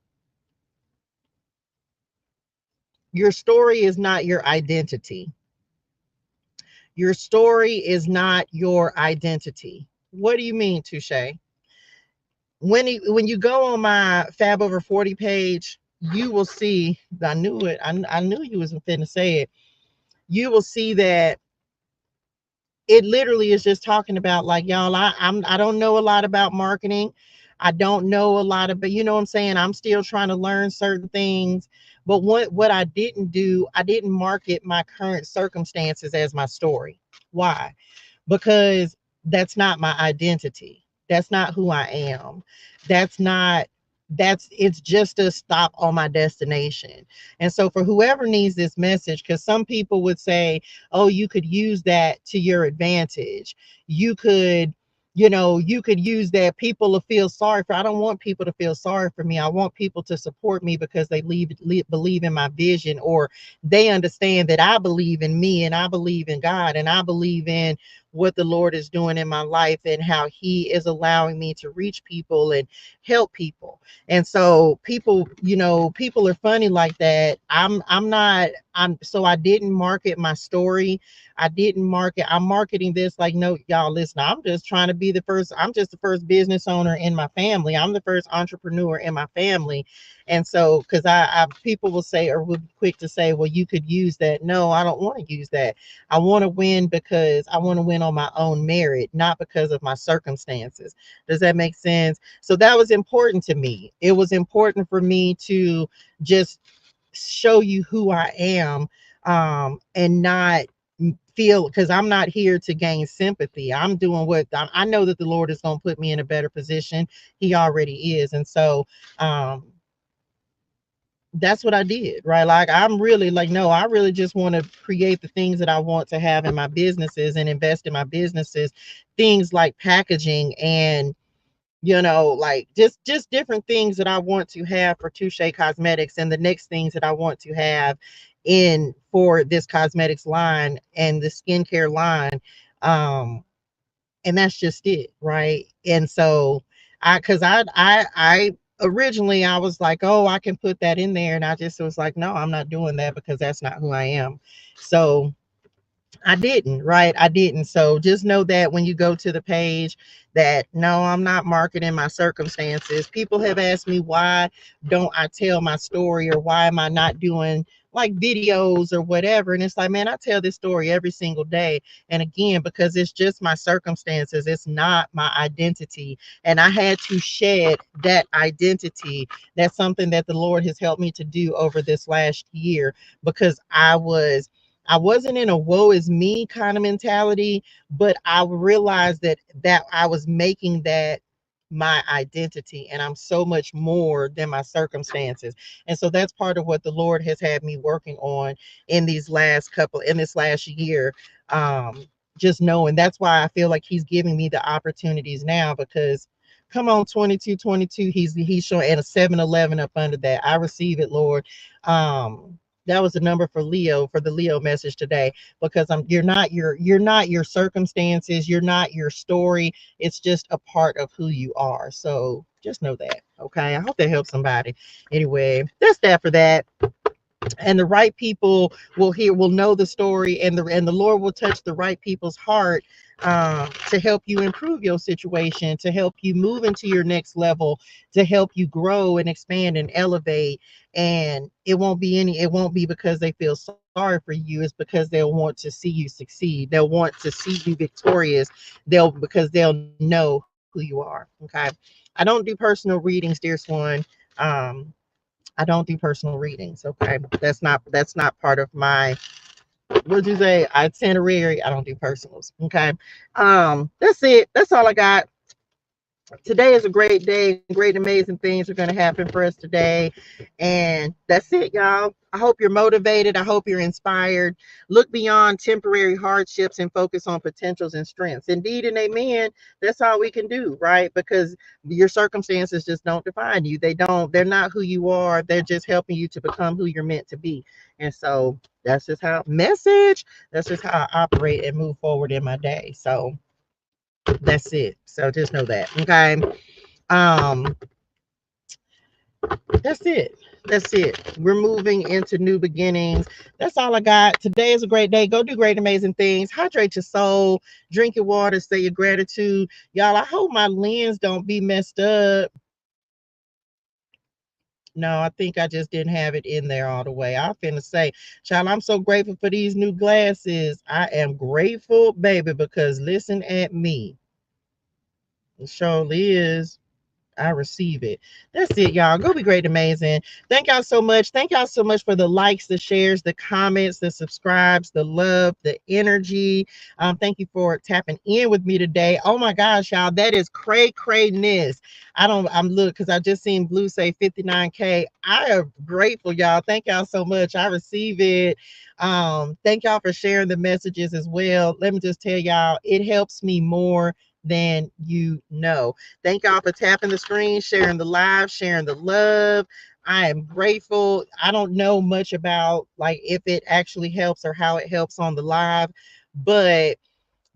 Your story is not your identity. Your story is not your identity. What do you mean, Touche? When you go on my Fab Over 40 page, you will see, I knew it. I knew you wasn't finna say it. You will see that it literally is just talking about, like, y'all, I don't know a lot about marketing. I don't know a lot of, but you know what I'm saying? I'm still trying to learn certain things. But what I didn't do, I didn't market my current circumstances as my story. Why? Because that's not my identity. That's not who I am. That's not it's just a stop on my destination. And so for whoever needs this message, because some people would say, oh, you could use that to your advantage. You could, you could use that. People will feel sorry for. I don't want people to feel sorry for me. I want people to support me because they believe in my vision, or they understand that I believe in me and I believe in God and I believe in what the Lord is doing in my life and how he is allowing me to reach people and help people. And so people, people are funny like that. I'm so I didn't market my story. I'm marketing this like, no, y'all listen, I'm just trying to be the first, I'm just the first business owner in my family. I'm the first entrepreneur in my family. And so, because people will say, or will be quick to say, well, you could use that. No, I don't want to use that. I want to win because I want to win on my own merit, not because of my circumstances. Does that make sense? So that was important to me. It was important for me to just show you who I am, and not feel, because I'm not here to gain sympathy. I'm doing what I know that the Lord is going to put me in a better position. He already is. And so, that's what I did, right? Like, I'm really like, no, I really just want to create the things that I want to have in my businesses and invest in my businesses, things like packaging and, like just different things that I want to have for Touche Cosmetics, and the next things that I want to have in for this cosmetics line and the skincare line. And that's just it, right? And so I originally I was like, oh, I can put that in there, and I just was like, no, I'm not doing that because that's not who I am. So I didn't, right? I didn't. So just know that when you go to the page, that no, I'm not marketing my circumstances. People have asked me, why don't I tell my story, or why am I not doing like videos or whatever? And it's like, man, I tell this story every single day. And again, because it's just my circumstances, it's not my identity. And I had to shed that identity. That's something that the Lord has helped me to do over this last year, because I wasn't in a woe is me kind of mentality, but I realized that I was making that my identity, and I'm so much more than my circumstances. And so that's part of what the Lord has had me working on in this last year. Just knowing, that's why I feel like he's giving me the opportunities now, because come on, 2222, he's showing, and a 711 up under that. I receive it, Lord. That was the number for Leo, for the Leo message today, because you're not your circumstances, you're not your story. It's just a part of who you are. So just know that. Okay. I hope that helps somebody. Anyway, that's that for that. And the right people will know the story, and the Lord will touch the right people's heart, to help you improve your situation, to help you move into your next level, to help you grow and expand and elevate. And it won't be because they feel sorry for you. It's because they'll want to see you succeed. They'll want to see you victorious. Because they'll know who you are. Okay. I don't do personal readings, dear Swan. um I don't do personal readings. Okay. That's not part of my, what'd you say? Itinerary. I don't do personals. Okay. That's it. That's all I got. Today is a great day. Great, amazing things are going to happen for us today. And that's it, y'all. I hope you're motivated. I hope you're inspired. Look beyond temporary hardships and focus on potentials and strengths. Indeed and amen. That's all we can do, right? Because your circumstances just don't define you. They're not who you are. They're just helping you to become who you're meant to be. And so that's just that's just how I operate and move forward in my day. So that's it. So just know that. Okay. Um, that's it. That's it. We're moving into new beginnings. That's all I got. Today is a great day. Go do great, amazing things. Hydrate your soul. Drink your water. Say your gratitude. Y'all, I hope my lens don't be messed up. No, I think I just didn't have it in there all the way. I'm finna say, child, I'm so grateful for these new glasses. I am grateful, baby, because listen at me. It surely is. I receive it. That's it, y'all. Go be great, amazing. Thank y'all so much. Thank y'all so much for the likes, the shares, the comments, the subscribes, the love, the energy. Thank you for tapping in with me today. Oh my gosh, y'all, that is cray-crayness. I'm look, because I just seen Blue say 59K. I am grateful, y'all. Thank y'all so much. I receive it. Thank y'all for sharing the messages as well. Let me just tell y'all, it helps me more than you know. Thank y'all for tapping the screen, sharing the live, sharing the love. I am grateful. I don't know much about like if it actually helps or how it helps on the live, but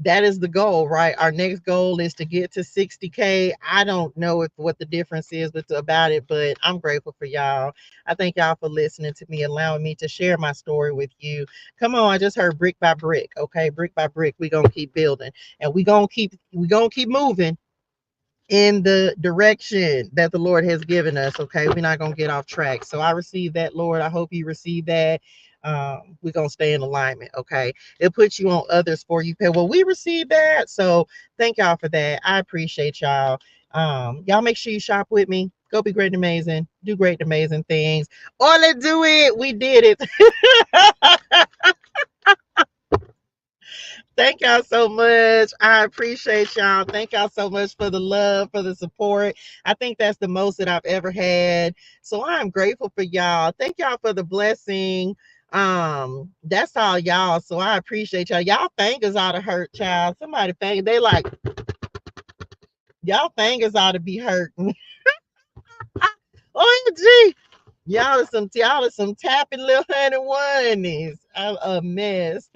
that is the goal, right? Our next goal is to get to 60K. I don't know if what the difference is about it, but I'm grateful for y'all. I thank y'all for listening to me, allowing me to share my story with you. Come on, I just heard brick by brick. Okay, brick by brick, we gonna keep building, and we gonna keep moving in the direction that the Lord has given us. Okay, we're not gonna get off track. So I receive that, Lord. I hope you receive that. We're gonna stay in alignment. Okay, it puts you on others for you. Well, we receive that. So thank y'all for that. I appreciate y'all. Y'all make sure you shop with me. Go be great and amazing. Do great and amazing things. Or let's do it. We did it. Thank y'all so much. I appreciate y'all. Thank y'all so much for the love, for the support. I think that's the most that I've ever had. So I'm grateful for y'all. Thank y'all for the blessing. That's all y'all. So I appreciate y'all. Y'all fingers ought to hurt, child. Somebody finger, they like y'all fingers ought to be hurting. OMG. Y'all are some tapping little honey oneys. I'm a mess.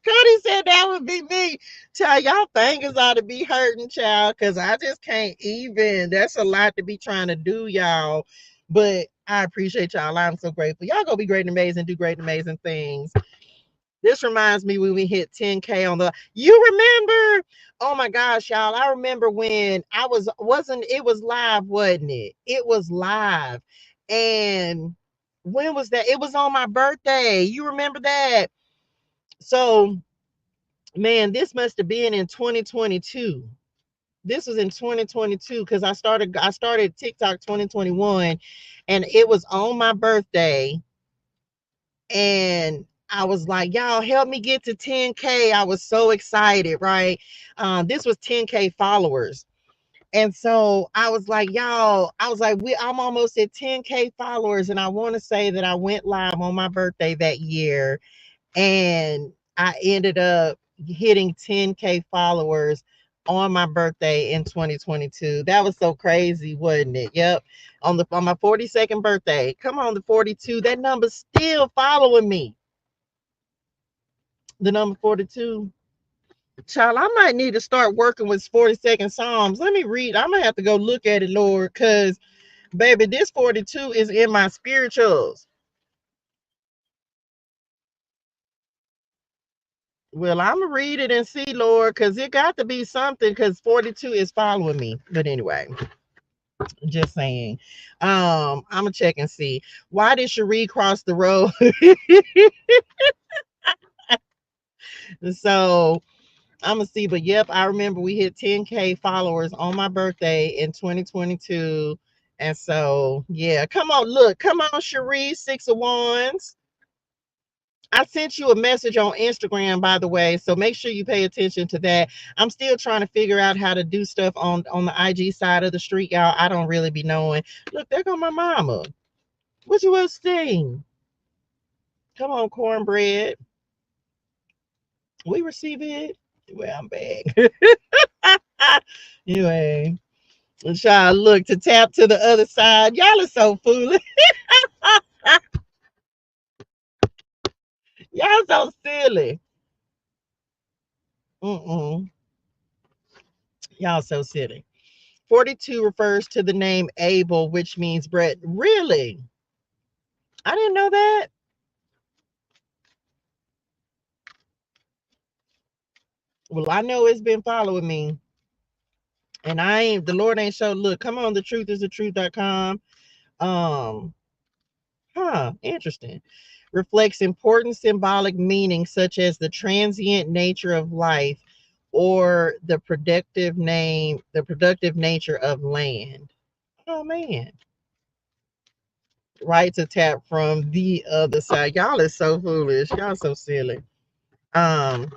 Cody said that would be me. Child, y'all fingers ought to be hurting, child, because I just can't even. That's a lot to be trying to do, y'all. But I appreciate y'all. I'm so grateful. Y'all gonna be great and amazing, do great and amazing things. This reminds me when we hit 10K on the. You remember? Oh my gosh, y'all. I remember when I wasn't it was live, wasn't it? It was live. And when was that? It was on my birthday. You remember that? So man, this must have been in 2022. This was in 2022 because I started TikTok 2021, and it was on my birthday. And I was like, y'all help me get to 10K. I was so excited, right? This was 10K followers. And so I was like, y'all, I was like, I'm almost at 10K followers. And I want to say that I went live on my birthday that year, and I ended up hitting 10K followers on my birthday in 2022. That was so crazy, wasn't it? Yep. On my 42nd birthday. Come on, the 42. That number's still following me. The number 42. Child, I might need to start working with 42nd Psalms. Let me read. I'm gonna have to go look at it, Lord, because baby, this 42 is in my spirituals. Well, I'm gonna read it and see, Lord, because it got to be something. Because 42 is following me. But anyway, just saying. I'm gonna check and see. Why did Cherie cross the road? So I'm gonna see. But yep, I remember we hit 10K followers on my birthday in 2022. And so yeah, come on, look, come on, Cherie, Six of Wands. I sent you a message on Instagram, by the way, so make sure you pay attention to that. I'm still trying to figure out how to do stuff on the IG side of the street, y'all. I don't really be knowing. Look, there go my mama. What you want to sing? Come on, cornbread. We receive it. Well, I'm back. Anyway, child, look to tap to the other side. Y'all are so foolish. Y'all so silly. Mm-mm. Y'all so silly. 42 refers to the name Abel, which means bread. Really? I didn't know that. Well, I know it's been following me. And the Lord ain't show. Look, come on, the truth is the truth.com. Um, Interesting. Reflects important symbolic meaning such as the transient nature of life or the productive nature of land. Oh man. Right to tap from the other side. Y'all is so foolish. Y'all so silly. Um,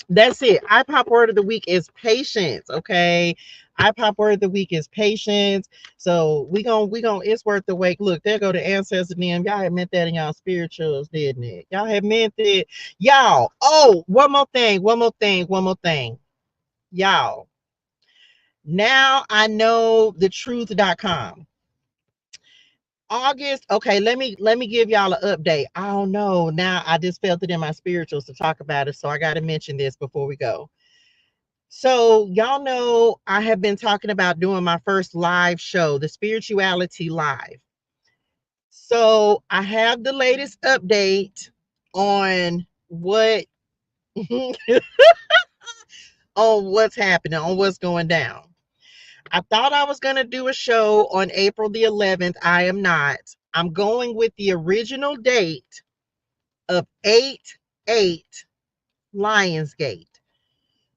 that's it. iPop word of the week is patience. Okay. iPop word of the week is patience. So we gonna it's worth the wait. Look, there go the ancestors and them. Y'all had meant that in y'all spirituals, didn't it? Y'all had meant it. Y'all. Oh, one more thing. Y'all. Now I know the truth.com. August. Okay, let me give y'all an update. I don't know. Now I just felt it in my spirituals to talk about it, so I got to mention this before we go. So y'all know I have been talking about doing my first live show, the Spirituality Live. So I have the latest update on what on what's happening, on what's going down. I thought I was going to do a show on April the 11th. I am not. I'm going with the original date of 8/8 Lionsgate.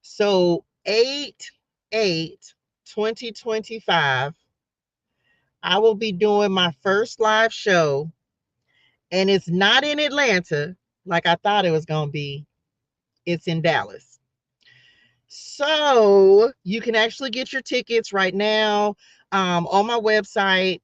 So 8/8 2025, I will be doing my first live show, and it's not in Atlanta like I thought it was going to be. It's in Dallas. So you can actually get your tickets right now on my website.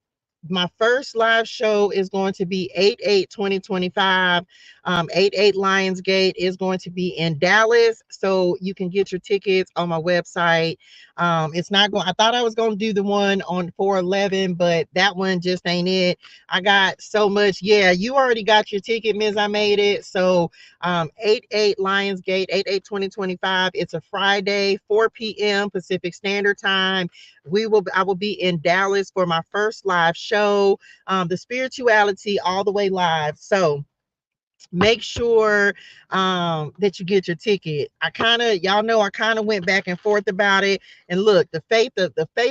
My first live show is going to be 8/8 2025. 8/8 Lionsgate is going to be in Dallas. So you can get your tickets on my website. It's not going, I thought I was going to do the one on 4/11, but that one just ain't it. I got so much. Yeah, you already got your ticket, Ms. I made it. So 8/8 Lionsgate, 8/8 2025. It's a Friday, 4 p.m. Pacific Standard Time. I will be in Dallas for my first live show, the Spirituality all the way live. So make sure that you get your ticket. I kind of, y'all know, I kind of went back and forth about it. And look, the faith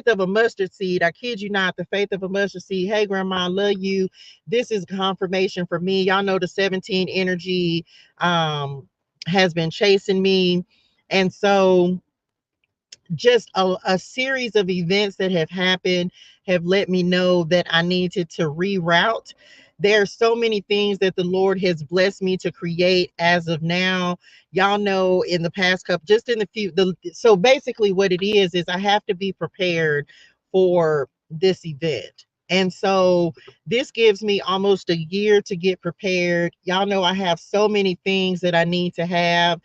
of a mustard seed, I kid you not, the faith of a mustard seed. Hey grandma, I love you. This is confirmation for me. Y'all know the 17 energy has been chasing me. And so just a series of events that have happened have let me know that I needed to reroute. There are so many things that the Lord has blessed me to create as of now. Y'all know in the past couple, just in the few, so basically what it is I have to be prepared for this event. And so this gives me almost a year to get prepared. Y'all know I have so many things that I need to have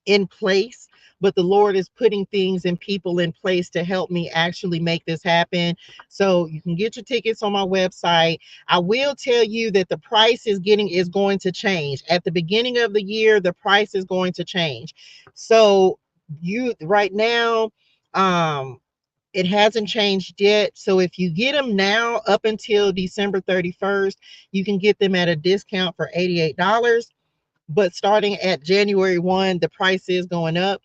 in place, but the Lord is putting things and people in place to help me actually make this happen. So you can get your tickets on my website. I will tell you that the price is going to change. At the beginning of the year, the price is going to change. So you right now, it hasn't changed yet. So if you get them now up until December 31st, you can get them at a discount for $88. But starting at January 1, the price is going up.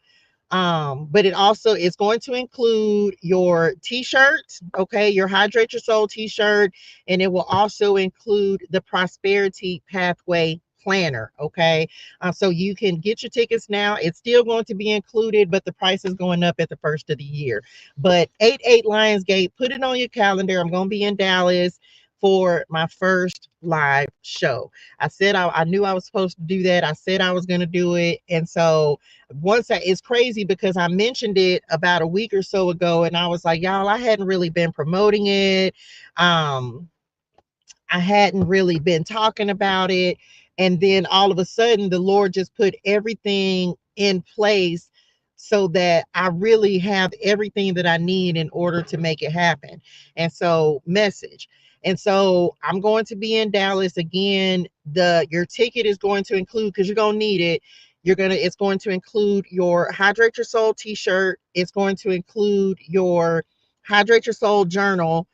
But it also is going to include your t-shirt, okay, your Hydrate Your Soul t-shirt, and it will also include the Prosperity Pathway planner, okay. So you can get your tickets now. It's still going to be included, but the price is going up at the first of the year. But 8/8 Lionsgate, put it on your calendar. I'm going to be in Dallas for my first live show. I said I knew I was supposed to do that. I said I was going to do it. And so it's crazy because I mentioned it about a week or so ago, and I was like, y'all, I hadn't really been promoting it. Um, I hadn't really been talking about it. And then all of a sudden, the Lord just put everything in place so that I really have everything that I need in order to make it happen. And so, message. And so I'm going to be in Dallas again. Your ticket is going to include, because you're gonna need it. It's going to include your Hydrate Your Soul t-shirt. It's going to include your Hydrate Your Soul journal.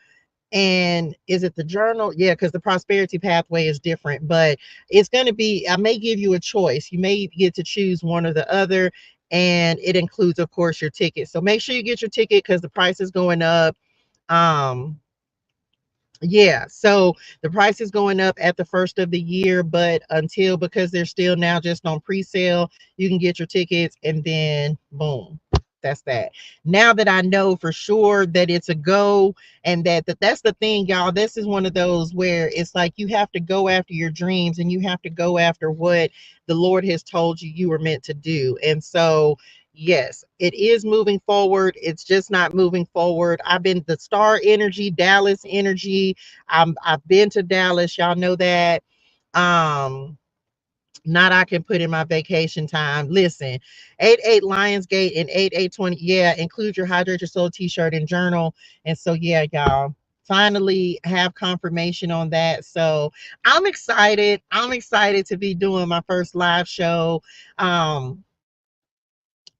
And is it the journal? Yeah, because the Prosperity Pathway is different, but it's going to be, I may give you a choice. You may get to choose one or the other, and it includes, of course, your ticket. So make sure you get your ticket because the price is going up. Um, yeah, so the price is going up at the first of the year, but because they're still now just on pre-sale, you can get your tickets and then boom. That's that. Now that I know for sure that it's a go, and that's the thing, y'all. This is one of those where it's like you have to go after your dreams and you have to go after what the Lord has told you you were meant to do. And so yes, it is moving forward. It's just not moving forward. I've been the star energy, Dallas energy. I've been to Dallas. Y'all know that. Um, Not I can put in my vacation time. Listen, 8/8 Lionsgate and 8/8 20. Yeah, include your Hydrate Your Soul t-shirt and journal. And so yeah, y'all. finally have confirmation on that. So I'm excited. I'm excited to be doing my first live show. Um,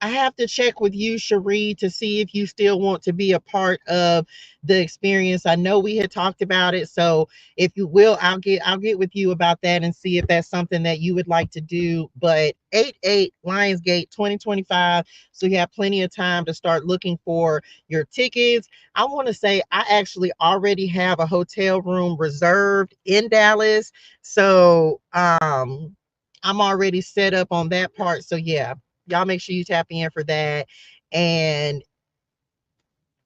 I have to check with you, Cherie, to see if you still want to be a part of the experience. I know we had talked about it, so if you will, I'll get with you about that and see if that's something that you would like to do. But 8/8 Lionsgate 2025, so you have plenty of time to start looking for your tickets. I want to say I actually already have a hotel room reserved in Dallas, so I'm already set up on that part. So yeah, y'all make sure you tap in for that. And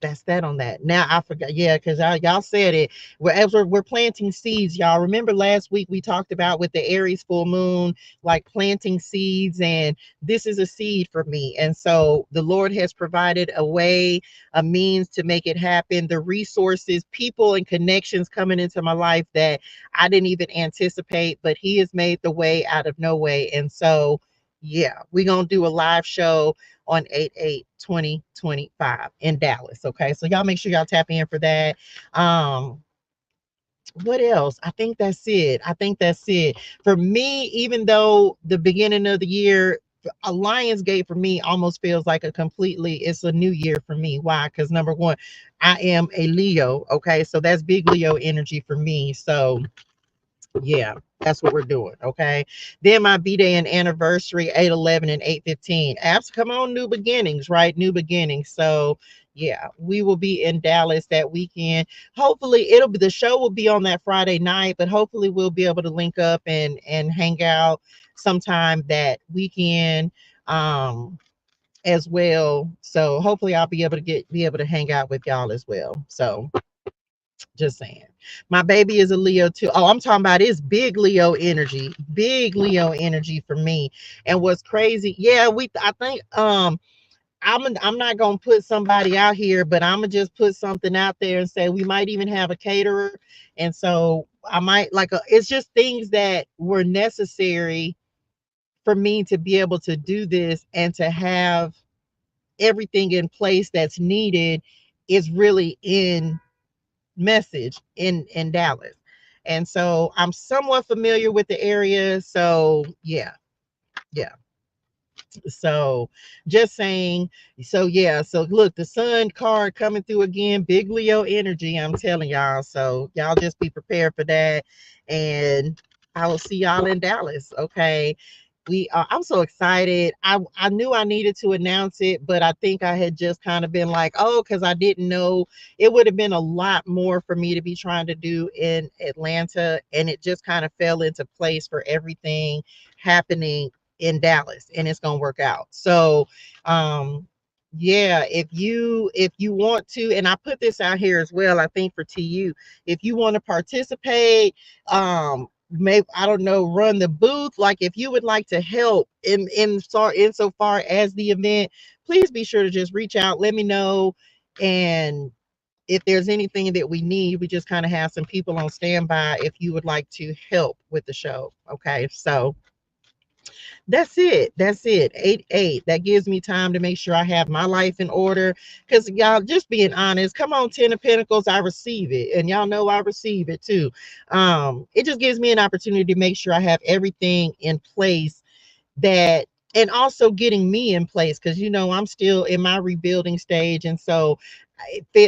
that's that on that. Now I forgot, yeah, because y'all said it. We're planting seeds, y'all. Remember last week we talked about with the Aries full moon, like planting seeds, and this is a seed for me. And so the Lord has provided a way, a means to make it happen. The resources, people, and connections coming into my life that I didn't even anticipate, but He has made the way out of no way. And so, yeah, we're gonna do a live show on 8/8/2025 in Dallas. Okay. So y'all make sure y'all tap in for that. What else? I think that's it. I think that's it. For me, even though the beginning of the year, a Lionsgate for me almost feels like it's a new year for me. Why? Because number one, I am a Leo. Okay. So that's big Leo energy for me. So yeah, that's what we're doing. Okay. Then my B-Day and anniversary, 8/11 and 8/15. Apps, come on, new beginnings, right? New beginnings. So yeah, we will be in Dallas that weekend. Hopefully the show will be on that Friday night, but hopefully we'll be able to link up and hang out sometime that weekend as well. So hopefully I'll be able to hang out with y'all as well. So just saying. My baby is a Leo too. Oh, I'm talking about it's big Leo energy. Big Leo energy for me. And what's crazy, yeah, I think I'm not gonna put somebody out here, but I'm gonna just put something out there and say we might even have a caterer. And so I might it's just things that were necessary for me to be able to do this and to have everything in place that's needed is really in message in Dallas. And so I'm somewhat familiar with the area. So yeah, yeah. So just saying, so yeah, so look, the sun card coming through again, big Leo energy, I'm telling y'all. So y'all just be prepared for that. And I will see y'all in Dallas. Okay. I'm so excited. I knew I needed to announce it, but I think I had just kind of been like, oh, because I didn't know it would have been a lot more for me to be trying to do in Atlanta. And it just kind of fell into place for everything happening in Dallas, and it's gonna work out. So yeah, if you want to, and I put this out here as well, I think for TU, if you want to participate, maybe I don't know, run the booth. Like if you would like to help insofar as the event, please be sure to just reach out, let me know. And if there's anything that we need, we just kind of have some people on standby if you would like to help with the show. Okay, so that's it. That's it. 8/8. That gives me time to make sure I have my life in order. Because y'all, just being honest, come on, 10 of Pentacles, I receive it. And y'all know I receive it too. It just gives me an opportunity to make sure I have everything in place that, and also getting me in place, because I'm still in my rebuilding stage. And so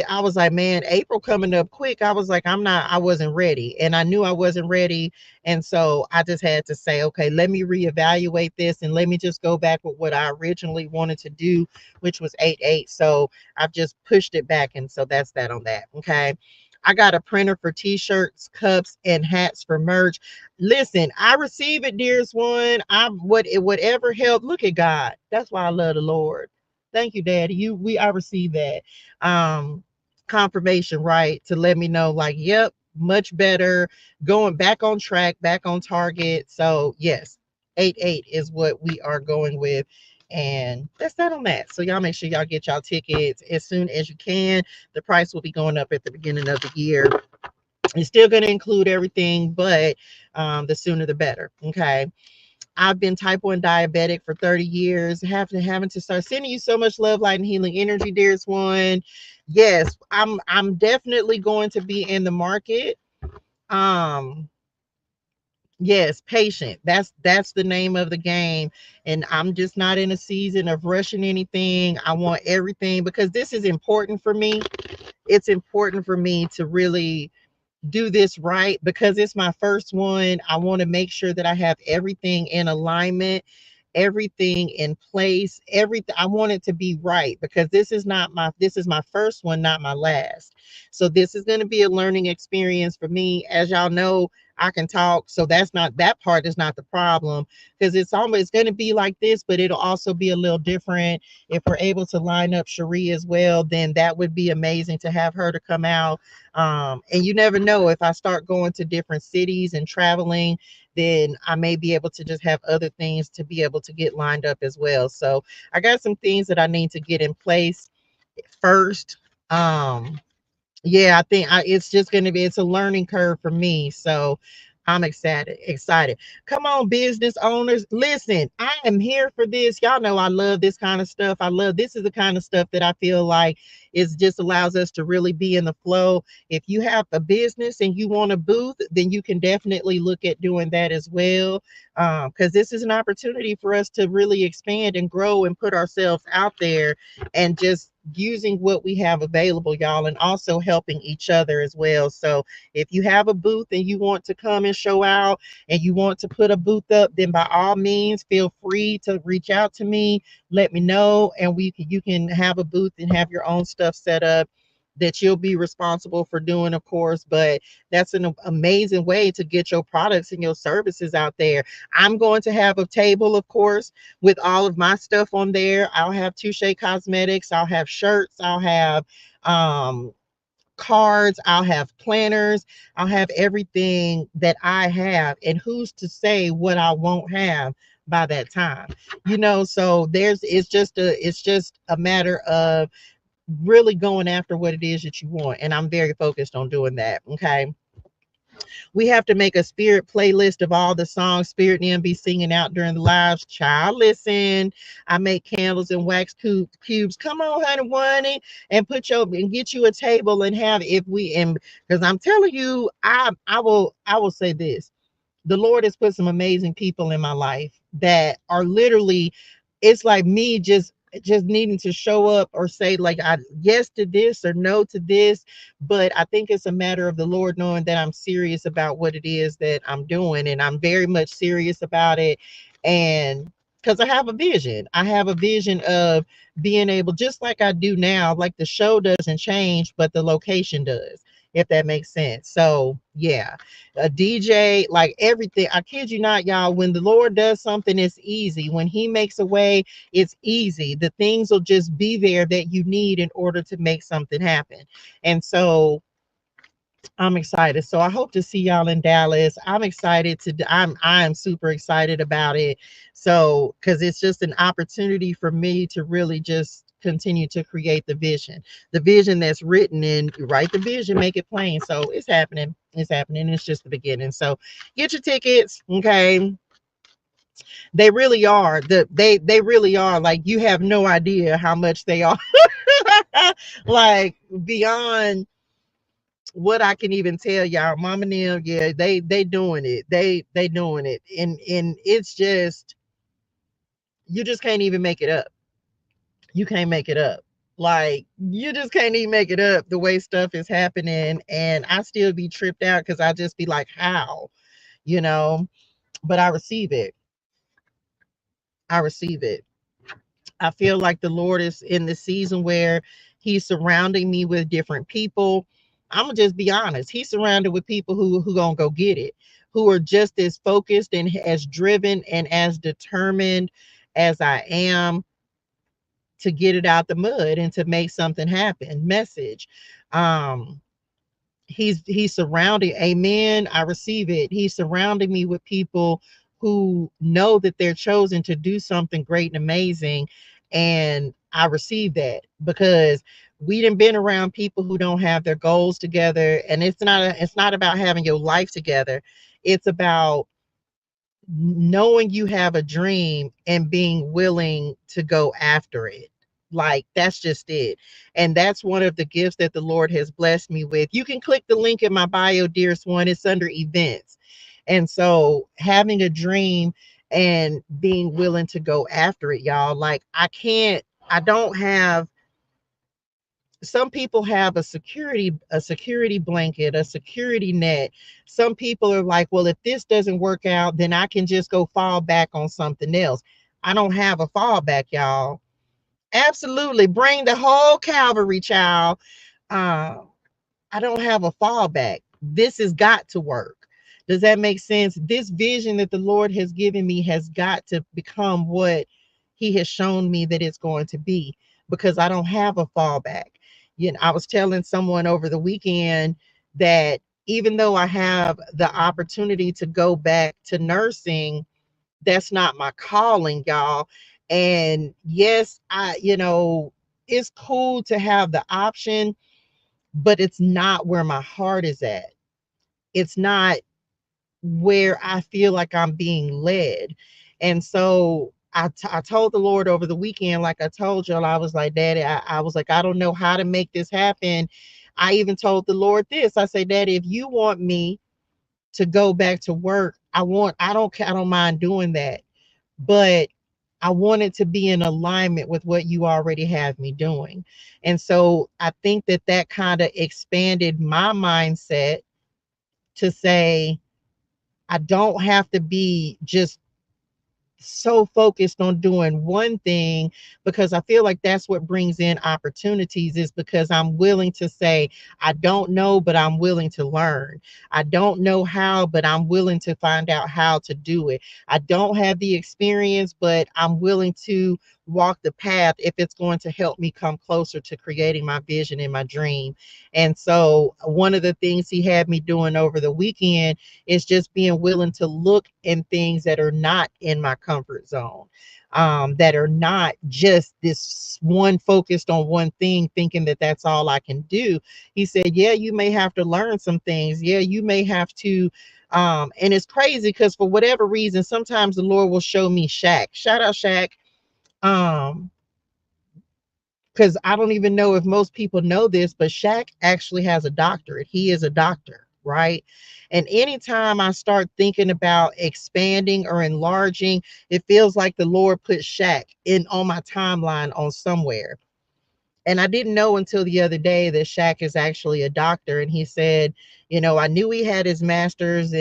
I was like, man, April coming up quick. I was like, I wasn't ready, and I knew I wasn't ready. And so I just had to say, okay, let me reevaluate this and let me just go back with what I originally wanted to do, which was 8/8. So I've just pushed it back, and so that's that on that. Okay. I got a printer for t-shirts, cups, and hats for merch. Listen, I receive it, dearest one. Whatever help. Look at God. That's why I love the Lord. Thank you, Daddy. I received that confirmation, right? To let me know, like, yep, much better. Going back on track, back on target. So yes, 8/8 is what we are going with. And that's that on that. So y'all make sure y'all get y'all tickets as soon as you can. The price will be going up at the beginning of the year. It's still going to include everything, but the sooner the better. Okay. I've been type 1 diabetic for 30 years, having to start sending you so much love, light, and healing energy, dearest one. Yes, I'm definitely going to be in the market. Um, yes, patient. That's the name of the game. And I'm just not in a season of rushing anything. I want everything because this is important for me. It's important for me to really do this right because it's my first one. I want to make sure that I have everything in alignment, everything in place, everything. I want it to be right because this is my first one, not my last. So this is going to be a learning experience for me. As y'all know, I can talk, so that part is not the problem because it's always going to be like this, but it'll also be a little different. If we're able to line up Cherie as well, then that would be amazing to have her to come out. And you never know, if I start going to different cities and traveling, then I may be able to just have other things to be able to get lined up as well. So I got some things that I need to get in place first. Yeah, I think it's just going to be, it's a learning curve for me. So I'm excited. Come on, business owners. Listen, I am here for this. Y'all know I love this kind of stuff. This is the kind of stuff that I feel like is just allows us to really be in the flow. If you have a business and you want a booth, then you can definitely look at doing that as well. Because this is an opportunity for us to really expand and grow and put ourselves out there and just using what we have available, y'all, and also helping each other as well. So if you have a booth and you want to come and show out and you want to put a booth up, then by all means feel free to reach out to me, let me know, and you can have a booth and have your own stuff set up that you'll be responsible for doing, of course. But that's an amazing way to get your products and your services out there. I'm going to have a table, of course, with all of my stuff on there. I'll have Touche Cosmetics, I'll have shirts, I'll have um cards, I'll have planners, I'll have everything that I have. And who's to say what I won't have by that time? So it's just a matter of really going after what it is that you want. And I'm very focused on doing that. Okay. We have to make a spirit playlist of all the songs Spirit and them be singing out during the lives. Child, listen. I make candles and wax cubes. Come on, honey, and get you a table and have if we and because I'm telling you, I will say this. The Lord has put some amazing people in my life that are literally, it's like me just needing to show up or say like I yes to this or no to this. But I think it's a matter of the Lord knowing that I'm serious about what it is that I'm doing, and I'm very much serious about it. And because I have a vision of being able, just like I do now, like the show doesn't change but the location does, if that makes sense. So yeah, a DJ, like everything. I kid you not, y'all. When the Lord does something, it's easy. When He makes a way, it's easy. The things will just be there that you need in order to make something happen. And so I'm excited. So I hope to see y'all in Dallas. I'm excited I'm super excited about it. So because it's just an opportunity for me to really just continue to create the vision that's written, and write the vision, make it plain. So it's happening. It's happening. It's just the beginning. So get your tickets. Okay. They really are. They really are, like, you have no idea how much they are. Like beyond what I can even tell y'all. Mama and them, yeah, they doing it. They doing it. And it's just, you just can't even make it up. You can't make it up. Like, you just can't even make it up the way stuff is happening. And I still be tripped out because I just be like, how? You know, but I receive it. I receive it. I feel like the Lord is in the season where He's surrounding me with different people. I'm gonna just be honest. He's surrounded with people who gonna go get it, who are just as focused and as driven and as determined as I am to get it out the mud and to make something happen. Message. Um, he's surrounding, amen, I receive it. He's surrounding me with people who know that they're chosen to do something great and amazing, and I receive that because we done been around people who don't have their goals together. And it's not about having your life together. It's about knowing you have a dream and being willing to go after it. Like, that's just it. And that's one of the gifts that the Lord has blessed me with. You can click the link in my bio, dearest one. It's under events. And so having a dream and being willing to go after it, y'all. Like, I don't have, some people have a security blanket, a security net. Some people are like, well, if this doesn't work out, then I can just go fall back on something else. I don't have a fallback, y'all. Absolutely, bring the whole cavalry, child. uh, I don't have a fallback. This has got to work. Does that make sense? This vision that the Lord has given me has got to become what He has shown me that it's going to be, because I don't have a fallback. You know, I was telling someone over the weekend that even though I have the opportunity to go back to nursing, that's not my calling, y'all. And yes, it's cool to have the option, but it's not where my heart is at. It's not where I feel like I'm being led. And so I told the Lord over the weekend, like I told y'all, I was like, Daddy, I was like, I don't know how to make this happen. I even told the Lord this. I say, Daddy, if you want me to go back to work, I don't mind doing that. But I want it to be in alignment with what you already have me doing. And so I think that that kind of expanded my mindset to say, I don't have to be just so focused on doing one thing, because I feel like that's what brings in opportunities, is because I'm willing to say, I don't know, but I'm willing to learn. I don't know how, but I'm willing to find out how to do it. I don't have the experience, but I'm willing to walk the path if it's going to help me come closer to creating my vision and my dream. And so one of the things he had me doing over the weekend is just being willing to look in things that are not in my comfort zone, that are not just this one focused on one thing, thinking that that's all I can do. He said, yeah, you may have to learn some things. Yeah, you may have to. And it's crazy because for whatever reason, sometimes the Lord will show me Shaq. Shout out Shaq. Um, because I don't even know if most people know this, but Shaq actually has a doctorate. He is a doctor, right? And anytime I start thinking about expanding or enlarging, it feels like the Lord put Shaq in on my timeline on somewhere. And I didn't know until the other day that Shaq is actually a doctor. And he said, I knew he had his master's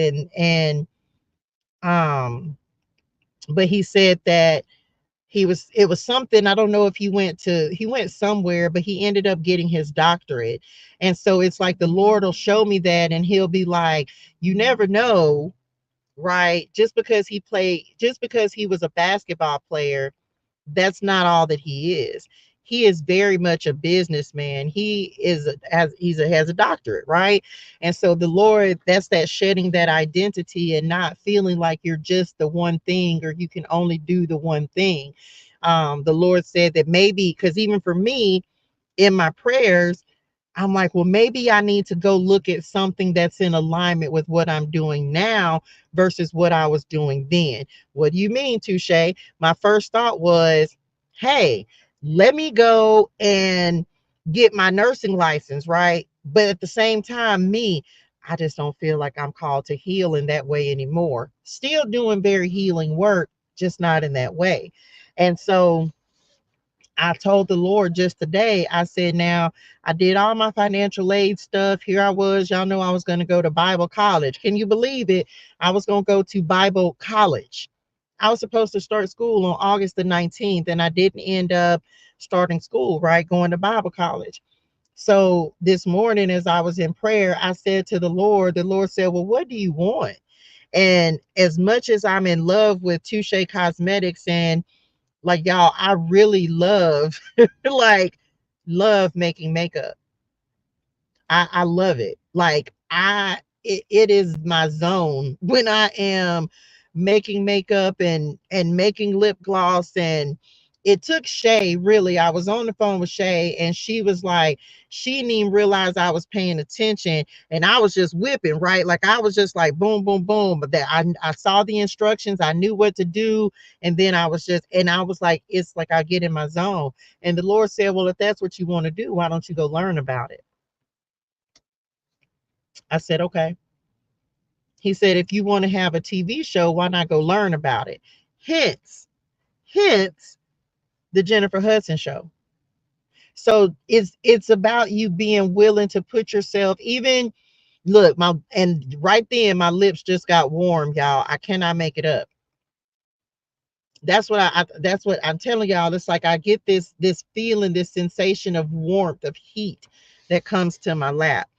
um, but he said that it was something, I don't know if he went somewhere, but he ended up getting his doctorate. And so it's like the Lord will show me that, and he'll be like, you never know, right? Just because he was a basketball player, that's not all that he is. He is very much a businessman. Has a doctorate, right? And so the Lord, that's that shedding that identity and not feeling like you're just the one thing, or you can only do the one thing. The Lord said that maybe, because even for me, in my prayers, I'm like, well, maybe I need to go look at something that's in alignment with what I'm doing now versus what I was doing then. What do you mean, Touche? My first thought was, hey, let me go and get my nursing license, right? But at the same time, I just don't feel like I'm called to heal in that way anymore. Still doing very healing work, just not in that way. And so I told the Lord just today, I said, now I did all my financial aid stuff. Here I was. Y'all know I was going to go to Bible college. Can you believe it? I was going to go to Bible college. I was supposed to start school on August the 19th, and I didn't end up starting school, right? Going to Bible college. So this morning, as I was in prayer, I said to the Lord said, well, what do you want? And as much as I'm in love with Touche Cosmetics, and like, y'all, I really love like love making makeup. I love it. Like, it is my zone when I am making makeup and making lip gloss, and it took Shay, really. I was on the phone with Shay, and she was like, she didn't even realize I was paying attention, and I was just whipping, right? Like I was just like boom, boom, boom. But that I saw the instructions, I knew what to do, and then I was like, it's like I get in my zone. And the Lord said, well, if that's what you want to do, why don't you go learn about it? I said, okay. He said, if you want to have a TV show, why not go learn about it? Hence, hence the Jennifer Hudson show. So it's about you being willing to put yourself, even look, my, and right then my lips just got warm, y'all. I cannot make it up. That's what that's what I'm telling y'all. It's like I get this feeling, this sensation of warmth, of heat that comes to my lap,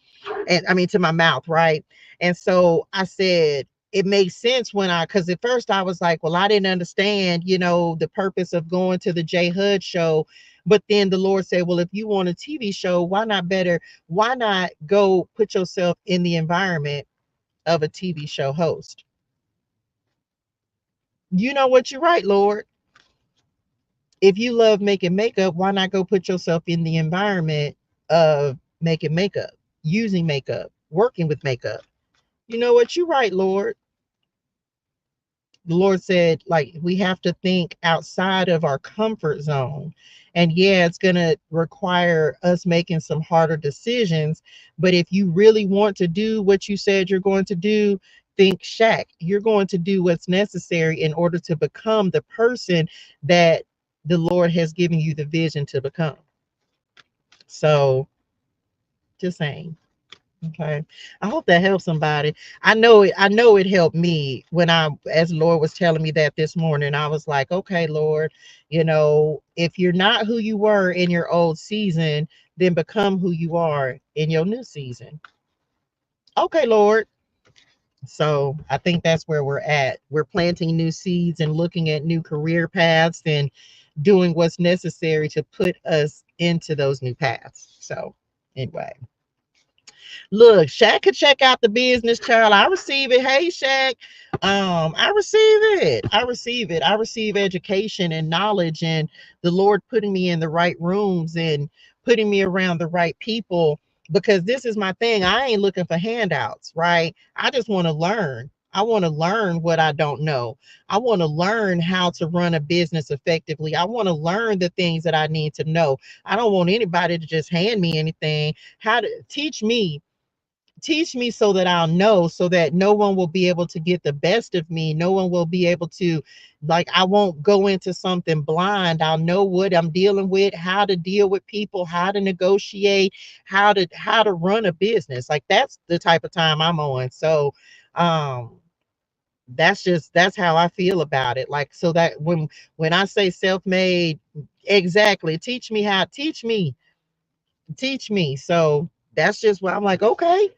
and I mean to my mouth, right? And so I said it makes sense when because at first I was like, well, I didn't understand, the purpose of going to the J Hud show. But then the Lord said, well, if you want a TV show, why not go put yourself in the environment of a TV show host? You know what? You're right, Lord. If you love making makeup, why not go put yourself in the environment of making makeup, using makeup, working with makeup? You know what? You're right, Lord. The Lord said, like, we have to think outside of our comfort zone. And yeah, it's going to require us making some harder decisions. But if you really want to do what you said you're going to do, think Shaq. You're going to do what's necessary in order to become the person that the Lord has given you the vision to become. So just saying. Okay. I hope that helps somebody. I know it helped me when as Lord was telling me that this morning. I was like, okay, Lord, if you're not who you were in your old season, then become who you are in your new season. Okay, Lord. So I think that's where we're at. We're planting new seeds and looking at new career paths and doing what's necessary to put us into those new paths. So anyway. Look, Shaq could check out the business, child. I receive it. Hey, Shaq. I receive it. I receive it. I receive education and knowledge, and the Lord putting me in the right rooms and putting me around the right people, because this is my thing. I ain't looking for handouts, right? I just want to learn. I want to learn what I don't know. I want to learn how to run a business effectively. I want to learn the things that I need to know. I don't want anybody to just hand me anything. How to teach me so that I'll know, so that no one will be able to get the best of me. No one will be able to, like, I won't go into something blind. I'll know what I'm dealing with, how to deal with people, how to negotiate, how to run a business. Like that's the type of time I'm on. So um that's how I feel about it. Like, so that when I say self-made, exactly, teach me. So that's just what I'm like, okay.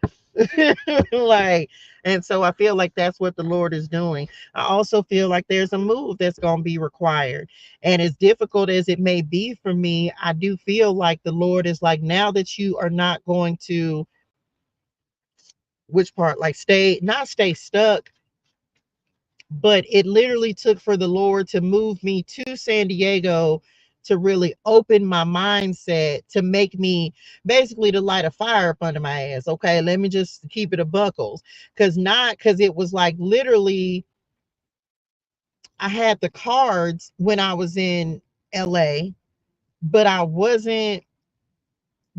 Like, and so I feel like that's what the Lord is doing. I also feel like there's a move that's going to be required. And as difficult as it may be for me, I do feel like the Lord is like, now that you are not going to, which part, like not stay stuck, but it literally took for the Lord to move me to San Diego to really open my mindset, to make me, basically to light a fire up under my ass. Okay, let me just keep it a buckles. Because it was like literally I had the cards when I was in LA, but I wasn't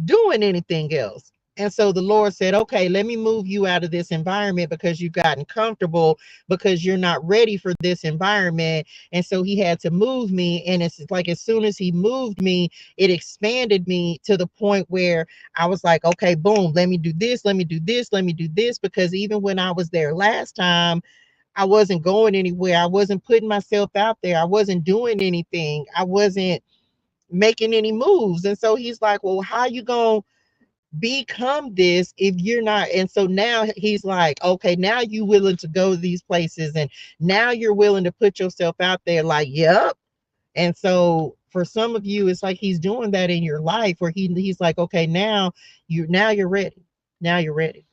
doing anything else. And so the Lord said, okay, let me move you out of this environment because you've gotten comfortable, because you're not ready for this environment. And so he had to move me. And it's like, as soon as he moved me, it expanded me to the point where I was like, okay, boom, let me do this, let me do this, let me do this. Because even when I was there last time, I wasn't going anywhere. I wasn't putting myself out there. I wasn't doing anything. I wasn't making any moves. And so he's like, well, how you going to become this if you're not? And so now he's like, okay, now you willing to go to these places, and now you're willing to put yourself out there. Like, yep. And so for some of you, it's like he's doing that in your life, where he's like, okay, now you're ready. Now you're ready.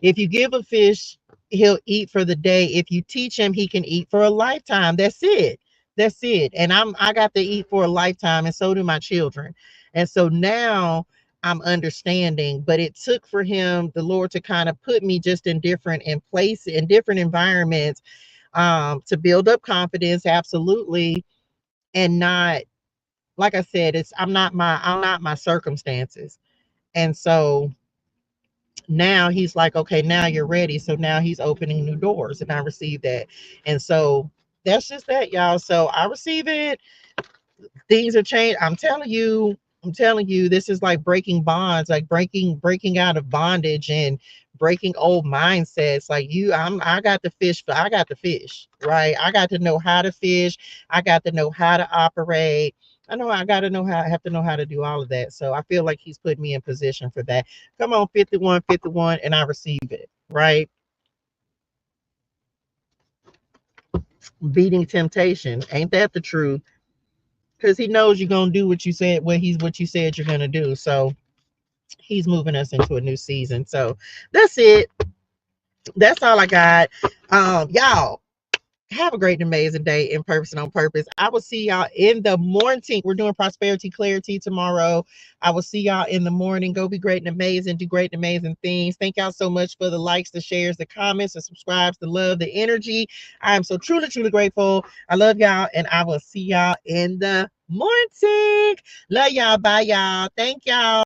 If you give a fish, he'll eat for the day. If you teach him, he can eat for a lifetime. That's it. That's it. And I got to eat for a lifetime, and so do my children. And so now I'm understanding, but it took for him, the Lord, to kind of put me just in different in place in different environments, to build up confidence, absolutely. And not, like I said, it's I'm not my circumstances. And so now he's like, okay, now you're ready. So now he's opening new doors, and I receive that. And so that's just that, y'all. So I receive it. Things have changed. I'm telling you, this is like breaking bonds, like breaking out of bondage and breaking old mindsets. Like I got to fish, I got to fish, right? I got to know how to fish. I got to know how to operate. I got to know how, I have to know how to do all of that. So I feel like he's put me in position for that. Come on, 51, 51, and I receive it, right? Beating temptation. Ain't that the truth? Because he knows you're gonna do what you said, what you said you're gonna do. So he's moving us into a new season. So that's it. That's all I got. Y'all have a great and amazing day in person on purpose. I will see y'all in the morning. We're doing prosperity clarity tomorrow. I will see y'all in the morning. Go be great and amazing. Do great and amazing things. Thank y'all so much for the likes, the shares, the comments, the subscribes, the love, the energy. I am so truly, truly grateful. I love y'all, and I will see y'all in the morning. Love y'all. Bye, y'all. Thank y'all.